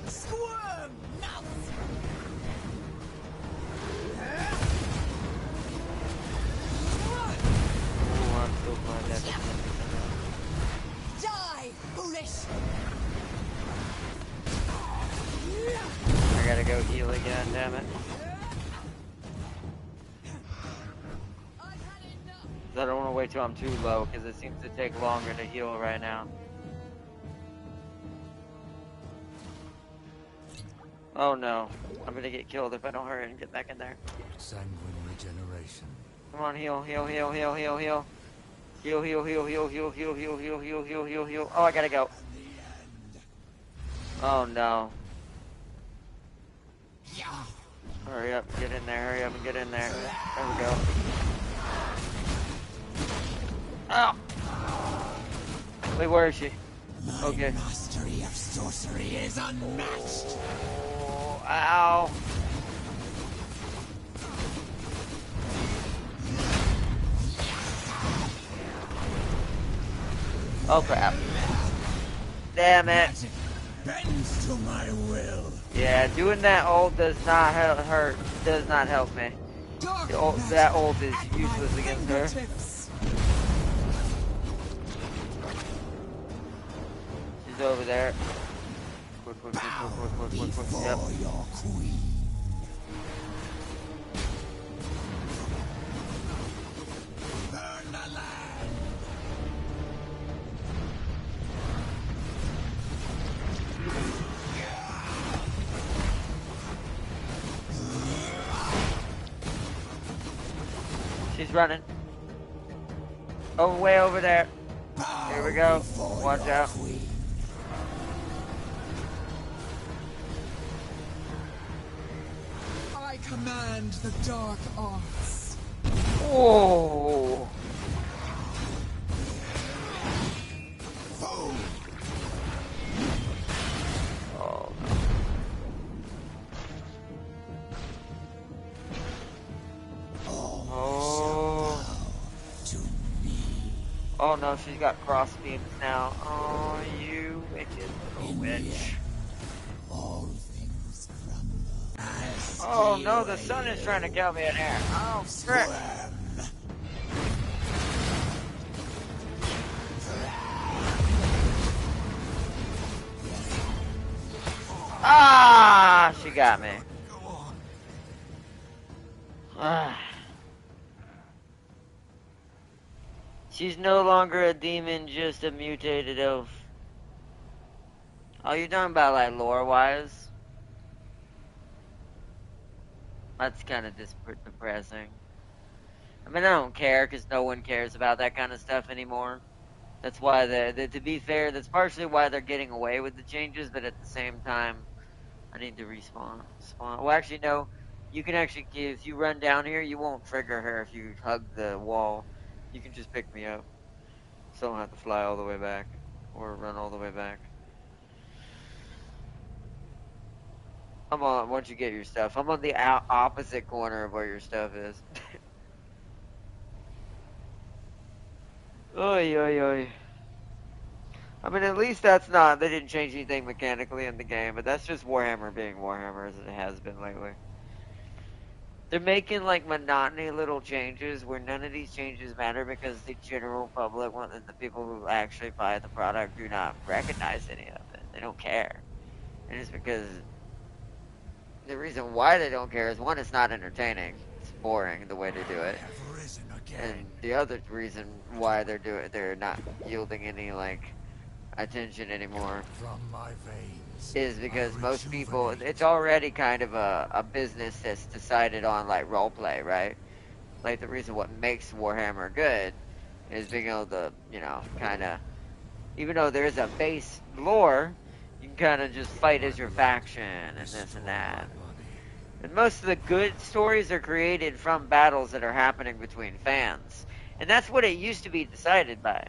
Squirm, mouse! Oh, I'm so glad that Die, foolish! I gotta go heal again, damn it. I've had enough! I don't want to wait till I'm too low, because it seems to take longer to heal right now. Oh no. I'm gonna get killed if I don't hurry and get back in there. Sanguine regeneration. Come on, heal, heal, heal, heal, heal, heal. Heal, heal, heal, heal, heal, heal, heal, heal, heal, heal, heal, heal. Oh, I gotta go. Oh no. Hurry up, get in there, hurry up and get in there. There we go. Ow! Wait, where is she? Okay. Mastery of sorcery is unmatched! Oh, ow! Oh crap. Damn it. Magic bends to my will! Yeah, doing that ult does not hurt. Does not help me. Dark That ult is at my useless against her. fingertips. She's over there. Quick, quick, quick, quick, quick, quick, quick, quick. Yep. For your queen. Burn the land! She's running. Oh, way over there. Here we go. Watch out. I command the dark arts. Oh. Oh, no. Oh. Oh no, she's got cross beams now. Oh, you wicked little witch. All things crumble. Oh no, the sun is trying to kill me in here. Oh, frick. Ah, she got me. Ah. She's no longer a demon, just a mutated elf. Oh, you're talking about like lore-wise? That's kind of depressing. I mean, I don't care because no one cares about that kind of stuff anymore. That's why to be fair, that's partially why they're getting away with the changes, but at the same time, I need to respawn. Well, actually, no. You can actually if you run down here, you won't trigger her if you hug the wall. You can just pick me up. So I don't have to fly all the way back or run all the way back. I'm on, once you get your stuff, I'm on the opposite corner of where your stuff is. Oy, oy, oy. I mean, at least that's not, they didn't change anything mechanically in the game, but that's just Warhammer being Warhammer as it has been lately. They're making like monotony little changes where none of these changes matter because the general public, the people who actually buy the product, do not recognize any of it. They don't care. And it's because the reason why they don't care is one, it's not entertaining. It's boring the way they do it. And the other reason why they're not yielding any like attention anymore From my veins, is because I most people, rejuvenate. it's already kind of a business that's decided on like role play, right? Like the reason what makes Warhammer good is being able to, you know, kind of, even though there is a base lore, you can kind of just fight as your faction and this and that. And most of the good stories are created from battles that are happening between fans. And that's what it used to be decided by.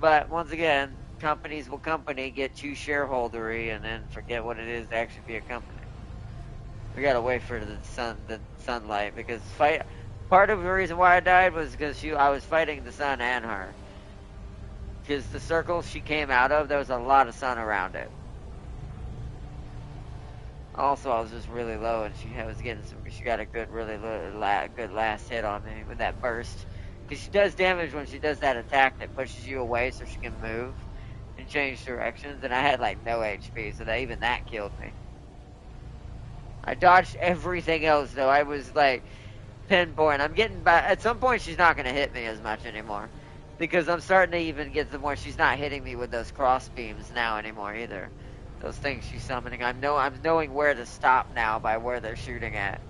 But once again, companies will get too shareholdery and then forget what it is to actually be a company. We gotta wait for the sunlight because part of the reason why I died was because I was fighting the sun and her. Because the circle she came out of, there was a lot of sun around it. Also, I was just really low, and she got a good, good last hit on me with that burst. Because she does damage when she does that attack that pushes you away so she can move and change directions. And I had like no HP, so even that killed me. I dodged everything else, though. I was like pinpoint. I'm getting back. At some point, she's not going to hit me as much anymore. Because I'm starting to even get the more she's not hitting me with those cross beams now anymore either. Those things she's summoning. I'm knowing where to stop now by where they're shooting at.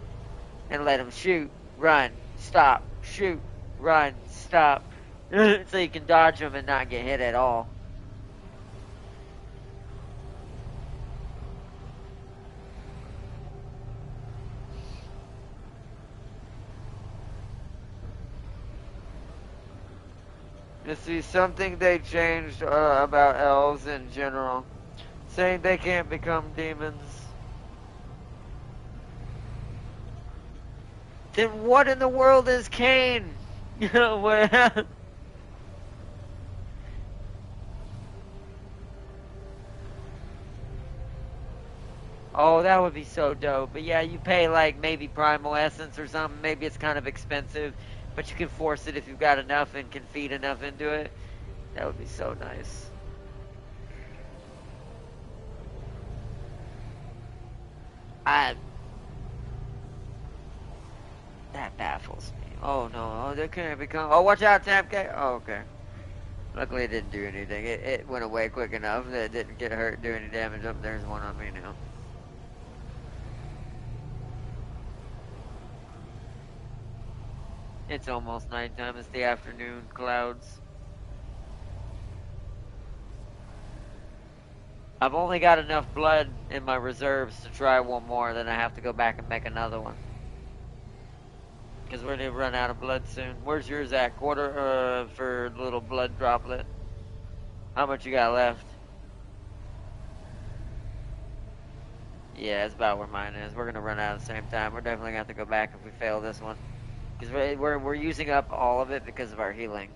And let them shoot, run, stop, shoot, run, stop. So you can dodge them and not get hit at all. You see, something they changed about elves in general. Saying they can't become demons. Then what in the world is Cain? What? Oh, that would be so dope. But yeah, you pay like maybe Primal Essence or something. Maybe it's kind of expensive, but you can force it if you've got enough and can feed enough into it. That would be so nice. That baffles me. Oh no, oh, they can't become. Oh, watch out, Tap K. Oh, okay. Luckily, it didn't do anything. It went away quick enough that it didn't get hurt, do any damage. Up there's one on me now. It's almost nighttime. It's the afternoon clouds. I've only got enough blood in my reserves to try one more, then I have to go back and make another one. Because we're going to run out of blood soon. Where's yours at? Quarter for little blood droplet. How much you got left? Yeah, it's about where mine is. We're going to run out at the same time. We're definitely going to have to go back if we fail this one. Because we're using up all of it because of our healing.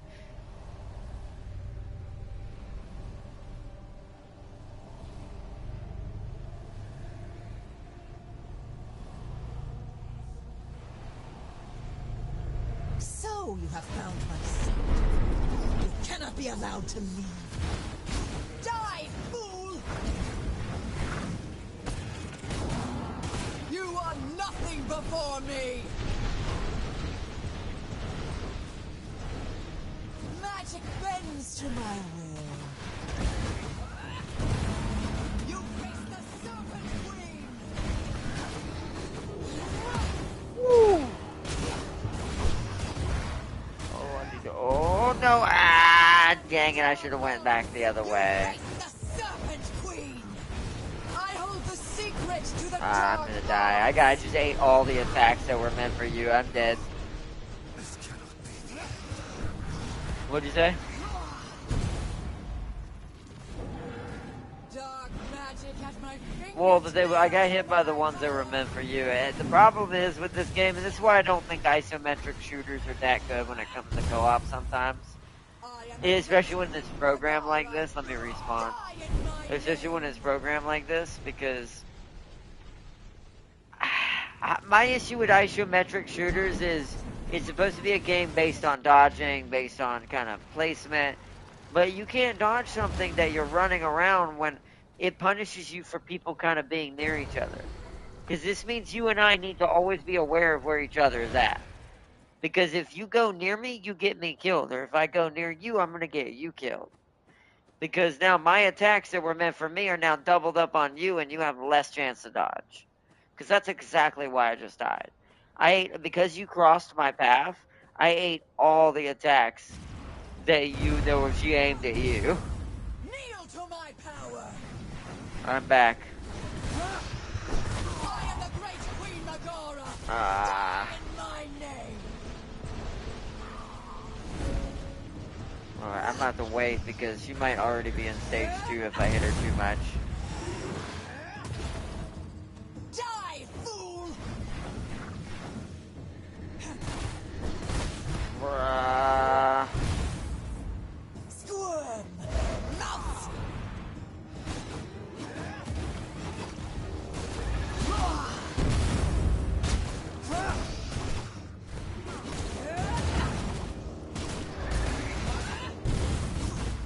So you have found my son. You cannot be allowed to leave. Die, fool! You are nothing before me! Magic bends to my will. You face the Serpent Queen! Woo! Oh, I need to... Oh, no! Ah, dang it, I should have went back the other way. You face the Serpent Queen! I hold the secret to the I'm dark gonna die. I just ate all the attacks that were meant for you. I'm dead. This cannot be. What'd you say? dark magic at my fingertips. Well, I got hit by the ones that were meant for you. And the problem is with this game, and this is why I don't think isometric shooters are that good when it comes to co-op sometimes. Especially when it's programmed like this. Let me respawn. Especially when it's programmed like this, because my issue with isometric shooters is it's supposed to be a game based on dodging, based on kind of placement, but you can't dodge something that you're running around when it punishes you for people kind of being near each other. Because this means you and I need to always be aware of where each other is at. Because if you go near me, you get me killed. Or if I go near you, I'm going to get you killed. Because now my attacks that were meant for me are now doubled up on you, and you have less chance to dodge. Because that's exactly why I just died. Because you crossed my path, I ate all the attacks that were she aimed at you. Kneel to my power! I'm back. I am the great Queen Megara! Ah. Die in my name! Alright, I'm gonna have to wait because she might already be in stage 2 if I hit her too much. Die, fool! Squirm! Mouth!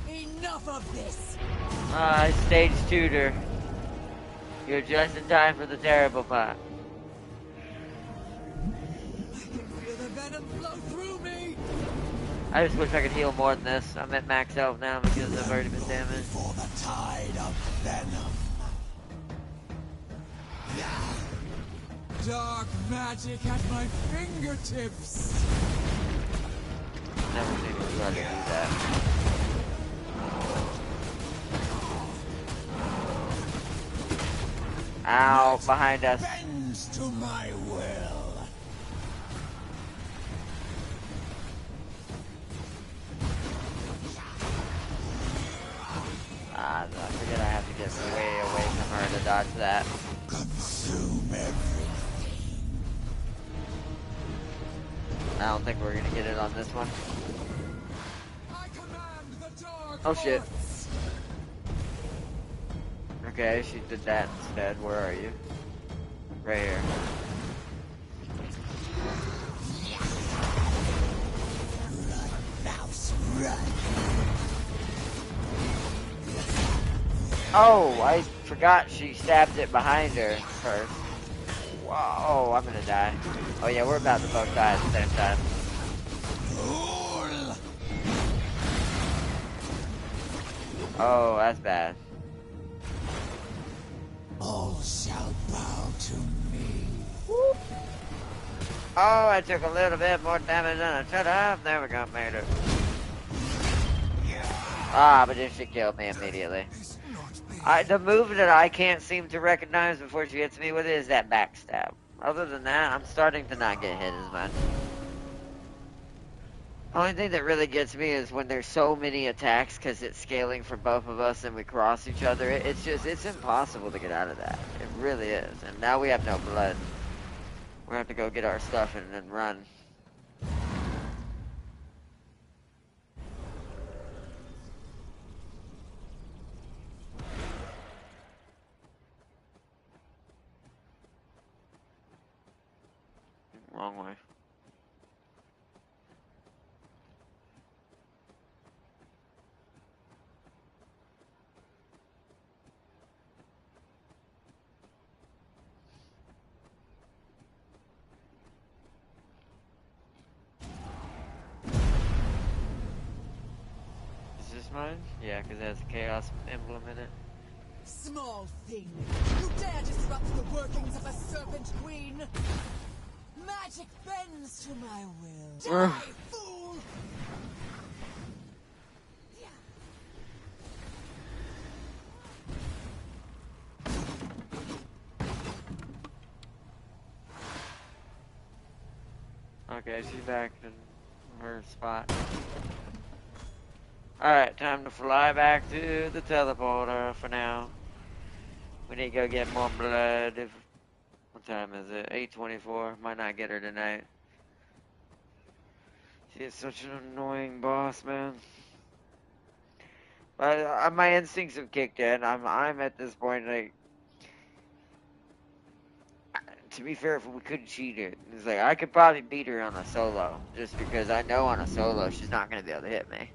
Enough of this! I stage 2'd her. You're just in time for the terrible part. I can feel the venom flow through me! I just wish I could heal more than this. I'm at max health now because I've already been damaged. For the tide of venom. Dark magic at my fingertips! Never seen you try to do that. Ow, behind us. Bends to my will. I forget I have to get way away from her to dodge that. Consume everything. I don't think we're gonna get it on this one. I command the dark Oh shit. arts. Okay, she did that instead. Where are you? Right here. Mouse run. Oh, I forgot she stabbed it behind her first. Whoa, I'm gonna die. Oh yeah, we're about to both die at the same time. Fool. Oh, that's bad. All shall bow to me. Oh, I took a little bit more damage than I should have. There we go, made it. Ah, but then she killed me immediately. The move that I can't seem to recognize before she hits me with it is that backstab. Other than that, I'm starting to not get hit as much. Only thing that really gets me is when there's so many attacks because it's scaling for both of us and we cross each other. It's impossible to get out of that. It really is. And now we have no blood. We have to go get our stuff and then run. Wrong way. Is this mine? Yeah, because it has a chaos emblem in it. Small thing! You dare disrupt the workings of a serpent queen! Magic bends to my will. Die, fool! Okay, she's back in her spot. Alright, time to fly back to the teleporter for now. We need to go get more blood. What time is it? 8:24. Might not get her tonight. She is such an annoying boss, man. But my instincts have kicked in. I'm at this point like, to be fair, if we could cheat it, it's like I could probably beat her on a solo, just because I know on a solo she's not gonna be able to hit me,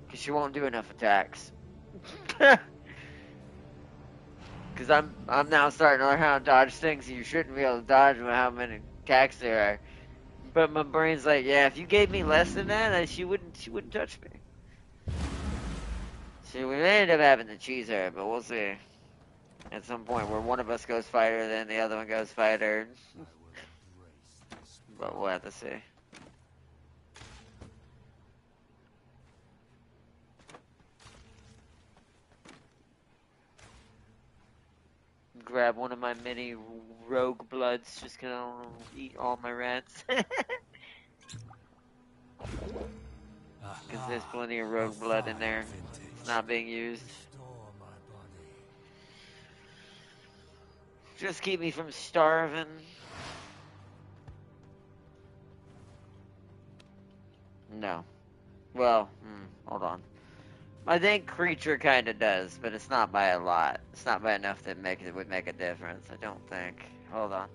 cause she won't do enough attacks. Cause I'm now starting to learn how to dodge things you shouldn't be able to dodge with how many attacks there are. But my brain's like, yeah, if you gave me less than that, she wouldn't touch me. See, we may end up having to cheese her, but we'll see. At some point where one of us goes fighter, then the other one goes fighter. But we'll have to see. Grab one of my mini rogue bloods, just gonna eat all my rats. Because there's plenty of rogue blood in there. It's not being used. Just keep me from starving. No. Well, hold on. I think creature kind of does, but it's not by a lot. It's not by enough that would make a difference. I don't think. Hold on.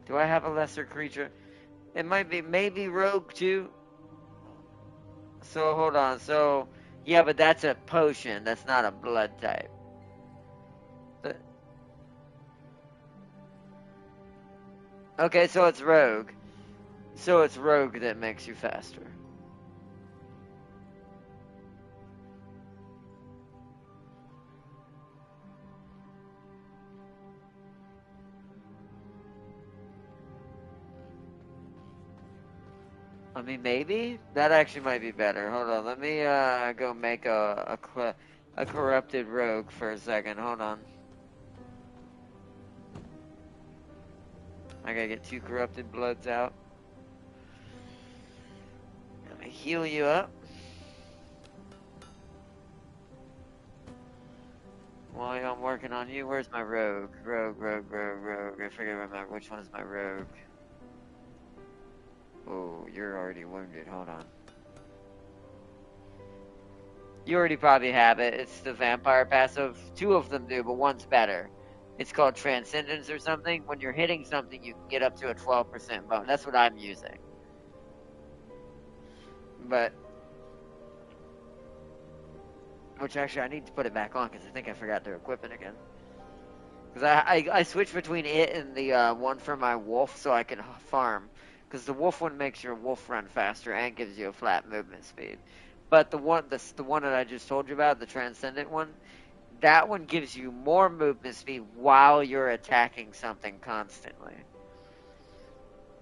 Do I have a lesser creature? It might be maybe rogue too. So hold on. So yeah, but that's a potion. That's not a blood type. Okay, so it's rogue. So it's rogue that makes you faster. I mean, maybe that actually might be better. Hold on, let me go make a corrupted rogue for a second. Hold on. I gotta get 2 corrupted bloods out. Let me heal you up. While I'm working on you, where's my rogue? Rogue. I forget remember which one is my rogue. Oh, you're already wounded. Hold on. You already probably have it. It's the vampire passive. 2 of them do, but one's better. It's called Transcendence or something. When you're hitting something, you can get up to a 12% bonus. That's what I'm using. But, which actually I need to put it back on because I think I forgot to equip it again. Because I switched between it and the one for my wolf so I can farm. Because the wolf one makes your wolf run faster and gives you a flat movement speed. But the one that I just told you about, the Transcendent one, that one gives you more movement speed while you're attacking something constantly.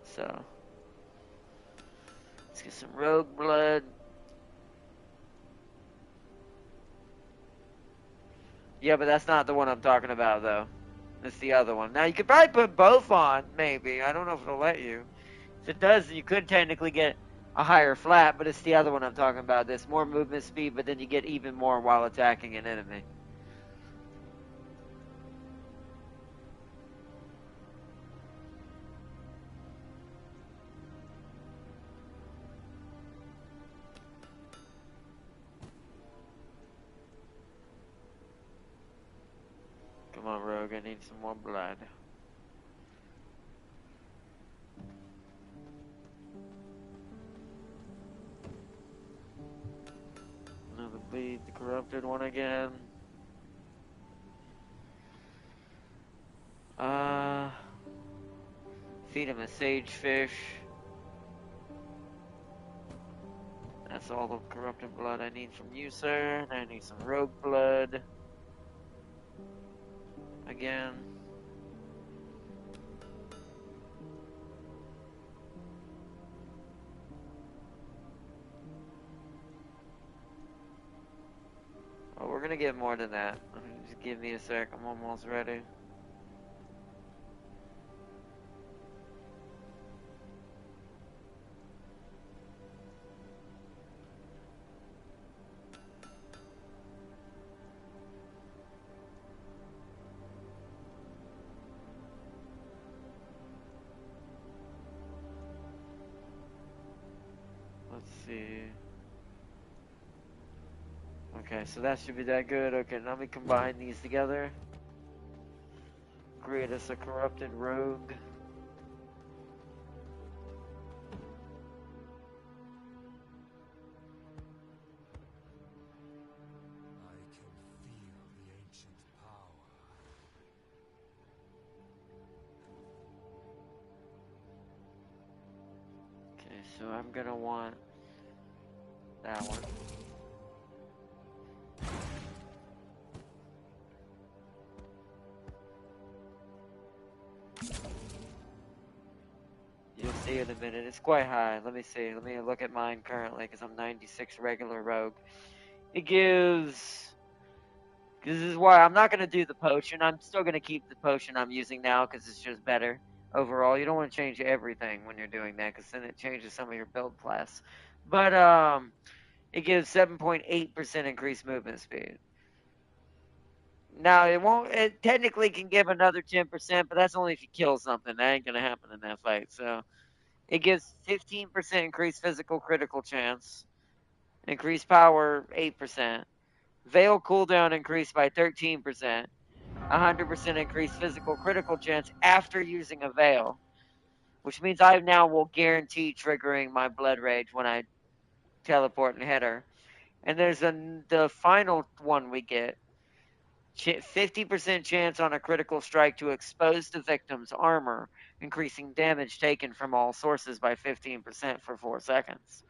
So, Let's get some rogue blood. Yeah, but that's not the one I'm talking about, though. It's the other one. Now, you could probably put both on, maybe. I don't know if it'll let you. If it does, you could technically get a higher flat, but it's the other one I'm talking about. There's more movement speed, but then you get even more while attacking an enemy. Come on, Rogue, I need some more blood. Another bleed, the corrupted one again. Feed him a sagefish. That's all the corrupted blood I need from you, sir. I need some rogue blood. Again. Oh, we're gonna get more than that. Just give me a sec, I'm almost ready. Let's see. Okay, so that should be that good. Okay, now we combine these together. Create us a corrupted rogue. I can feel the ancient power. Okay, so I'm gonna want that one. You'll see in a minute. It's quite high. Let me see. Let me look at mine currently because I'm 96 regular rogue. It gives. This is why I'm not going to do the potion. I'm still going to keep the potion I'm using now because it's just better overall. You don't want to change everything when you're doing that because then it changes some of your build class. But it gives 7.8% increased movement speed. Now it won't. It technically can give another 10%, but that's only if you kill something. That ain't gonna happen in that fight. So it gives 15% increased physical critical chance, increased power 8%, veil cooldown increased by 13%, 100% increased physical critical chance after using a veil, which means I now will guarantee triggering my blood rage when I teleport and hit her. And there's the final one we get. 50% chance on a critical strike to expose the victim's armor, increasing damage taken from all sources by 15% for 4 seconds.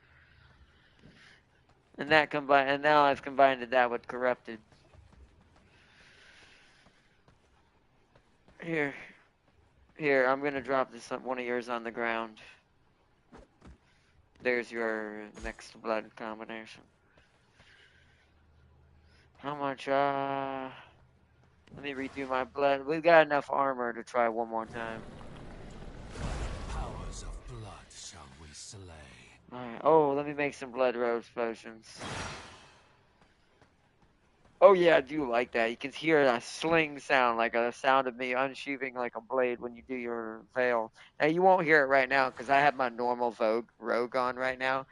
And now I've combined that with corrupted. Here, I'm gonna drop this one of yours on the ground. There's your mixed blood combination. How much? Let me redo my blood. We've got enough armor to try one more time. Powers of blood shall we slay. Alright. Oh, let me make some blood rose potions. Oh yeah, I do like that. You can hear a sling sound, like a sound of me unsheathing like a blade when you do your veil. Now you won't hear it right now because I have my normal rogue on right now.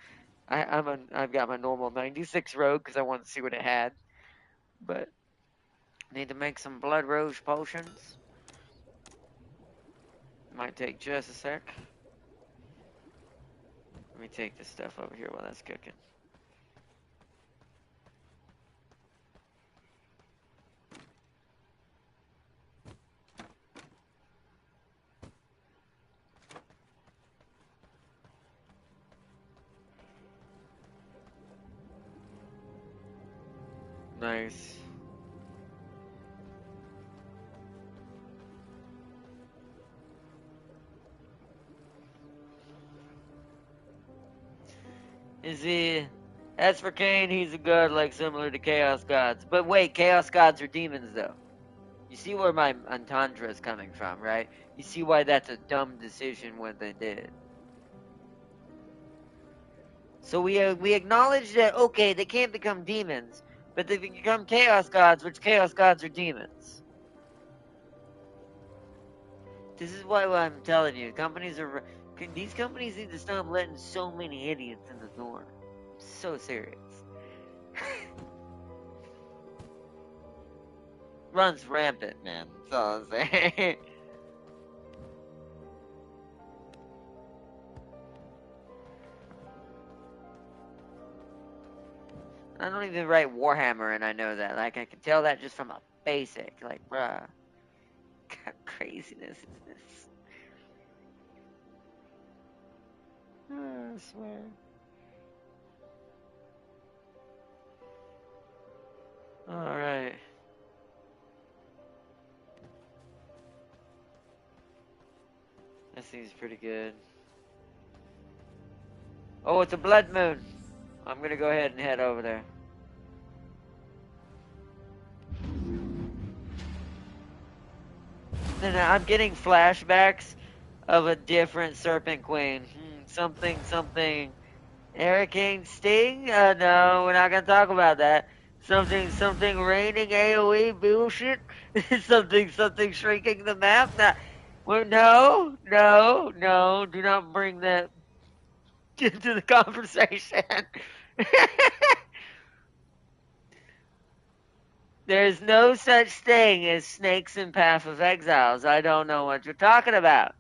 I've got my normal 96 rogue because I wanted to see what it had. But need to make some blood rose potions. Might take just a sec. Let me take this stuff over here while that's cooking. Nice. Is he? As for Cain, he's a god like similar to Chaos Gods. But wait, Chaos Gods are demons though. You see where my entendre is coming from, right? You see why that's a dumb decision what they did. So we acknowledge that okay, they can't become demons, but they can become Chaos Gods, which Chaos Gods are demons. This is why I'm telling you, these companies need to stop letting so many idiots in the door. I'm so serious. Runs rampant, man. That's all I'm saying. I don't even write Warhammer, and I know that. Like, I can tell that just from a basic. Like, bruh, what kind of craziness is this? I swear. Alright. That seems pretty good. Oh, it's a blood moon. I'm gonna go ahead and head over there. And I'm getting flashbacks of a different Serpent Queen. Something. Hurricane Sting? No, we're not gonna talk about that. Something raining AoE bullshit? something shrinking the map? Well, no, do not bring that into the conversation. There's no such thing as snakes in Path of Exiles. I don't know what you're talking about.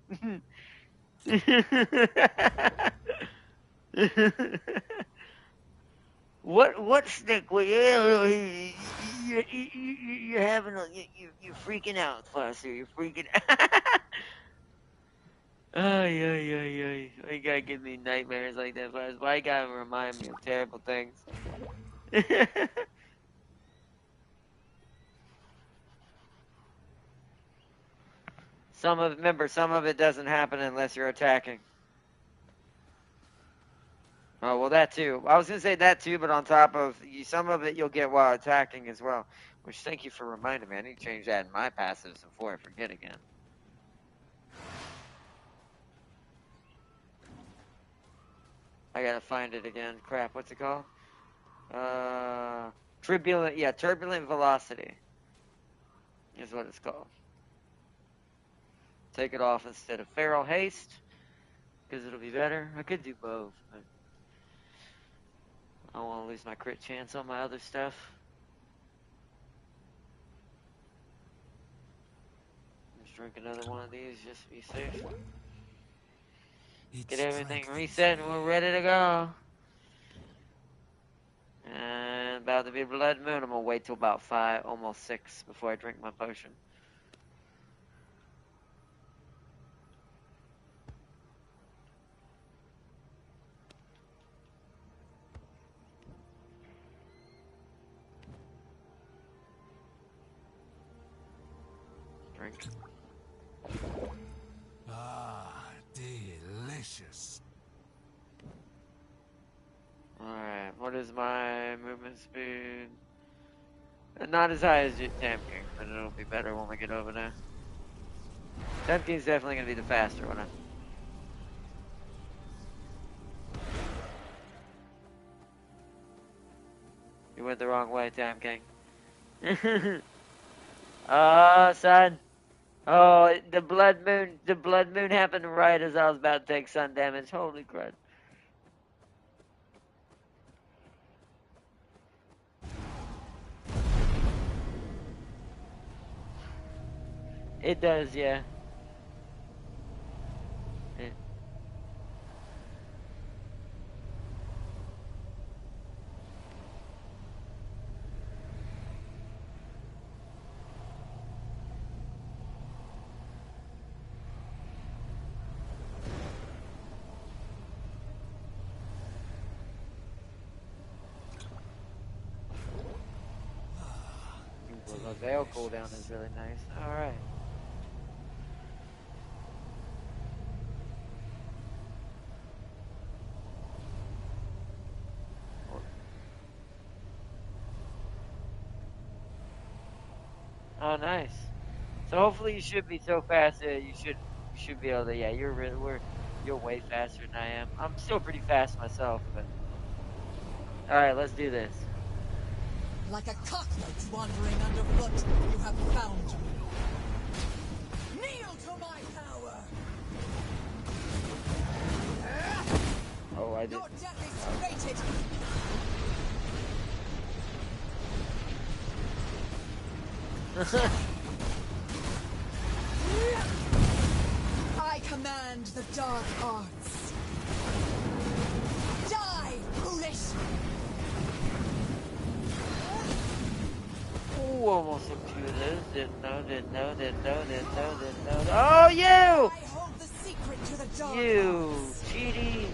What snake? Well, you're having you're freaking out, Foster. You're freaking out. Ay. Why you gotta give me nightmares like that, Foster? Why you gotta remind me of terrible things? Remember, some of it doesn't happen unless you're attacking. Oh, well, that too. I was gonna say that too, but on top of some of it, you'll get while attacking as well. Which, thank you for reminding me. I need to change that in my passives before I forget again. I gotta find it again. Crap, what's it called? Turbulent velocity is what it's called. Take it off instead of feral haste, because it'll be better. I could do both, but I don't want to lose my crit chance on my other stuff. Just drink another one of these just to be safe. Get everything reset and we're ready to go. And about to be blood moon. I'm gonna wait till about 5, almost 6 before I drink my potion. Drink. Ah, delicious. Alright, what is my movement speed? Not as high as Tam King, but it'll be better when we get over there. Tam King's definitely gonna be the faster one. You went the wrong way, Tam King. Oh, son. Oh, the blood moon happened right as I was about to take sun damage. Holy crud. It does, yeah. Well, the veil cooldown is really nice. Alright. Oh, nice. So hopefully you should be so fast that you should be able to. Yeah, you're way faster than I am. I'm still pretty fast myself, but all right, let's do this. Like a cockroach wandering underfoot, you have found me. Kneel to my power! Oh, I did. Your death is fated! I command the dark arts. Die, foolish! Oh, almost took two of those. Didn't know. Oh, you! I hold the secret to the dark You arts. cheaty.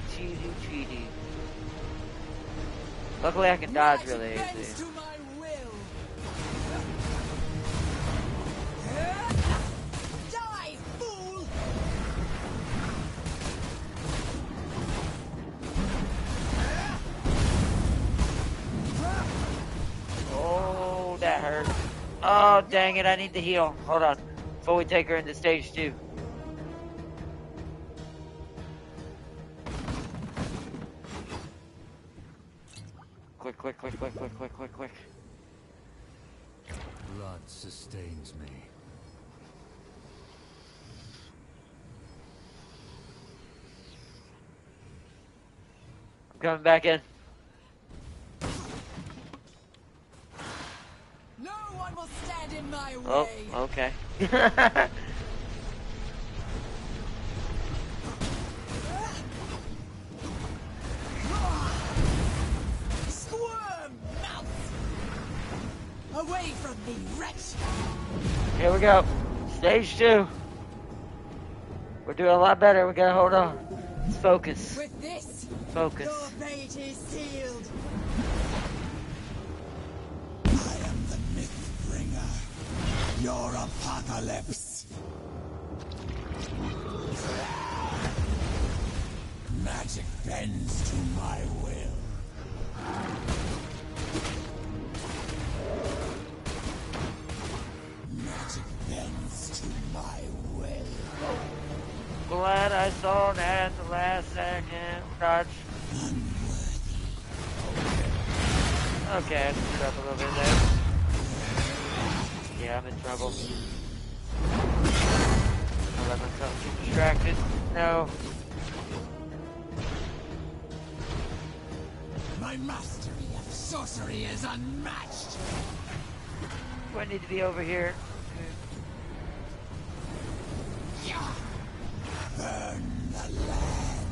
Luckily, I can dodge Magic really bends easy. to my will. Die, fool! Oh, that hurt. Oh, dang it! I need to heal. Hold on, before we take her into stage 2. Quick. Blood sustains me. I'm coming back in. No one will stand in my Oh, way. okay. Squirm, mouth! Away from me, wretch! Here we go. Stage 2. We're doing a lot better. We gotta hold on. Let's focus. With this, Focus. your fate is sealed. I am the myth bringer. Your apocalypse. Magic bends to my will. Magic bends to my will. Glad I saw that at the last second. Dodge. Unworthy. Okay, I screwed up a little bit there. Yeah, I'm in trouble. I'll let myself get distracted. No. My mastery of sorcery is unmatched. Do I need to be over here? Burn the land.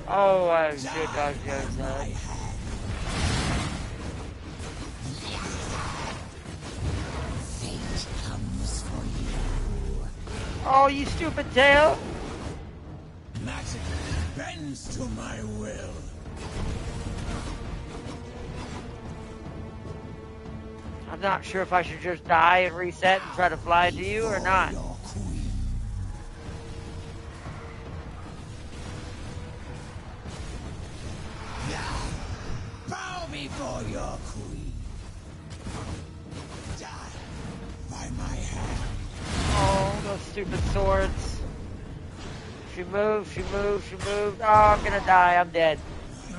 Oh, I should dodge the other side. Fate comes for you. Oh, you stupid tail! Magic bends to my will. I'm not sure if I should just die and reset and try to fly to you or not. Your queen. Bow before your queen. Die by my hand. Oh, those stupid swords. She moved. Oh, I'm gonna die. I'm dead.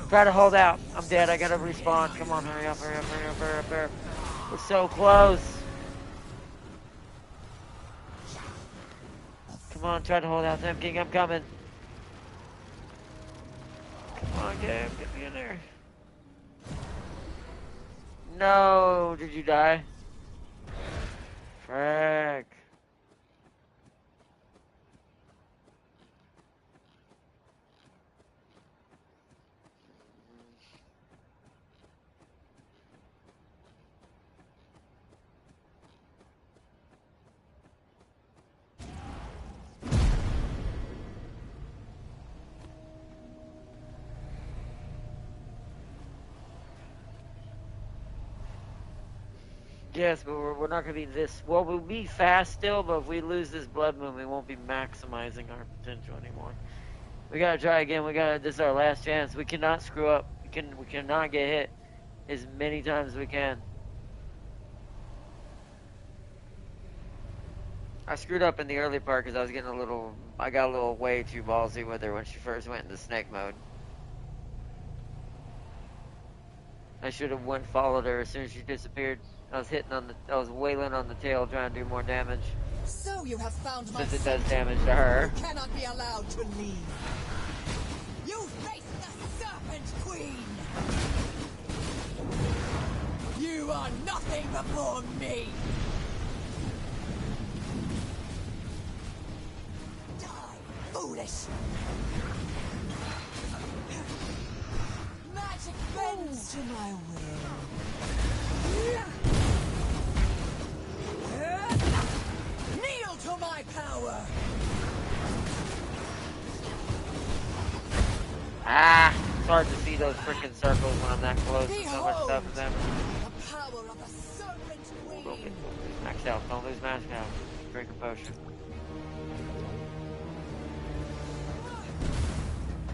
Try to hold out. I'm dead. I gotta respawn. Come on, hurry up. We're so close. Come on, try to hold out, Sam King. I'm coming. Come on, Gabe. Get me in there. No. Did you die? Frick. Yes, but we're not going to be this. Well, we'll be fast still, but if we lose this blood moon, we won't be maximizing our potential anymore. We gotta try again. This is our last chance. We cannot screw up. We cannot get hit as many times as we can. I screwed up in the early part because I got a little way too ballsy with her when she first went into snake mode. I should have followed her as soon as she disappeared. I was wailing on the tail trying to do more damage. So you have found my Since it does sanctuary. damage to her. You cannot be allowed to leave. You face the Serpent Queen! You are nothing before me! Die, foolish! Magic bends to my will. Kneel to my power! Ah! It's hard to see those freaking circles when I'm that close with so much stuff in them. The power of the Serpent Don't Queen! lose max health. Don't lose max health. Drink a potion.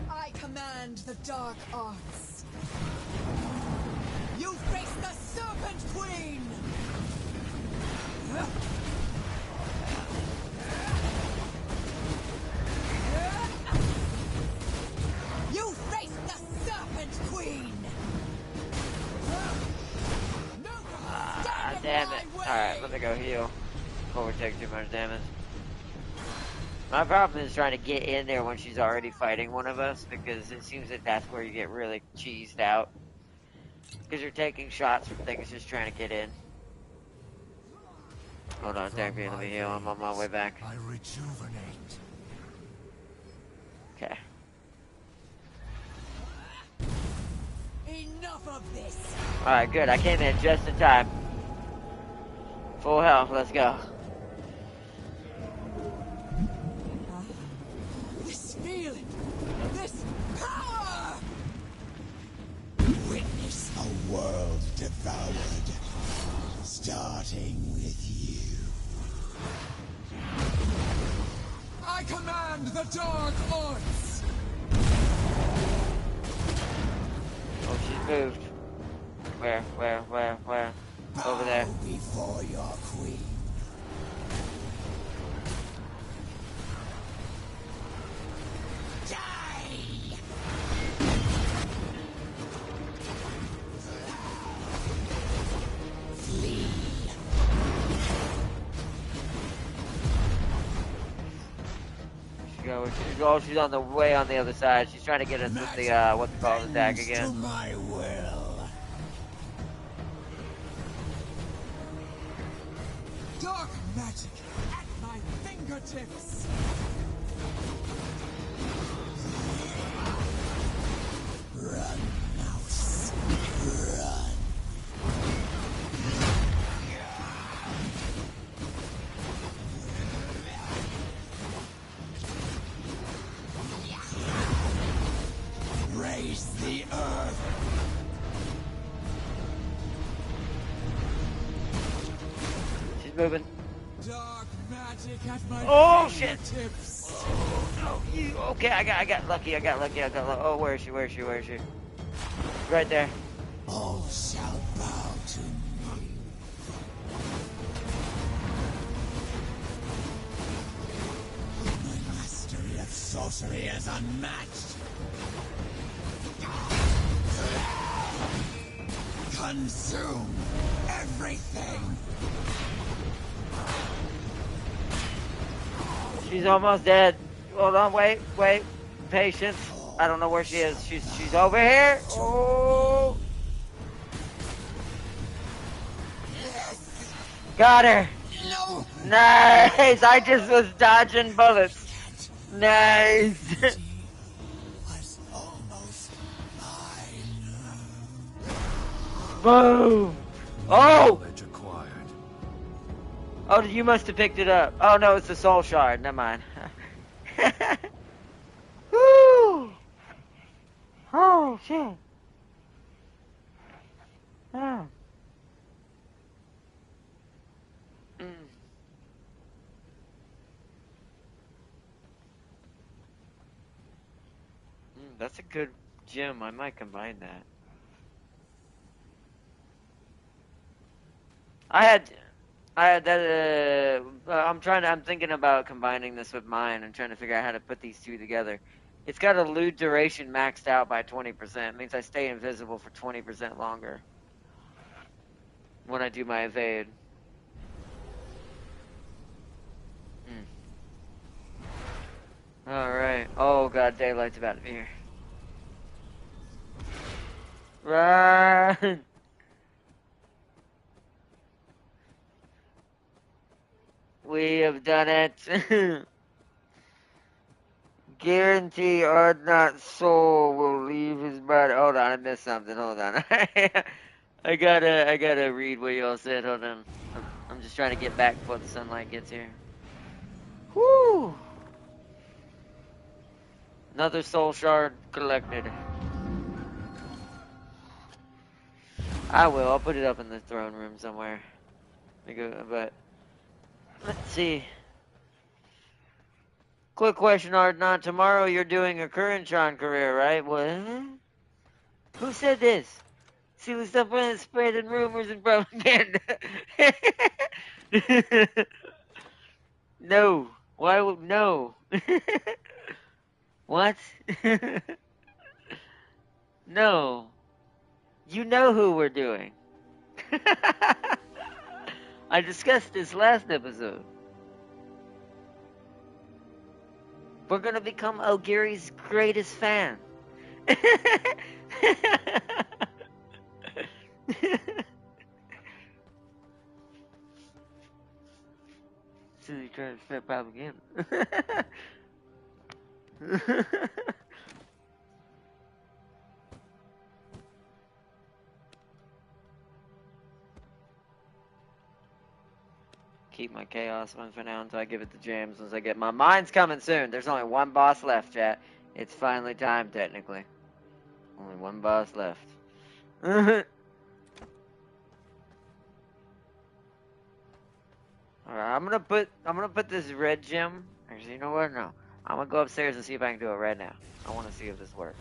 I command the dark arts. You face the Serpent Queen! You face the Serpent Queen! Ah, damn it. Alright, let me go heal before we take too much damage. My problem is trying to get in there when she's already fighting one of us, because it seems that that's where you get really cheesed out. Because you're taking shots from things just trying to get in. Hold on, thank you, let me heal. I'm on my way back. I rejuvenate. Okay. Enough of this! Alright, good. I came in just in time. Full health, let's go. This feeling! This power! Witness a world devoured, starting with you. I command the dark arts. Oh, she's moved. Where? Over there. Bow before your queen. Die! Flee. She's on the way on the other side. She's trying to get us with the, what's it called, attack Bends again. to my will. Dark magic at my fingertips. Run, mouse. Run. Raise the earth. She's moving. Dark magic at my Oh, shit. fingertips. Oh, you. Okay, I got lucky. Oh, where is she? Right there. All shall bow to me. My mastery of sorcery is unmatched. Consume everything. She's almost dead. Hold on, wait. Patience. I don't know where she is. She's over here. Oh. Got her. No. Nice. I just was dodging bullets. Nice. Was almost mine. Boom. Oh. Knowledge acquired. Oh, you must have picked it up. Oh no, it's the soul shard. Never mind. Woo. Oh shit. Oh. That's a good gem. I might combine that. I had that. I'm thinking about combining this with mine. I'm trying to figure out how to put these two together. It's got elude duration maxed out by 20%. It means I stay invisible for 20% longer when I do my evade. Alright. Oh god, daylight's about to be here. Run! We have done it. Guarantee Ardnot soul will leave his body. Hold on, I missed something. Hold on. I gotta read what y'all said. Hold on. I'm just trying to get back before the sunlight gets here. Whoo! Another soul shard collected. I will. I'll put it up in the throne room somewhere. But let's see. Quick question, Ardnot. Tomorrow you're doing a current Tron career, right? What? Who said this? See what's up with spreading rumors and propaganda. No. Why would no? What? No. You know who we're doing. I discussed this last episode. We're gonna become Ogiri's greatest fan. So you trying to spread propaganda. Keep my chaos one for now until I give it to James once I get my mine's coming soon. There's only one boss left, chat. It's finally time, technically. Only one boss left. Alright, I'm gonna put this red gem. Actually, you know what? No. I'm gonna go upstairs and see if I can do it right now. I wanna see if this works.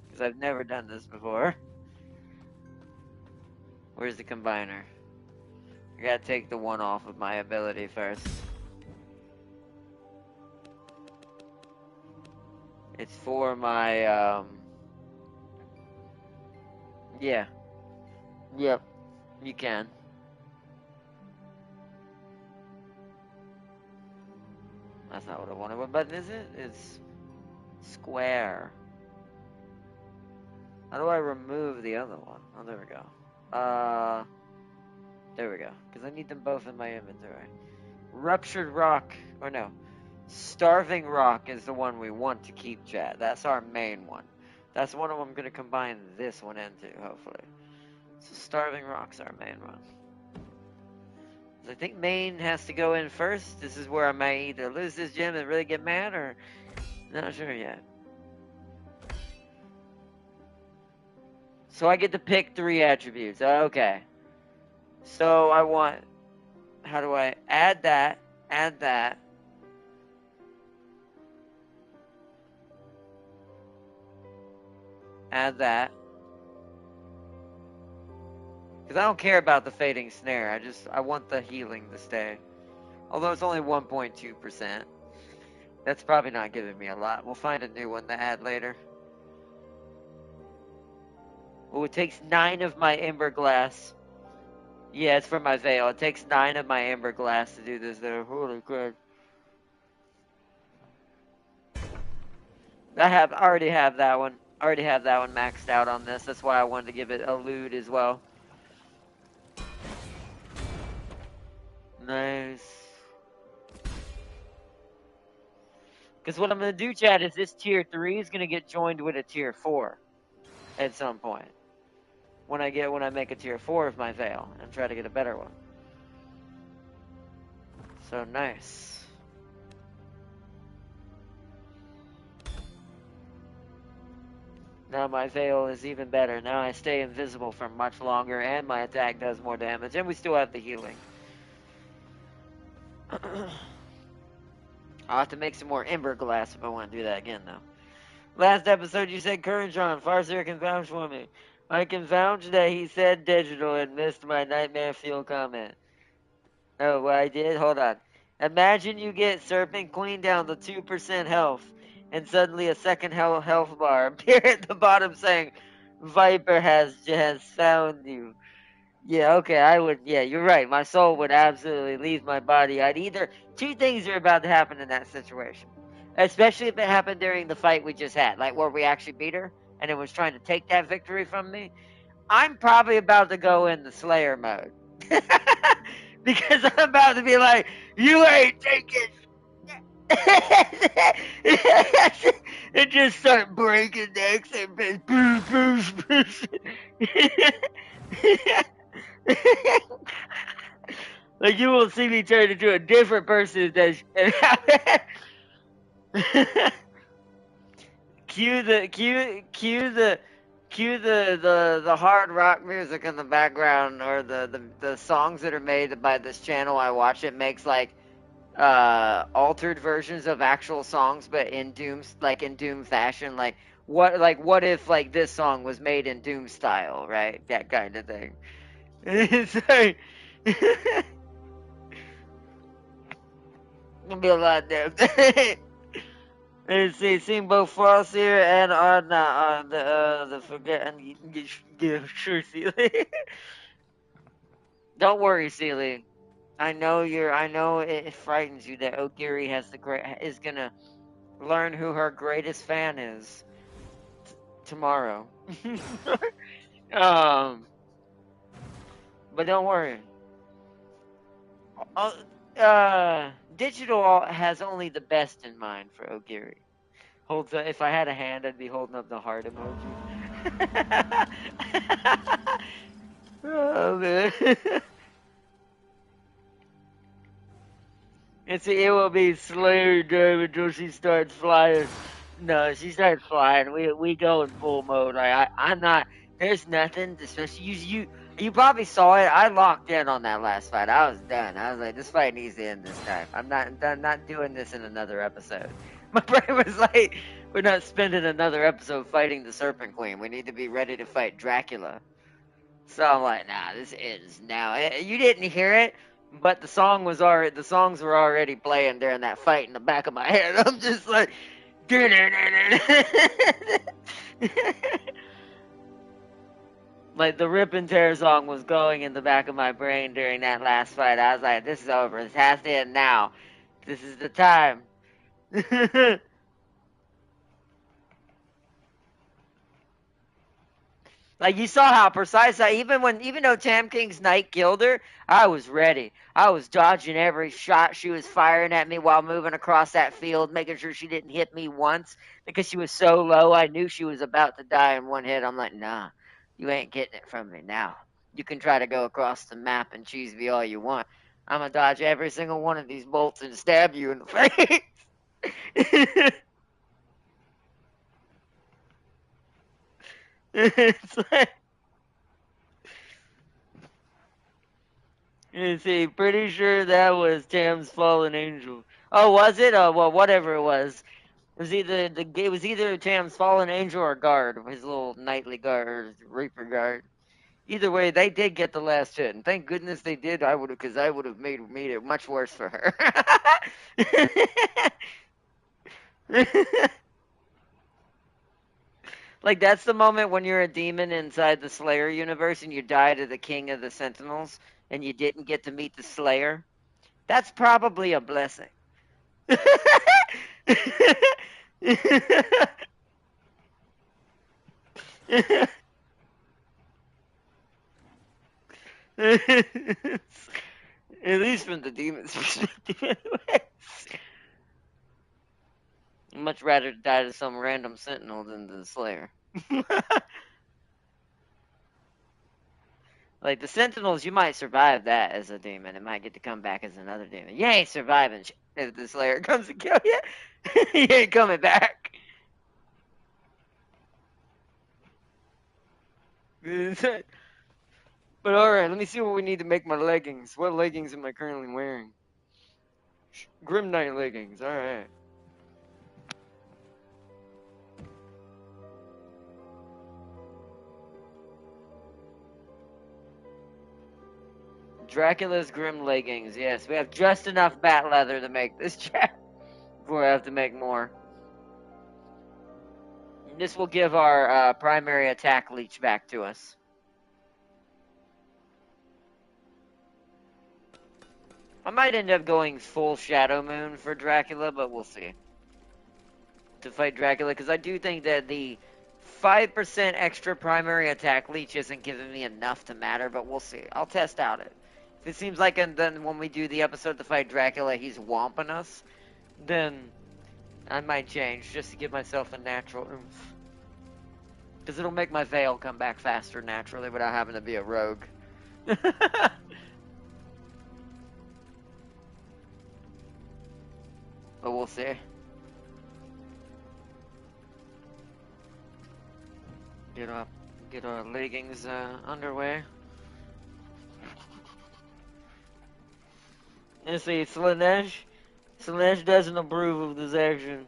Because I've never done this before. Where's the combiner? I gotta take the one off of my ability first. It's for my, yeah. Yep. You can. That's not what I wanted. What button is it? It's square. How do I remove the other one? Oh, there we go. There we go. Because I need them both in my inventory. Ruptured rock, or no. Starving rock is the one we want to keep, chat. That's our main one. That's one of them I'm going to combine this one into, hopefully. So starving rock's our main one. I think main has to go in first. This is where I may either lose this gem and really get mad, or not sure yet. So I get to pick 3 attributes. Okay. So I want, how do I add that, add that. Add that. Because I don't care about the fading snare. I want the healing to stay. Although it's only 1.2%. That's probably not giving me a lot. We'll find a new one to add later. Oh, it takes 9 of my ember glass. Yeah, it's for my veil. It takes 9 of my ember glass to do this though. Holy crap. I already have that one. I already have that one maxed out on this. That's why I wanted to give it elude as well. Nice. Because what I'm going to do, chat, is this tier 3 is going to get joined with a tier 4 at some point. When I make a tier 4 of my veil and try to get a better one. So nice. Now my veil is even better. Now I stay invisible for much longer and my attack does more damage. And we still have the healing. I'll have to make some more ember glass if I want to do that again, though. Last episode you said courage on. Farseer can vouch for me. I can vouch that he said digital and missed my nightmare fuel comment. Oh, well, I did? Hold on. Imagine you get Serpent Queen down to 2% health, and suddenly a second health bar appear at the bottom saying, Viper has found you. Yeah, okay, I would, yeah, you're right. My soul would absolutely leave my body. I'd either, two things are about to happen in that situation. Especially if it happened during the fight we just had, like where we actually beat her, and it was trying to take that victory from me. I'm probably about to go in the Slayer mode. Because I'm about to be like, you ain't taking and just start breaking necks and boosh, boosh, boosh. Like you will see me turn into a different person than cue the hard rock music in the background, or the songs that are made by this channel I watch. It makes like altered versions of actual songs, but in Doom fashion. What if like this song was made in Doom style, right? That kind of thing. It's like it'll be a lot different. Let's see, seen both Farseer and on the forgetting. Yeah, sure, Sealy. Don't worry, Sealy. I know it frightens you that Ogiri is gonna learn who her greatest fan is tomorrow. um, but don't worry. Uh, Digital has only the best in mind for Ogiri. If I had a hand, I'd be holding up the heart emoji. Oh man. It will be Slayer time until she starts flying. No, she starts flying. We go in full mode. I'm not. There's nothing. Especially you probably saw it. I locked in on that last fight. I was done. I was like, this fight needs to end this time. I'm not doing this in another episode. My brain was like, we're not spending another episode fighting the Serpent Queen. We need to be ready to fight Dracula. So I'm like, nah, this ends now. You didn't hear it, but the songs were already playing during that fight in the back of my head. I'm just like, like the Rip and Tear song was going in the back of my brain during that last fight. I was like, this is over. This has to end now. This is the time. Like you saw how precise even though Tam King's Knight killed her, I was ready. I was dodging every shot she was firing at me while moving across that field, making sure she didn't hit me once because she was so low. I knew she was about to die in one hit. I'm like, nah, you ain't getting it from me now. You can try to go across the map and cheese me all you want. I'm gonna dodge every single one of these bolts and stab you in the face. It's like, you see, pretty sure that was Tam's fallen angel. Oh, was it? Oh, well, whatever it was. It was either Tam's fallen angel or guard, his little nightly guard, Reaper guard. Either way, they did get the last hit, and thank goodness they did. Because I would have made it much worse for her. Like that's the moment when you're a demon inside the Slayer universe and you die to the king of the Sentinels and you didn't get to meet the Slayer. That's probably a blessing. At least from the demon's perspective, anyway. I'd much rather die to some random sentinel than the Slayer. Like the Sentinels, you might survive that as a demon. It might get to come back as another demon. You ain't surviving if the Slayer comes to kill you. You ain't coming back. But alright, let me see what we need to make my leggings. What leggings am I currently wearing? Grim Knight leggings, alright. Dracula's Grim Leggings. Yes, we have just enough bat leather to make this jacket before I have to make more. And this will give our primary attack leech back to us. I might end up going full Shadow Moon for Dracula, but we'll see. To fight Dracula, because I do think that the 5% extra primary attack leech isn't giving me enough to matter, but we'll see. I'll test out it. If it seems like and then when we do the episode to fight Dracula, he's whomping us, then I might change just to give myself a natural oomph. Because it'll make my veil come back faster naturally without having to be a rogue. But we'll see. Get our leggings underway. And see, Slanesh doesn't approve of this action.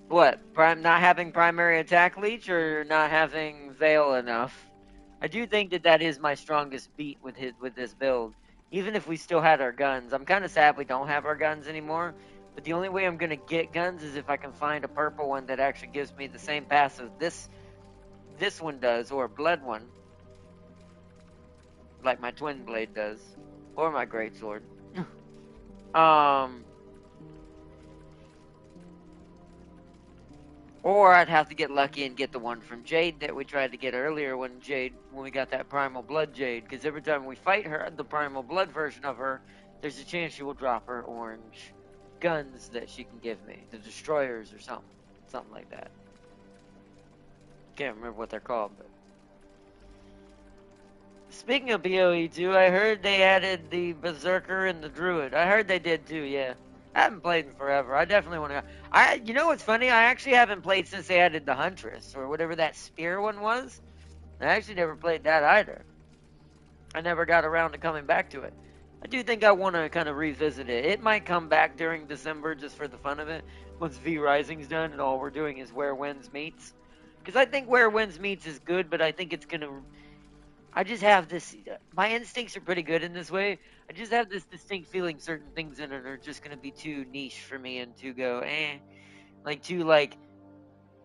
What? Not having primary attack leech or not having veil enough? I do think that is my strongest beat with this build. Even if we still had our guns. I'm kind of sad we don't have our guns anymore. But the only way I'm going to get guns is if I can find a purple one that actually gives me the same passive this one does, or a blood one. Like my twin blade does. Or my greatsword. Or I'd have to get lucky and get the one from Jade that we tried to get earlier when we got that Primal Blood Jade. Because every time we fight her, the Primal Blood version of her, there's a chance she will drop her orange guns that she can give me. The Destroyers or something. Something like that. Can't remember what they're called, but... Speaking of BOE2, I heard they added the Berserker and the Druid. I heard they did too, yeah. I haven't played in forever. I definitely want to... You know what's funny? I actually haven't played since they added the Huntress, or whatever that spear one was. I actually never played that either. I never got around to coming back to it. I do think I want to kind of revisit it. It might come back during December just for the fun of it, once V Rising's done and all we're doing is Where Winds Meets. Because I think Where Winds Meets is good, but I think it's going to... I just have this... My instincts are pretty good in this way. I just have this distinct feeling certain things in it are just going to be too niche for me and to go, like, too, like,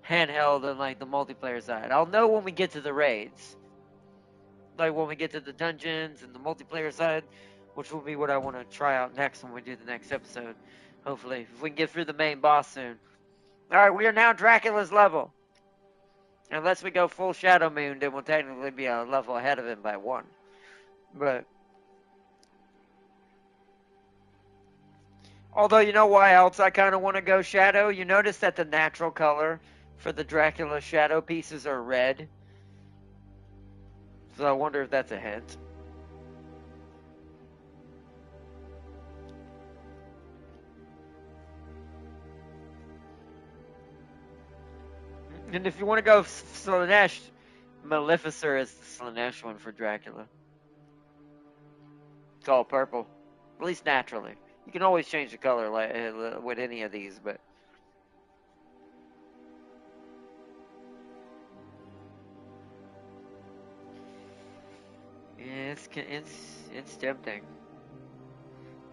handheld on, like, the multiplayer side. I'll know when we get to the raids. Like, when we get to the dungeons and the multiplayer side, which will be what I want to try out next when we do the next episode. Hopefully, if we can get through the main boss soon. Alright, we are now Dracula's level. Unless we go full Shadow Moon, then we'll technically be a level ahead of him by 1. But... Although, you know why else I kind of want to go Shadow? You notice that the natural color for the Dracula Shadow pieces are red. So I wonder if that's a hint. And if you want to go Slanesh, Maleficer is the Slanesh one for Dracula. It's all purple. At least naturally. You can always change the color like with any of these, but... Yeah, it's tempting.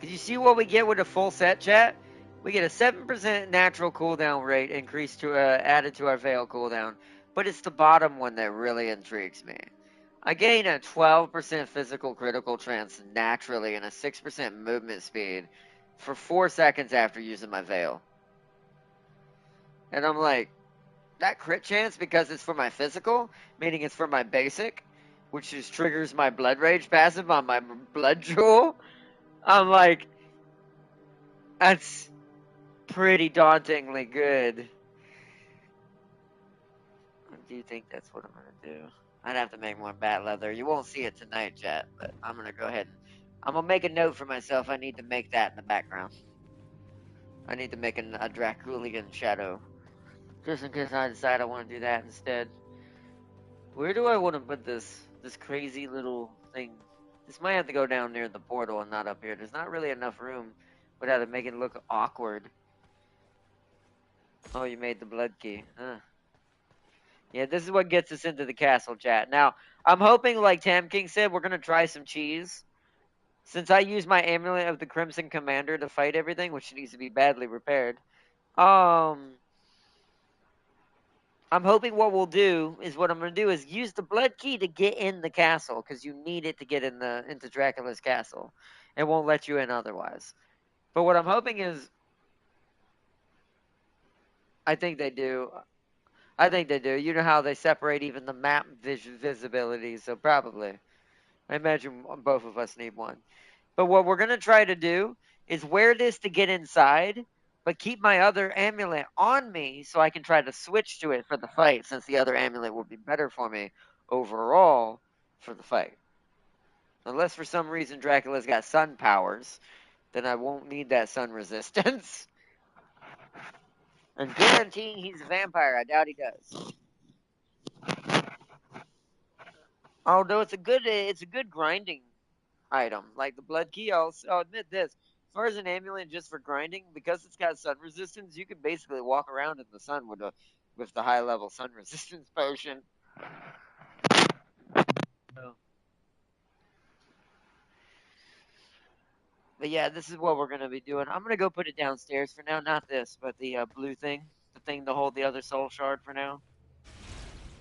Did you see what we get with a full set, chat? We get a 7% natural cooldown rate increase to added to our Veil cooldown, but it's the bottom one that really intrigues me. I gain a 12% physical critical chance naturally and a 6% movement speed for 4 seconds after using my Veil. And I'm like, that crit chance because it's for my physical, meaning it's for my basic, which just triggers my Blood Rage passive on my Blood Jewel. I'm like, that's pretty dauntingly good. I do think that's what I'm going to do. I'd have to make more bat leather. You won't see it tonight, chat, but I'm going to go ahead and... I'm going to make a note for myself. I need to make that in the background. I need to make a Draculian shadow. Just in case I decide I want to do that instead. Where do I want to put this crazy little thing? This might have to go down near the portal and not up here. There's not really enough room without it making it look awkward. Oh, you made the blood key. Huh. Yeah, this is what gets us into the castle, chat. Now, I'm hoping, like Tam King said, we're gonna try some cheese. Since I use my amulet of the Crimson Commander to fight everything, which needs to be badly repaired. Um, I'm hoping what we'll do is what I'm gonna do is use the blood key to get in the castle because you need it to get into Dracula's castle. It won't let you in otherwise. But what I'm hoping is, I think they do. I think they do. You know how they separate even the map visibility, so probably. I imagine both of us need one. But what we're going to try to do is wear this to get inside, but keep my other amulet on me so I can try to switch to it for the fight, since the other amulet will be better for me overall for the fight. Unless for some reason Dracula's got sun powers, then I won't need that sun resistance. And guaranteeing he's a vampire, I doubt he does. Although it's a good grinding item. Like the blood key, I'll admit this. As far as an amulet just for grinding, because it's got sun resistance, you can basically walk around in the sun with the high level sun resistance potion. So, but yeah, this is what we're gonna be doing. I'm gonna go put it downstairs for now. Not this, but the blue thing, the thing to hold the other soul shard for now.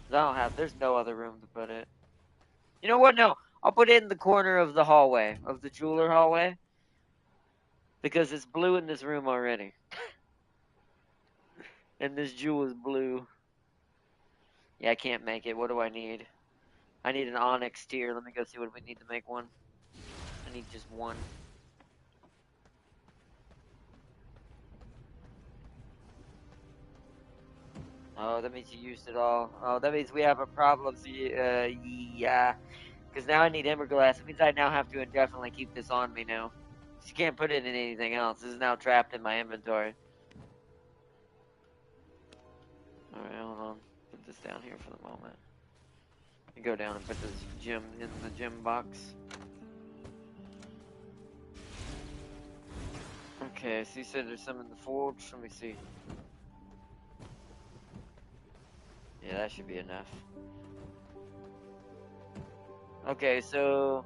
There's no other room to put it. You know what? No, I'll put it in the corner of the hallway, of the jeweler hallway, because it's blue in this room already, and this jewel is blue. Yeah, I can't make it. What do I need? I need an onyx tier. Let me go see what we need to make one. I need just one. Oh, that means you used it all. Oh, that means we have a problem. So yeah. Because now I need Emberglass. It means I now have to indefinitely keep this on me now. You can't put it in anything else. This is now trapped in my inventory. Alright, hold on. Put this down here for the moment. And go down and put this gem in the gem box. Okay, so you said there's some in the forge. Let me see. Yeah, that should be enough. Okay, so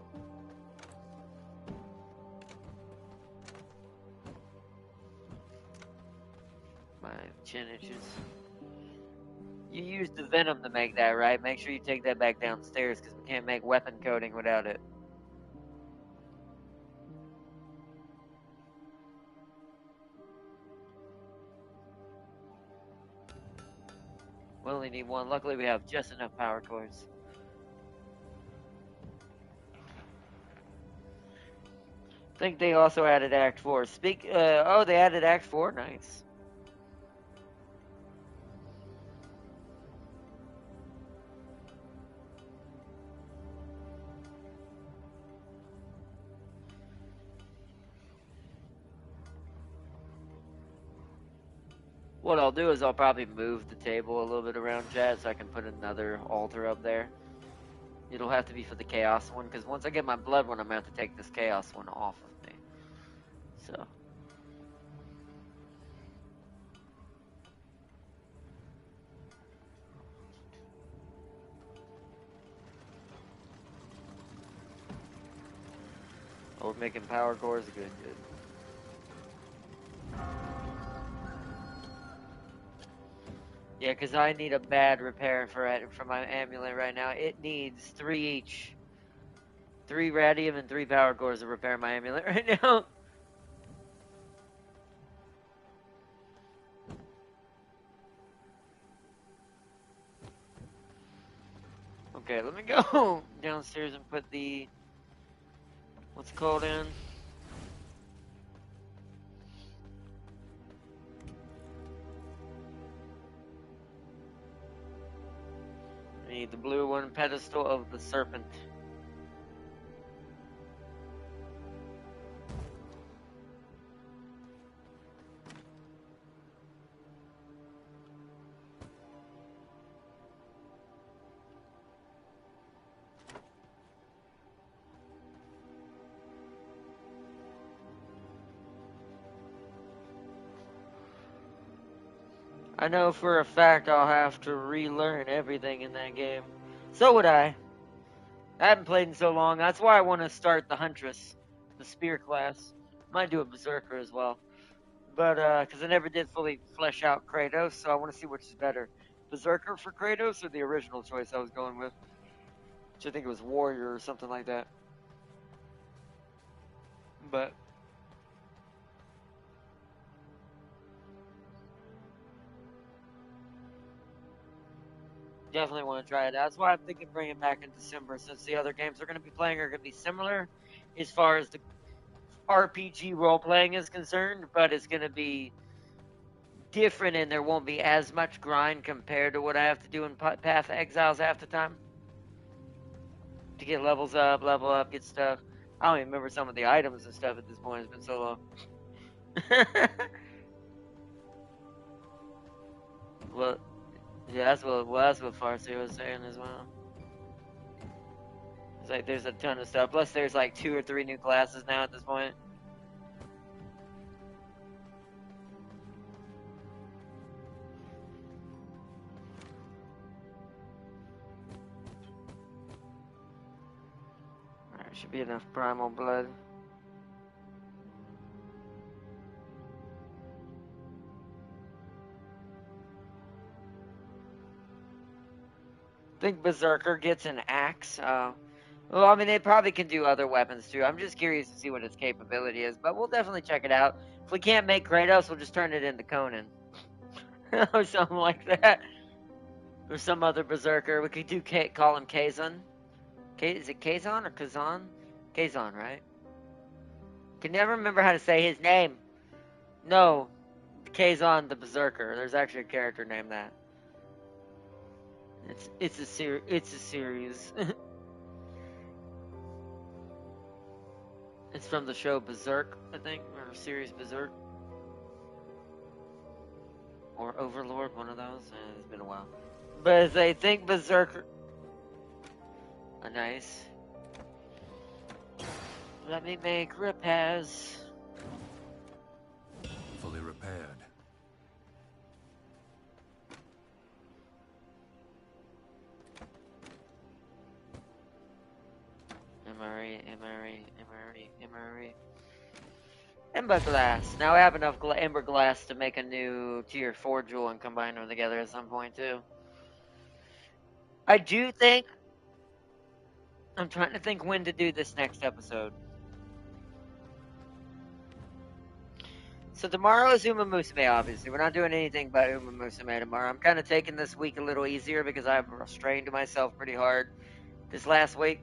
my chin itches. You used the venom to make that, right? Make sure you take that back downstairs because we can't make weapon coating without it. We only need one. Luckily, we have just enough power cords. I think they also added Act 4. Oh, they added Act 4? Nice. What I'll do is I'll probably move the table a little bit around, chat, so I can put another altar up there. It'll have to be for the Chaos one, because once I get my blood one, I'm going to have to take this Chaos one off of me. So. Oh, we're making power cores? Good, good. Yeah, because I need a bad repair for my amulet right now. It needs 3 each. 3 radium and 3 power cores to repair my amulet right now. Okay, let me go downstairs and put the... What's it called in? I need the blue one, pedestal of the serpent. I know for a fact I'll have to relearn everything in that game. So would I. I haven't played in so long. That's why I want to start the Huntress, the Spear class. Might do a Berserker as well. But, because I never did fully flesh out Kratos, so I want to see which is better. Berserker for Kratos or the original choice I was going with? Which I think it was Warrior or something like that. But definitely want to try it out. That's why I'm thinking bring it back in December, since the other games we're going to be playing are going to be similar as far as the RPG role playing is concerned, but it's going to be different and there won't be as much grind compared to what I have to do in Path of Exiles half the time to get levels up, level up, get stuff. I don't even remember some of the items and stuff at this point. It's been so long. Well, yeah, that's what Farsi was saying as well. It's like there's a ton of stuff. Plus, there's like 2 or 3 new classes now at this point. Alright, should be enough primal blood. I think Berserker gets an axe. Well, I mean, they probably can do other weapons too. I'm just curious to see what its capability is, but we'll definitely check it out. If we can't make Kratos, we'll just turn it into Conan. Or something like that. Or some other Berserker. We could do call him Kazan. Is it Kazan or Kazan? Kazan, right? Can never remember how to say his name. No, Kazan the Berserker. There's actually a character named that. It's a series. It's from the show Berserk, I think, or series Berserk, or Overlord, one of those. It's been a while, but I think Berserker. Nice. Let me make repairs. Fully repaired. MRE. Ember glass. Now I have enough ember glass to make a new tier 4 jewel and combine them together at some point too. I do think I'm trying to think when to do this next episode. So tomorrow is Uma Musume, obviously. We're not doing anything but Uma Musume tomorrow. I'm kind of taking this week a little easier because I've restrained myself pretty hard this last week.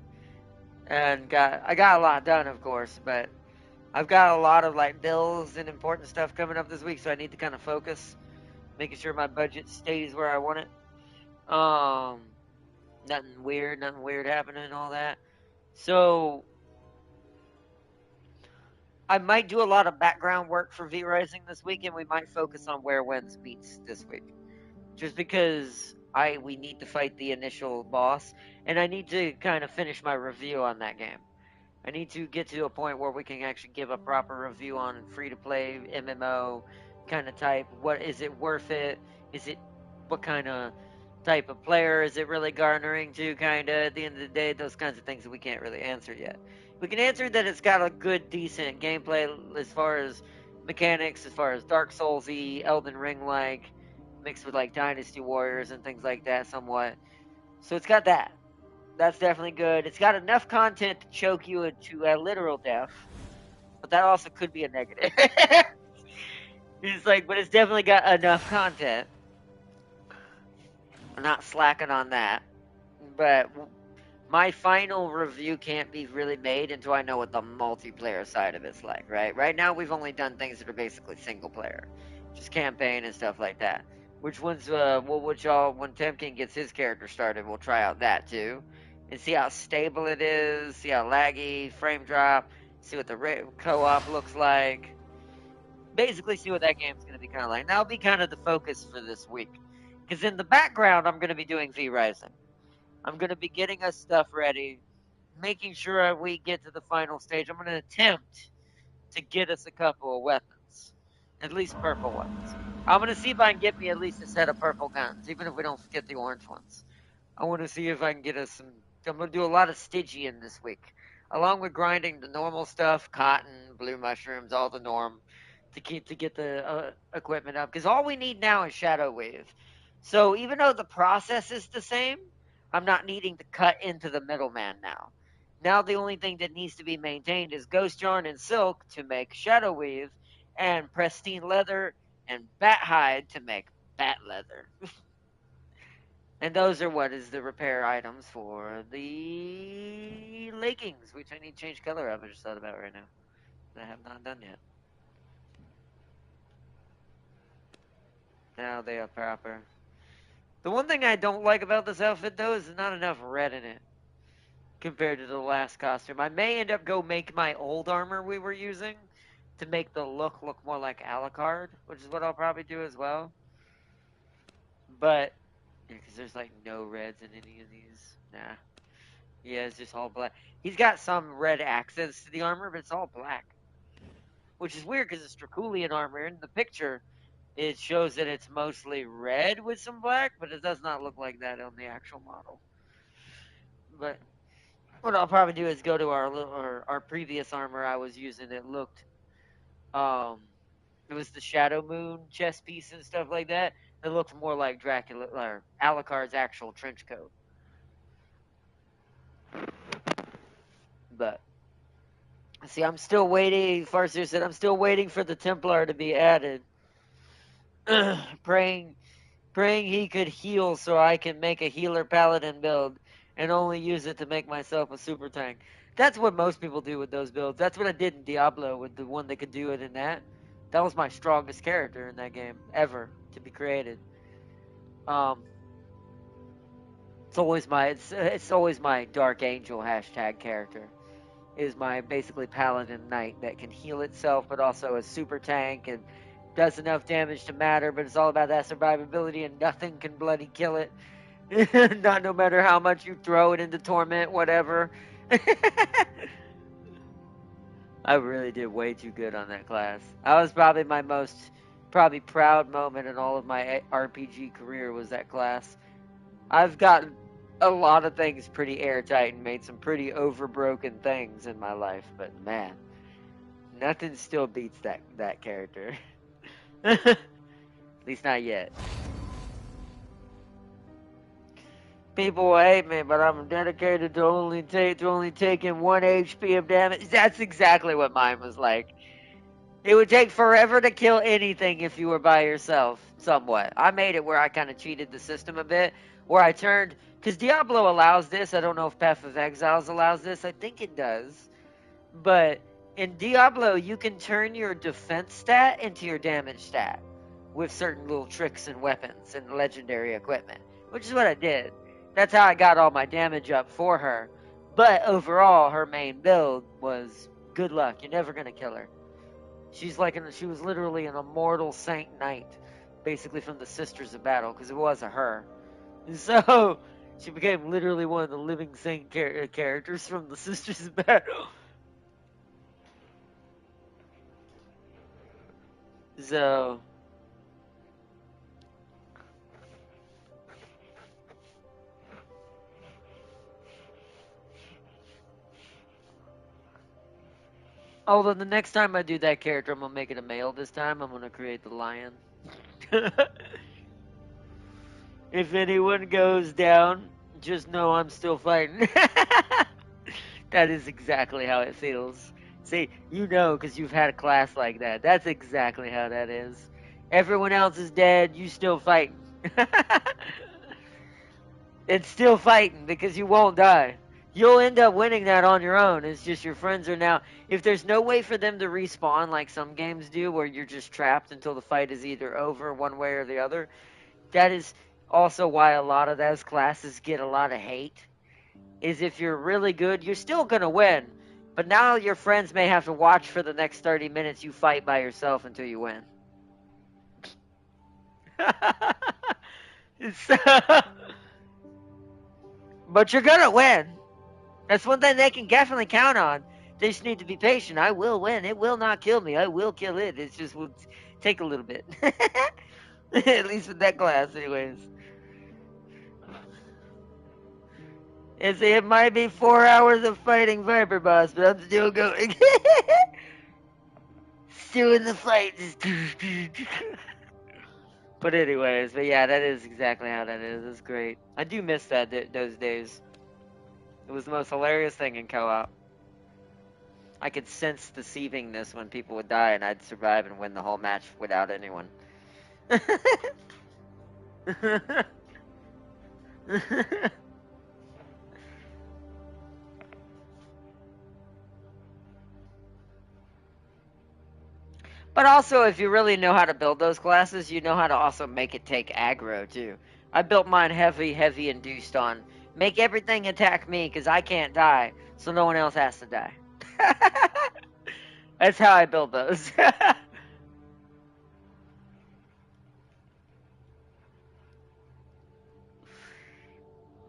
And I got a lot done, of course, but I've got a lot of like bills and important stuff coming up this week, so I need to kind of focus, making sure my budget stays where I want it. Nothing weird happening and all that. So I might do a lot of background work for V Rising this week, and we might focus on where Wins beats this week, just because we need to fight the initial boss, and I need to kind of finish my review on that game. I need to get to a point where we can actually give a proper review on free-to-play MMO kind of type. What is it worth it? Is it what kind of type of player is it really garnering to? Kind of at the end of the day, those kinds of things that we can't really answer yet. We can answer that it's got a good, decent gameplay as far as mechanics, as far as Dark Souls-y, Elden Ring-like, mixed with like Dynasty Warriors and things like that, somewhat. So it's got that. That's definitely good. It's got enough content to choke you into a literal death, but that also could be a negative. It's like, but it's definitely got enough content. I'm not slacking on that. But my final review can't be really made until I know what the multiplayer side of it's like, right? Right now, we've only done things that are basically single player, just campaign and stuff like that. Which ones, which all, when Temkin gets his character started, we'll try out that too. And see how stable it is, see how laggy, frame drop, see what the co-op looks like. Basically see what that game's going to be kind of like. And that'll be kind of the focus for this week. Because in the background, I'm going to be doing V Rising. I'm going to be getting us stuff ready, making sure we get to the final stage. I'm going to attempt to get us a couple of weapons. At least purple ones. I'm gonna see if I can get me at least a set of purple guns, even if we don't get the orange ones. I want to see if I can get us some. I'm gonna do a lot of Stygian this week, along with grinding the normal stuff, cotton, blue mushrooms, all the norm, to get the equipment up. Because all we need now is Shadow Wave. So even though the process is the same, I'm not needing to cut into the middleman now. Now the only thing that needs to be maintained is Ghost Yarn and Silk to make Shadow Weave, and Pristine Leather and Bat Hide to make Bat Leather. And those are what is the repair items for the leggings, which I need to change color of. I just thought about right now. I have not done yet. Now they are proper. The one thing I don't like about this outfit, though, is there's not enough red in it compared to the last costume. I may end up go make my old armor we were using to make the look more like Alucard, which is what I'll probably do as well. But, because there's like no reds in any of these. Nah. Yeah, it's just all black. He's got some red accents to the armor, but it's all black. Which is weird because it's Draculian armor. In the picture, it shows that it's mostly red with some black, but it does not look like that on the actual model. But what I'll probably do is go to our previous armor I was using. It looked, it was the Shadow Moon chest piece and stuff like that. It looked more like Dracula or Alucard's actual trench coat. But see, I'm still waiting. Farseer said, I'm still waiting for the Templar to be added. praying he could heal so I can make a healer paladin build and only use it to make myself a super tank. That's what most people do with those builds. That's what I did in Diablo with the one that could do it in that. That was my strongest character in that game ever to be created. It's always my Dark Angel hashtag character. Is my basically paladin knight that can heal itself, but also a super tank and does enough damage to matter. But it's all about that survivability, and nothing can bloody kill it. Not no matter how much you throw it into torment, whatever. I really did way too good on that class. That was probably my most proud moment in all of my RPG career was that class. I've gotten a lot of things pretty airtight and made some pretty overbroken things in my life, but man, nothing still beats that character. At least not yet. People hate me, but I'm dedicated to only taking 1 HP of damage. That's exactly what mine was like. It would take forever to kill anything if you were by yourself, somewhat. I made it where I kind of cheated the system a bit, where I turned, because Diablo allows this. I don't know if Path of Exiles allows this. I think it does. But in Diablo, you can turn your defense stat into your damage stat with certain little tricks and weapons and legendary equipment, which is what I did. That's how I got all my damage up for her. But overall, her main build was good luck. You're never going to kill her. She was literally an immortal saint knight, basically from the Sisters of Battle, because it was a her. And so she became literally one of the living saint characters from the Sisters of Battle. So although the next time I do that character, I'm going to make it a male this time. I'm going to create the lion. If anyone goes down, just know I'm still fighting. That is exactly how it feels. See, you know because you've had a class like that. That's exactly how that is. Everyone else is dead, you still fighting. It's still fighting because you won't die. You'll end up winning that on your own. It's just your friends are now... If there's no way for them to respawn like some games do where you're just trapped until the fight is either over one way or the other, that is also why a lot of those classes get a lot of hate. Is if you're really good, you're still going to win. But now your friends may have to watch for the next 30 minutes you fight by yourself until you win. So... But you're gonna win. That's one thing they can definitely count on. They just need to be patient. I will win. It will not kill me. I will kill it. It's just Take a little bit. At least with that class, anyways. It might be 4 hours of fighting Viper Boss, but I'm still going. Still in the fight. But anyways, but yeah, that is exactly how that is. It's great. I do miss those days. It was the most hilarious thing in co-op. I could sense deceivingness when people would die, and I'd survive and win the whole match without anyone. But also, if you really know how to build those classes, you know how to also make it take aggro, too. I built mine heavy induced on make everything attack me because I can't die, so no one else has to die. That's how I build those.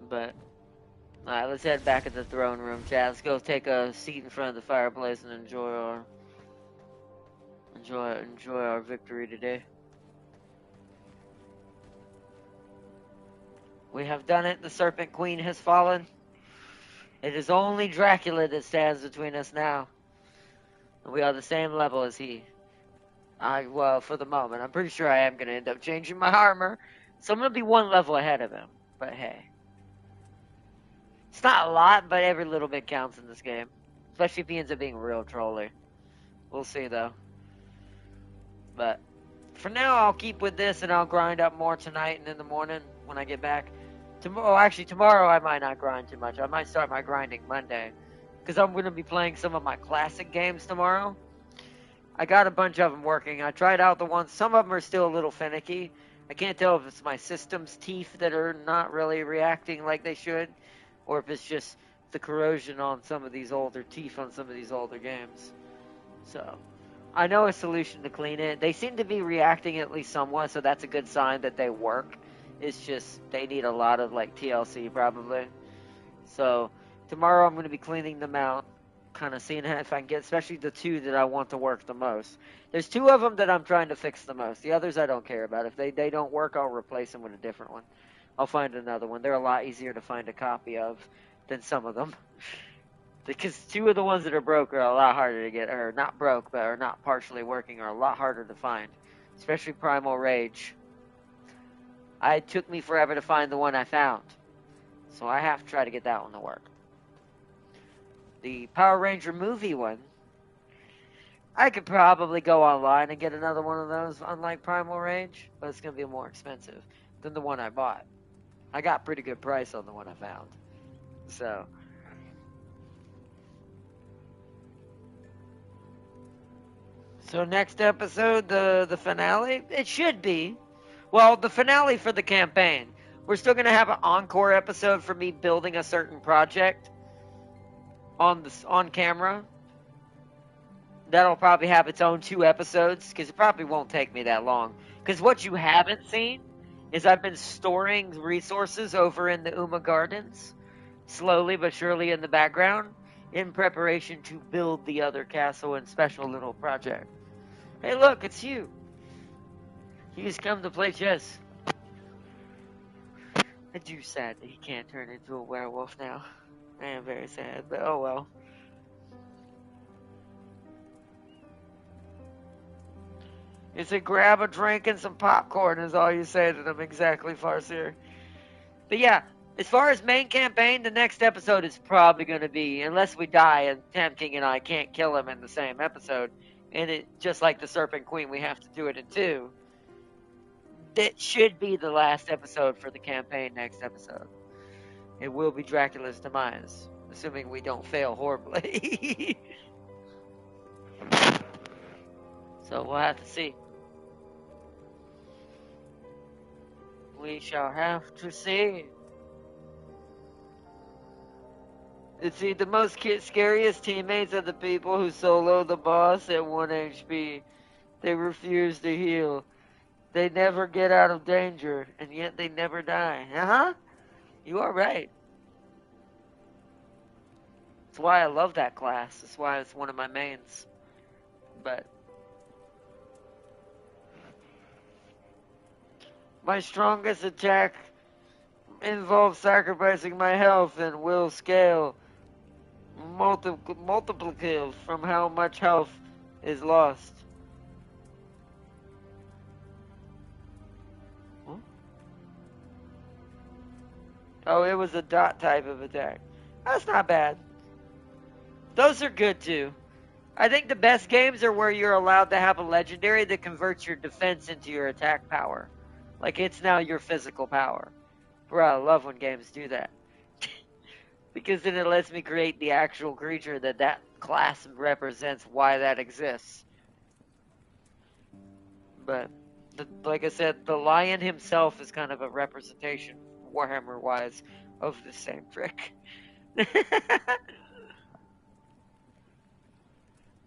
But, alright, let's head back to the throne room, chat. Let's go take a seat in front of the fireplace and enjoy our victory today. We have done it. The Serpent Queen has fallen. It is only Dracula that stands between us now. We are the same level as he. Well, for the moment. I'm pretty sure I am going to end up changing my armor. So I'm going to be one level ahead of him. But hey. It's not a lot, but every little bit counts in this game. Especially if he ends up being real trolly. We'll see, though. But for now, I'll keep with this, and I'll grind up more tonight and in the morning when I get back. Tomorrow I might not grind too much. I might start my grinding Monday. Because I'm going to be playing some of my classic games tomorrow. I got a bunch of them working. I tried out the ones. Some of them are still a little finicky. I can't tell if it's my system's teeth that are not really reacting like they should, or if it's just the corrosion on some of these older teeth on some of these older games. So, I know a solution to clean it. They seem to be reacting at least somewhat, so that's a good sign that they work. It's just they need a lot of like TLC probably. So, tomorrow I'm going to be cleaning them out. Kind of seeing if I can get, especially the two that I want to work the most. There's two of them that I'm trying to fix the most. The others I don't care about. If they don't work, I'll replace them with a different one. I'll find another one. They're a lot easier to find a copy of than some of them. Because two of the ones that are broke are a lot harder to get, or not broke, but are not partially working, are a lot harder to find. Especially Primal Rage. It took me forever to find the one I found. So I have to try to get that one to work. The Power Ranger movie one, I could probably go online and get another one of those, unlike Primal Rage, but it's going to be more expensive than the one I bought. I got pretty good price on the one I found. So next episode, the finale, it should be. Well, the finale for the campaign. We're still going to have an encore episode for me building a certain project on camera. That'll probably have its own 2 episodes, because it probably won't take me that long. Because what you haven't seen is I've been storing resources over in the Uma Gardens, slowly but surely in the background, in preparation to build the other castle and special little project. Hey look, it's you. He's come to play chess. I do sad that he can't turn into a werewolf now. I am very sad, but oh well. You say grab a drink and some popcorn is all you say to them, exactly, Farseer. But yeah, as far as main campaign, the next episode is probably going to be, unless we die and Tam King and I can't kill him in the same episode, and it just like the Serpent Queen, we have to do it in 2. That should be the last episode for the campaign next episode. It will be Dracula's demise, assuming we don't fail horribly. So we'll have to see. We shall have to see. See, the most scariest teammates are the people who solo the boss at 1 HP. They refuse to heal. They never get out of danger, and yet they never die. Uh-huh. You are right. That's why I love that class. That's why it's one of my mains. But My strongest attack involves sacrificing my health and will scale multiplicative from how much health is lost. Huh? Oh, it was a dot type of attack. That's not bad. Those are good too. I think the best games are where you're allowed to have a legendary that converts your defense into your attack power. Like it's now your physical power. Bro, I love when games do that. Because then it lets me create the actual creature that class represents why that exists. But, like I said, the lion himself is kind of a representation, Warhammer-wise, of the same trick.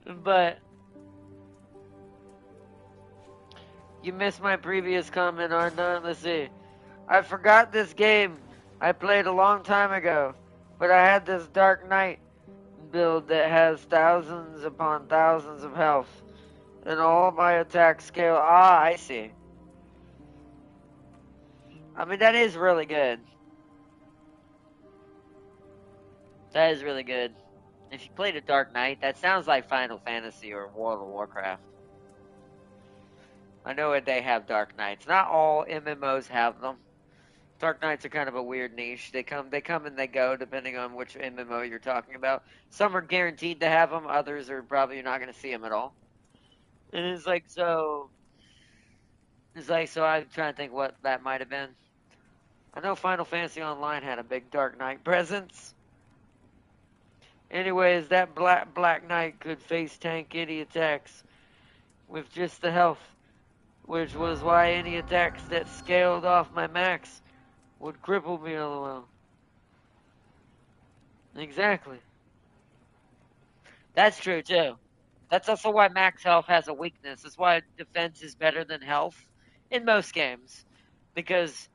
But, you missed my previous comment, Arna. Let's see. I forgot this game I played a long time ago, but I had this Dark Knight build that has thousands upon thousands of health, and all my attacks scale. Ah, I see. I mean, that is really good. That is really good. If you played a Dark Knight, that sounds like Final Fantasy or World of Warcraft. I know they have Dark Knights. Not all MMOs have them. Dark Knights are kind of a weird niche. They come and they go depending on which MMO you're talking about. Some are guaranteed to have them. Others are probably you're not going to see them at all. And it's like so. It's like so. I'm trying to think what that might have been. I know Final Fantasy Online had a big Dark Knight presence. Anyways, that Black Knight could face tank any attacks with just the health, which was why any attacks that scaled off my max would cripple me all the while. Exactly. That's true too. That's also why max health has a weakness. That's why defense is better than health in most games. Because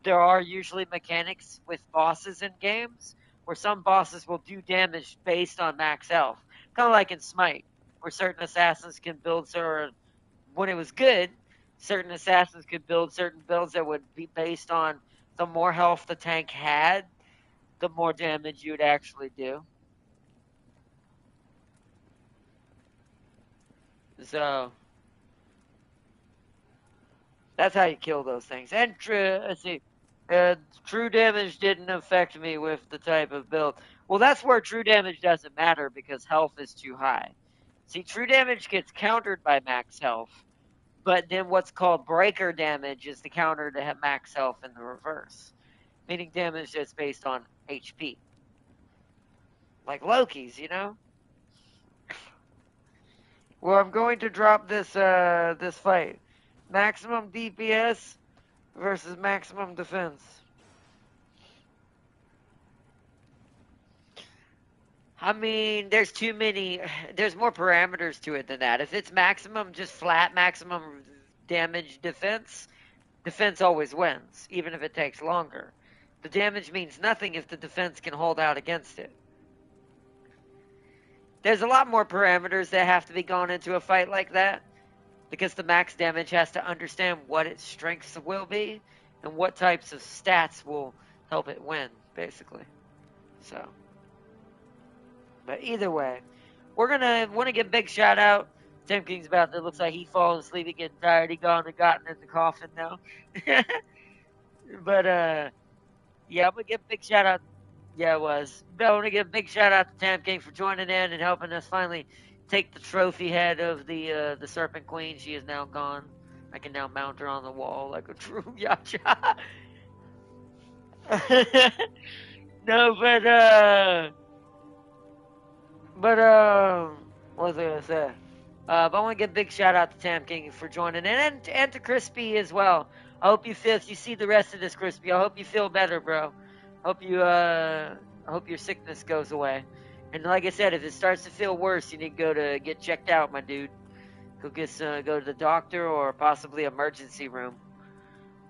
there are usually mechanics with bosses in games where some bosses will do damage based on max health. Kind of like in Smite, where certain assassins can build when it was good, certain assassins could build certain builds that would be based on the more health the tank had, the more damage you would actually do. So that's how you kill those things. And let's see, true damage didn't affect me with the type of build. Well, that's where true damage doesn't matter because health is too high. See, true damage gets countered by max health, but then what's called breaker damage is the counter to have max health in the reverse, meaning damage that's based on HP. Like Loki's, you know? Well, I'm going to drop this this fight. Maximum DPS versus maximum defense. I mean, there's too many. There's more parameters to it than that. If it's maximum, just flat maximum damage defense, defense always wins, even if it takes longer. The damage means nothing if the defense can hold out against it. There's a lot more parameters that have to be gone into a fight like that, because the max damage has to understand what its strengths will be and what types of stats will help it win, basically. So, but either way, we're gonna want to give a big shout out. Tim King's about to, looks like he's falling asleep, he getting tired, he gone and gotten in the coffin now. But yeah, I'm gonna give a big shout out. Yeah, it was. But I want to give a big shout out to Tam King for joining in and helping us finally take the trophy head of the Serpent Queen. She is now gone. I can now mount her on the wall like a true Yacha. No, what was I gonna say? But I want to give a big shout out to Tam King for joining in, and to Crispy as well. I hope you feel, if you see the rest of this, Crispy, I hope you feel better, bro. I hope your sickness goes away. And like I said, if it starts to feel worse, you need to go to get checked out, my dude. Go to the doctor or possibly emergency room.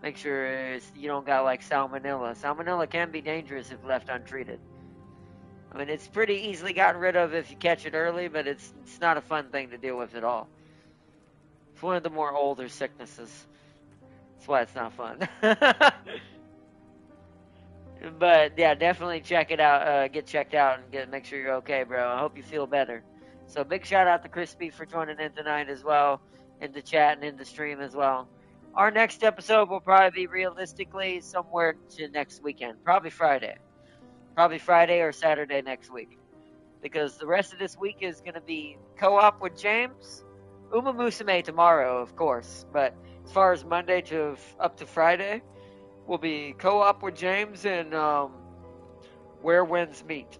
Make sure you don't got like salmonella. Salmonella can be dangerous if left untreated. I mean, it's pretty easily gotten rid of if you catch it early, but it's not a fun thing to deal with at all. It's one of the more older sicknesses. That's why it's not fun. But yeah, definitely check it out. Get checked out and make sure you're okay, bro. I hope you feel better. So big shout out to Crispy for joining in tonight as well, in the chat and in the stream as well. Our next episode will probably be realistically somewhere to next weekend, probably Friday or Saturday next week, because the rest of this week is going to be co-op with James, Uma Musume tomorrow, of course. But as far as Monday to up to Friday, will be co-op with James and Where Winds Meet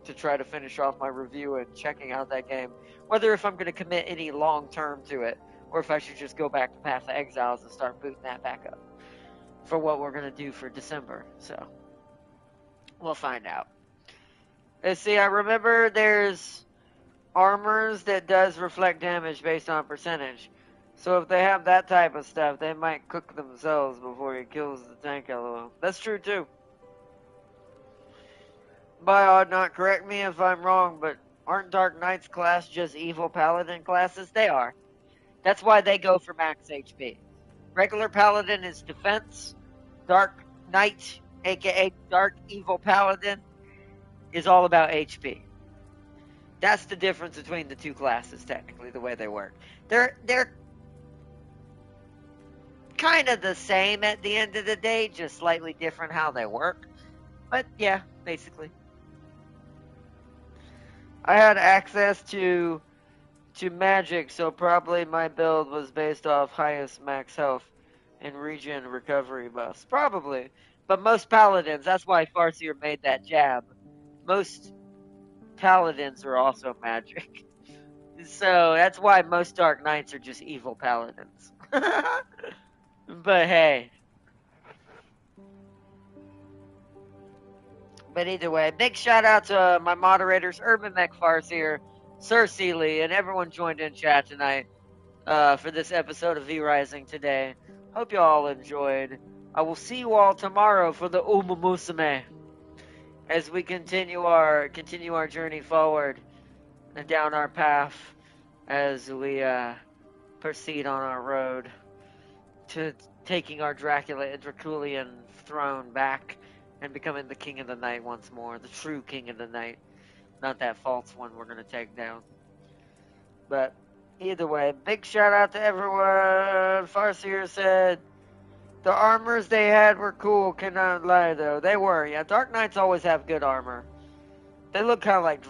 to try to finish off my review and checking out that game. Whether if I'm going to commit any long term to it, or if I should just go back to Path of Exiles and start booting that back up for what we're going to do for December. So we'll find out. Let's see, I remember there's armors that does reflect damage based on percentage. So if they have that type of stuff, they might cook themselves before he kills the tank, lol. That's true too. Biod, not correct me if I'm wrong, but aren't Dark Knight's class just evil paladin classes? They are. That's why they go for max HP. Regular paladin is defense. Dark Knight, aka Dark Evil Paladin, is all about HP. That's the difference between the two classes, technically, the way they work. They're kind of the same at the end of the day, just slightly different how they work. But yeah, basically. I had access to magic, so probably my build was based off highest max health and regen recovery buffs. Probably. But most paladins, that's why Farseer made that jab. Most paladins are also magic. So that's why most Dark Knights are just evil paladins. But hey. But either way, big shout out to my moderators, Urban Mech Farseer, Sir Seeley, and everyone joined in chat tonight for this episode of V Rising today. Hope you all enjoyed. I will see you all tomorrow for the Uma Musume as we continue our journey forward and down our path as we proceed on our road to taking our Draculian throne back and becoming the king of the night once more, the true king of the night, not that false one we're going to take down. But either way, big shout out to everyone. Farseer said the armors they had were cool, cannot lie though. They were, yeah. Dark Knights always have good armor. They look kind of like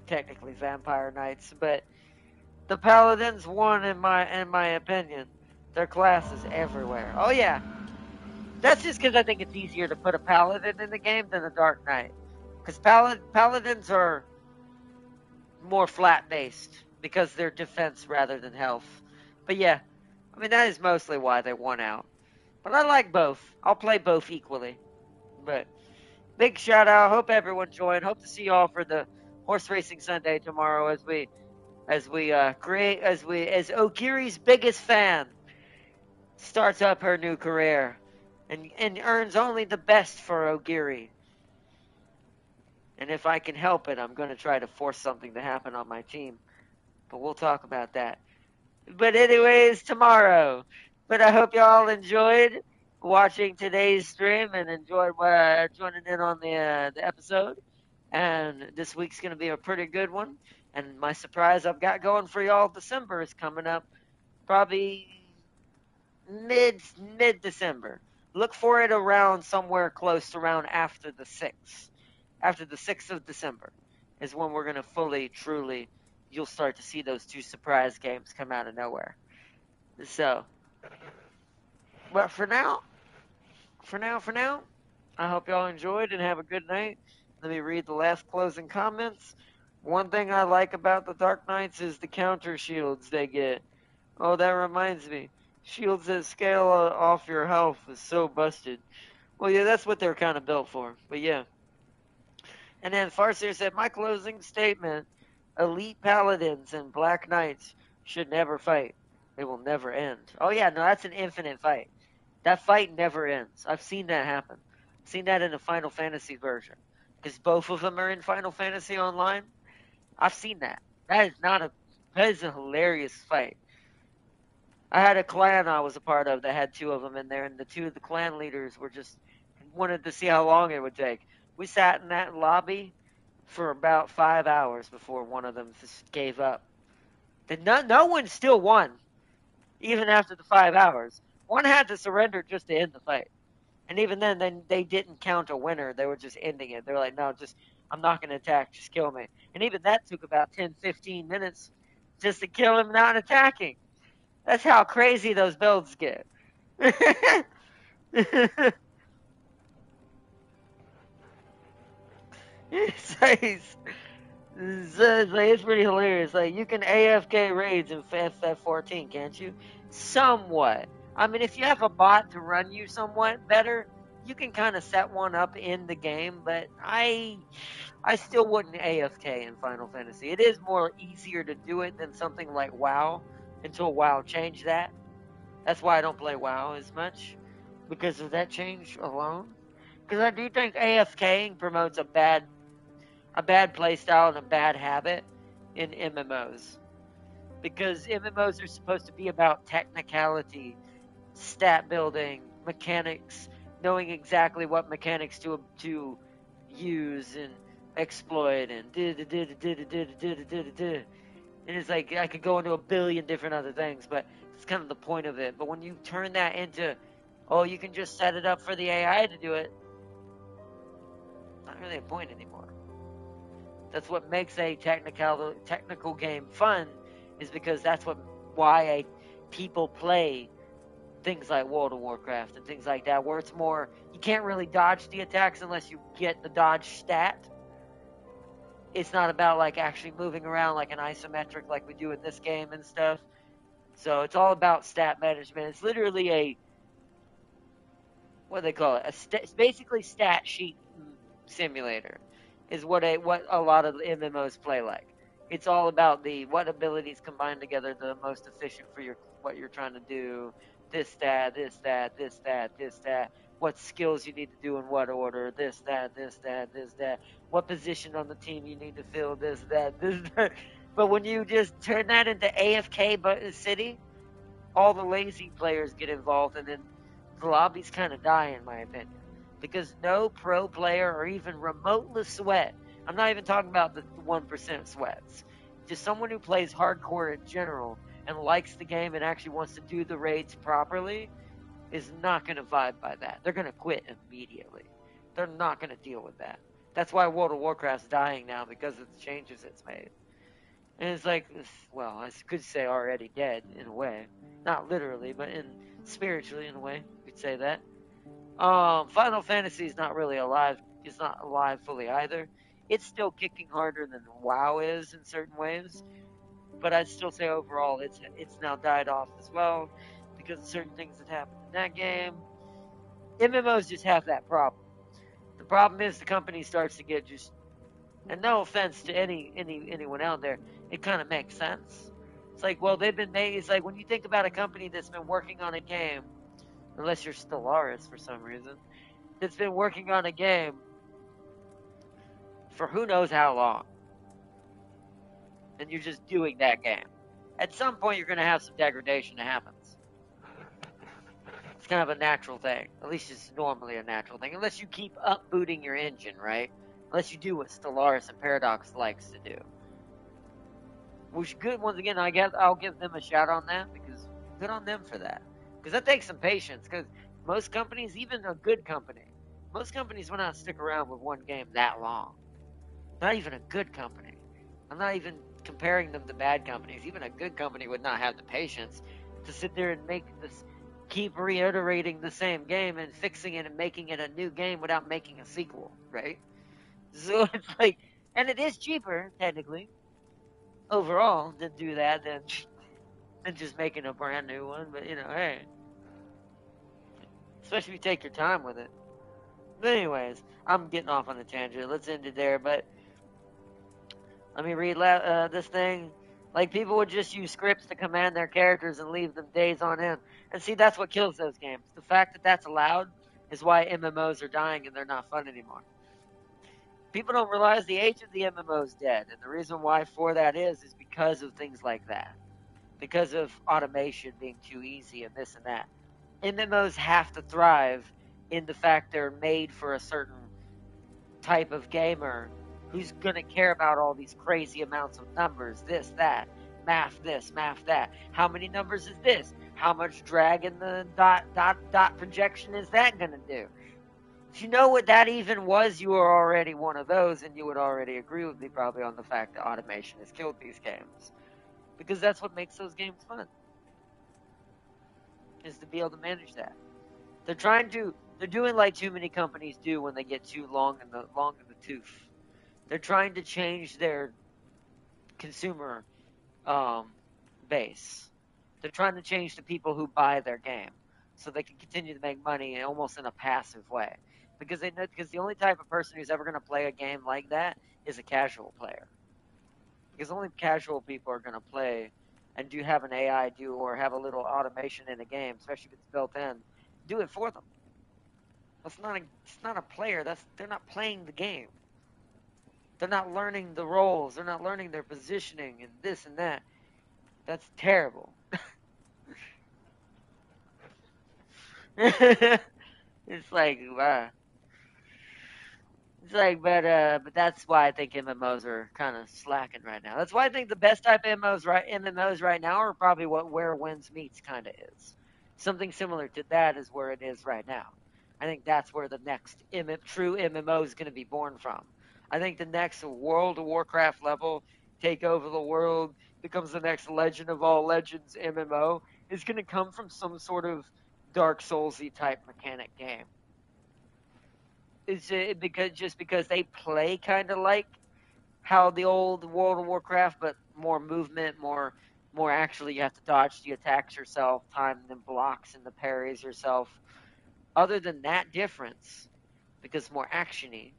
technically Vampire Knights, but the Paladins won in my opinion. Their class is everywhere. Oh yeah. That's just because I think it's easier to put a Paladin in the game than a Dark Knight. Because Paladins are more flat-based because they're defense rather than health. But yeah, I mean, that is mostly why they won out. But I like both. I'll play both equally. But big shout out. Hope everyone joined. Hope to see y'all for the Horse Racing Sunday tomorrow as Ogiri's biggest fan starts up her new career and earns only the best for Ogiri. And if I can help it, I'm going to try to force something to happen on my team. But we'll talk about that. But anyways, tomorrow. But I hope y'all enjoyed watching today's stream and enjoyed joining in on the episode. And this week's going to be a pretty good one. And my surprise I've got going for y'all December is coming up. Probably mid-December. Look for it around somewhere close around after the 6th. After the 6th of December is when we're going to fully, truly, you'll start to see those two surprise games come out of nowhere. So, but for now, I hope y'all enjoyed and have a good night. Let me read the last closing comments. One thing I like about the Dark Knights is the counter shields they get. Oh, that reminds me. Shields that scale off your health is so busted. Well, yeah, that's what they're kind of built for. But yeah. And then Farseer said, my closing statement, elite paladins and black knights should never fight. They will never end. Oh yeah, no, that's an infinite fight. That fight never ends. I've seen that happen. I've seen that in the Final Fantasy version. Because both of them are in Final Fantasy Online. I've seen that. That is a hilarious fight. I had a clan I was a part of that had two of them in there, and the two of the clan leaders were just wanted to see how long it would take. We sat in that lobby for about 5 hours before one of them just gave up. No one still won, even after the 5 hours. One had to surrender just to end the fight. And even then they didn't count a winner. They were just ending it. They were like, no, just, I'm not going to attack. Just kill me. And even that took about 10, 15 minutes just to kill him not attacking. That's how crazy those builds get. it's, it's pretty hilarious. Like, you can AFK raids in FF14, can't you? Somewhat. I mean, if you have a bot to run you somewhat better, you can kind of set one up in the game. But I still wouldn't AFK in Final Fantasy. It is more easier to do it than something like WoW, until WoW changed that. That's why I don't play WoW as much, because of that change alone. Because I do think AFKing promotes a bad play style and a bad habit in MMOs. Because MMOs are supposed to be about technicality, stat building, mechanics, knowing exactly what mechanics to use and exploit and and it's like I could go into a billion different other things, but it's kind of the point of it. But when you turn that into, oh, you can just set it up for the AI to do it, not really a point anymore. That's what makes a technical game fun, is because that's why people play things like World of Warcraft and things like that, where it's more, you can't really dodge the attacks unless you get the dodge stat. It's not about like actually moving around like an isometric like we do in this game and stuff. So it's all about stat management. It's literally a, what do they call it? It's basically stat sheet simulator, is what a lot of MMOs play like. It's all about what abilities combine together the most efficient for what you're trying to do. This stat, this stat, this stat, this stat. What skills you need to do in what order. This stat, this stat, this stat. What position on the team you need to fill. This that, this that. But when you just turn that into AFK City, all the lazy players get involved, and then the lobbies kind of die, in my opinion, because no pro player or even remotely sweat. I'm not even talking about the 1% sweats. Just someone who plays hardcore in general and likes the game and actually wants to do the raids properly is not going to vibe by that. They're going to quit immediately. They're not going to deal with that. That's why World of Warcraft's dying now, because of the changes it's made. And it's like, well, I could say already dead in a way. Not literally, but spiritually in a way, you could say that. Final Fantasy is not really alive. It's not alive fully either. It's still kicking harder than WoW is in certain ways, but I'd still say overall it's now died off as well, because of certain things that happened in that game. MMOs just have that problem. The problem is the company starts to get just, and no offense to anyone out there, it kind of makes sense. It's like, well, they've been made. It's like when you think about a company that's been working on a game, unless you're Stellaris for some reason, that's been working on a game for who knows how long, and you're just doing that game. At some point, you're going to have some degradation that happens. It's kind of a natural thing. At least it's normally a natural thing, unless you keep upbooting your engine, right? Unless you do what Stellaris and Paradox likes to do. Which, good, once again, I'll give them a shout on that, because good on them for that. Because that takes some patience, because most companies, even a good company, most companies will not stick around with one game that long. Not even a good company. I'm not even comparing them to bad companies. Even a good company would not have the patience to sit there and keep reiterating the same game and fixing it and making it a new game without making a sequel, right? So it's like, and it is cheaper, technically, overall, to do that than just making a brand new one. But, hey. Especially if you take your time with it. But anyways, I'm getting off on a tangent. Let's end it there. But let me read this thing. Like, people would just use scripts to command their characters and leave them days on end. And see, that's what kills those games. The fact that that's allowed is why MMOs are dying and they're not fun anymore. People don't realize the age of the MMO is dead. And the reason why for that is because of things like that. because of automation being too easy and this and that. MMOs have to thrive in the fact they're made for a certain type of gamer who's going to care about all these crazy amounts of numbers, this, math that. How many numbers is this? How much drag in the dot projection is that going to do? If you know what that even was, you are already one of those, and you would already agree with me probably on the fact that automation has killed these games. Because that's what makes those games fun, is to be able to manage that. They're doing like too many companies do when they get too long in the tooth. They're trying to change their consumer base. They're trying to change the people who buy their game, so they can continue to make money almost in a passive way. Because the only type of person who's ever going to play a game like that is a casual player. Because only casual people are going to play and have an AI or have a little automation in a game, especially if it's built in, do it for them. It's not a player. They're not playing the game. They're not learning the roles. They're not learning their positioning and this and that. That's terrible. It's like, but that's why I think MMOs are kind of slacking right now. That's why I think the best type of MMOs right now are probably where Wins Meets kind of is. Something similar to that is where it is right now. I think that's where the next true MMO is going to be born from. I think the next World of Warcraft level, take over the world, becomes the next Legend of all Legends MMO, is going to come from some sort of Dark Soulsy type mechanic game. Is it because they play kind of like how the old World of Warcraft, but more movement, more actually you have to dodge the attacks yourself, time the blocks and the parries yourself. Other than that difference, because more actiony,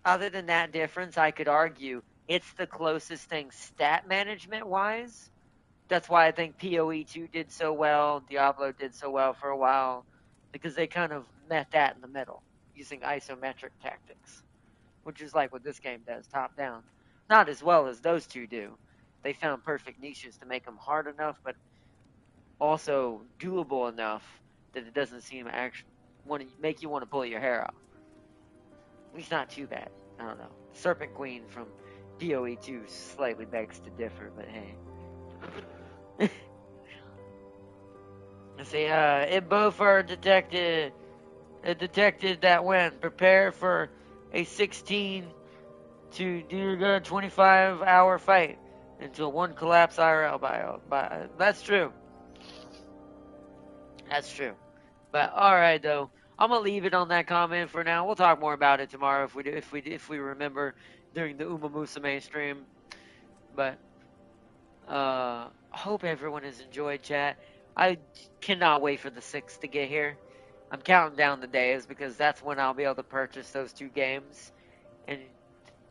other than that difference, I could argue it's the closest thing stat management wise. That's why I think PoE2 did so well, Diablo did so well for a while, because they kind of met that in the middle, using isometric tactics, which is like what this game does, top down. Not as well as those two do. They found perfect niches to make them hard enough, but also doable enough that it doesn't seem actually make you want to pull your hair out. At least not too bad. I don't know. Serpent Queen from PoE2 slightly begs to differ, but hey. See, if both are detected that when prepare for a 16 to 25-hour fight until one collapse IRL by that's true. That's true. But all right though, I'm gonna leave it on that comment for now. We'll talk more about it tomorrow if we remember during the Uma Musa mainstream. But hope everyone has enjoyed, chat. I cannot wait for the 6th to get here. I'm counting down the days because that's when I'll be able to purchase those 2 games and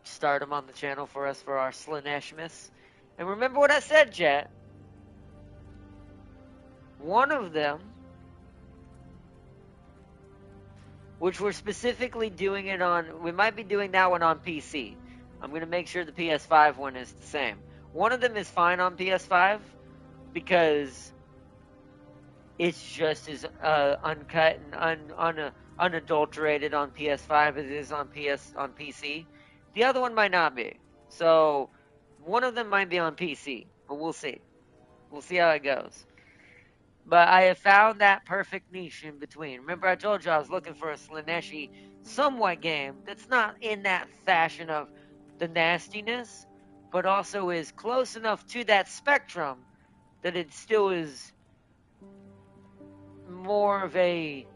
start them on the channel for us for our Slaneshmas. And remember what I said, chat. One of them, which we're specifically doing it on, we might be doing that one on PC. I'm going to make sure the PS5 one is the same. One of them is fine on PS5 because it's just as uncut and unadulterated on PS5 as it is on PC. The other one might not be. So one of them might be on PC, but we'll see. We'll see how it goes. But I have found that perfect niche in between. Remember I told you I was looking for a Slaneshi somewhat game that's not in that fashion of the nastiness, but also is close enough to that spectrum that it still is more of a,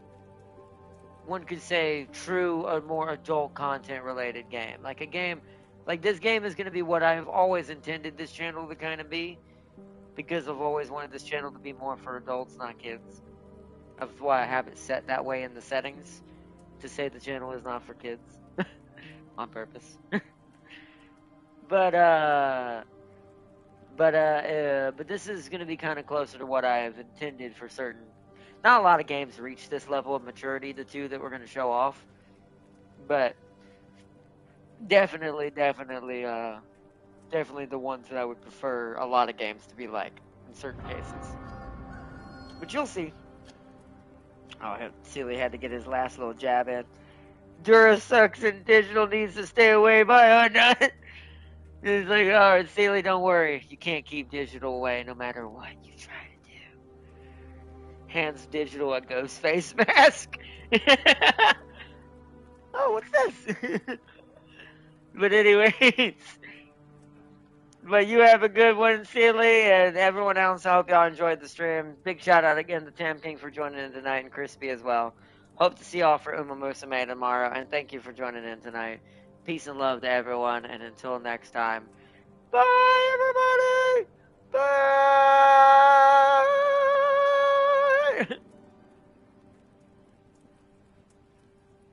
one could say, true or more adult content related game. Like a game, like this game is going to be what I've always intended this channel to kind of be, because I've always wanted this channel to be more for adults, not kids. That's why I have it set that way in the settings, to say the channel is not for kids, on purpose. But this is going to be kind of closer to what I have intended for certain. Not a lot of games reach this level of maturity, the 2 that we're going to show off. But definitely definitely the ones that I would prefer a lot of games to be like in certain cases. But you'll see. Oh, Sealy had to get his last little jab in. Dura sucks and Digital needs to stay away by a nut. He's like, alright, Sealy, don't worry. You can't keep Digital away no matter what you try to do. Hands Digital a ghost face mask. Oh, what's this? But anyways, but you have a good one, Sealy, and everyone else. I hope y'all enjoyed the stream. Big shout out again to Tam King for joining in tonight and Crispy as well. Hope to see y'all for Uma Musume tomorrow, and thank you for joining in tonight. Peace and love to everyone, and until next time, bye everybody! Bye!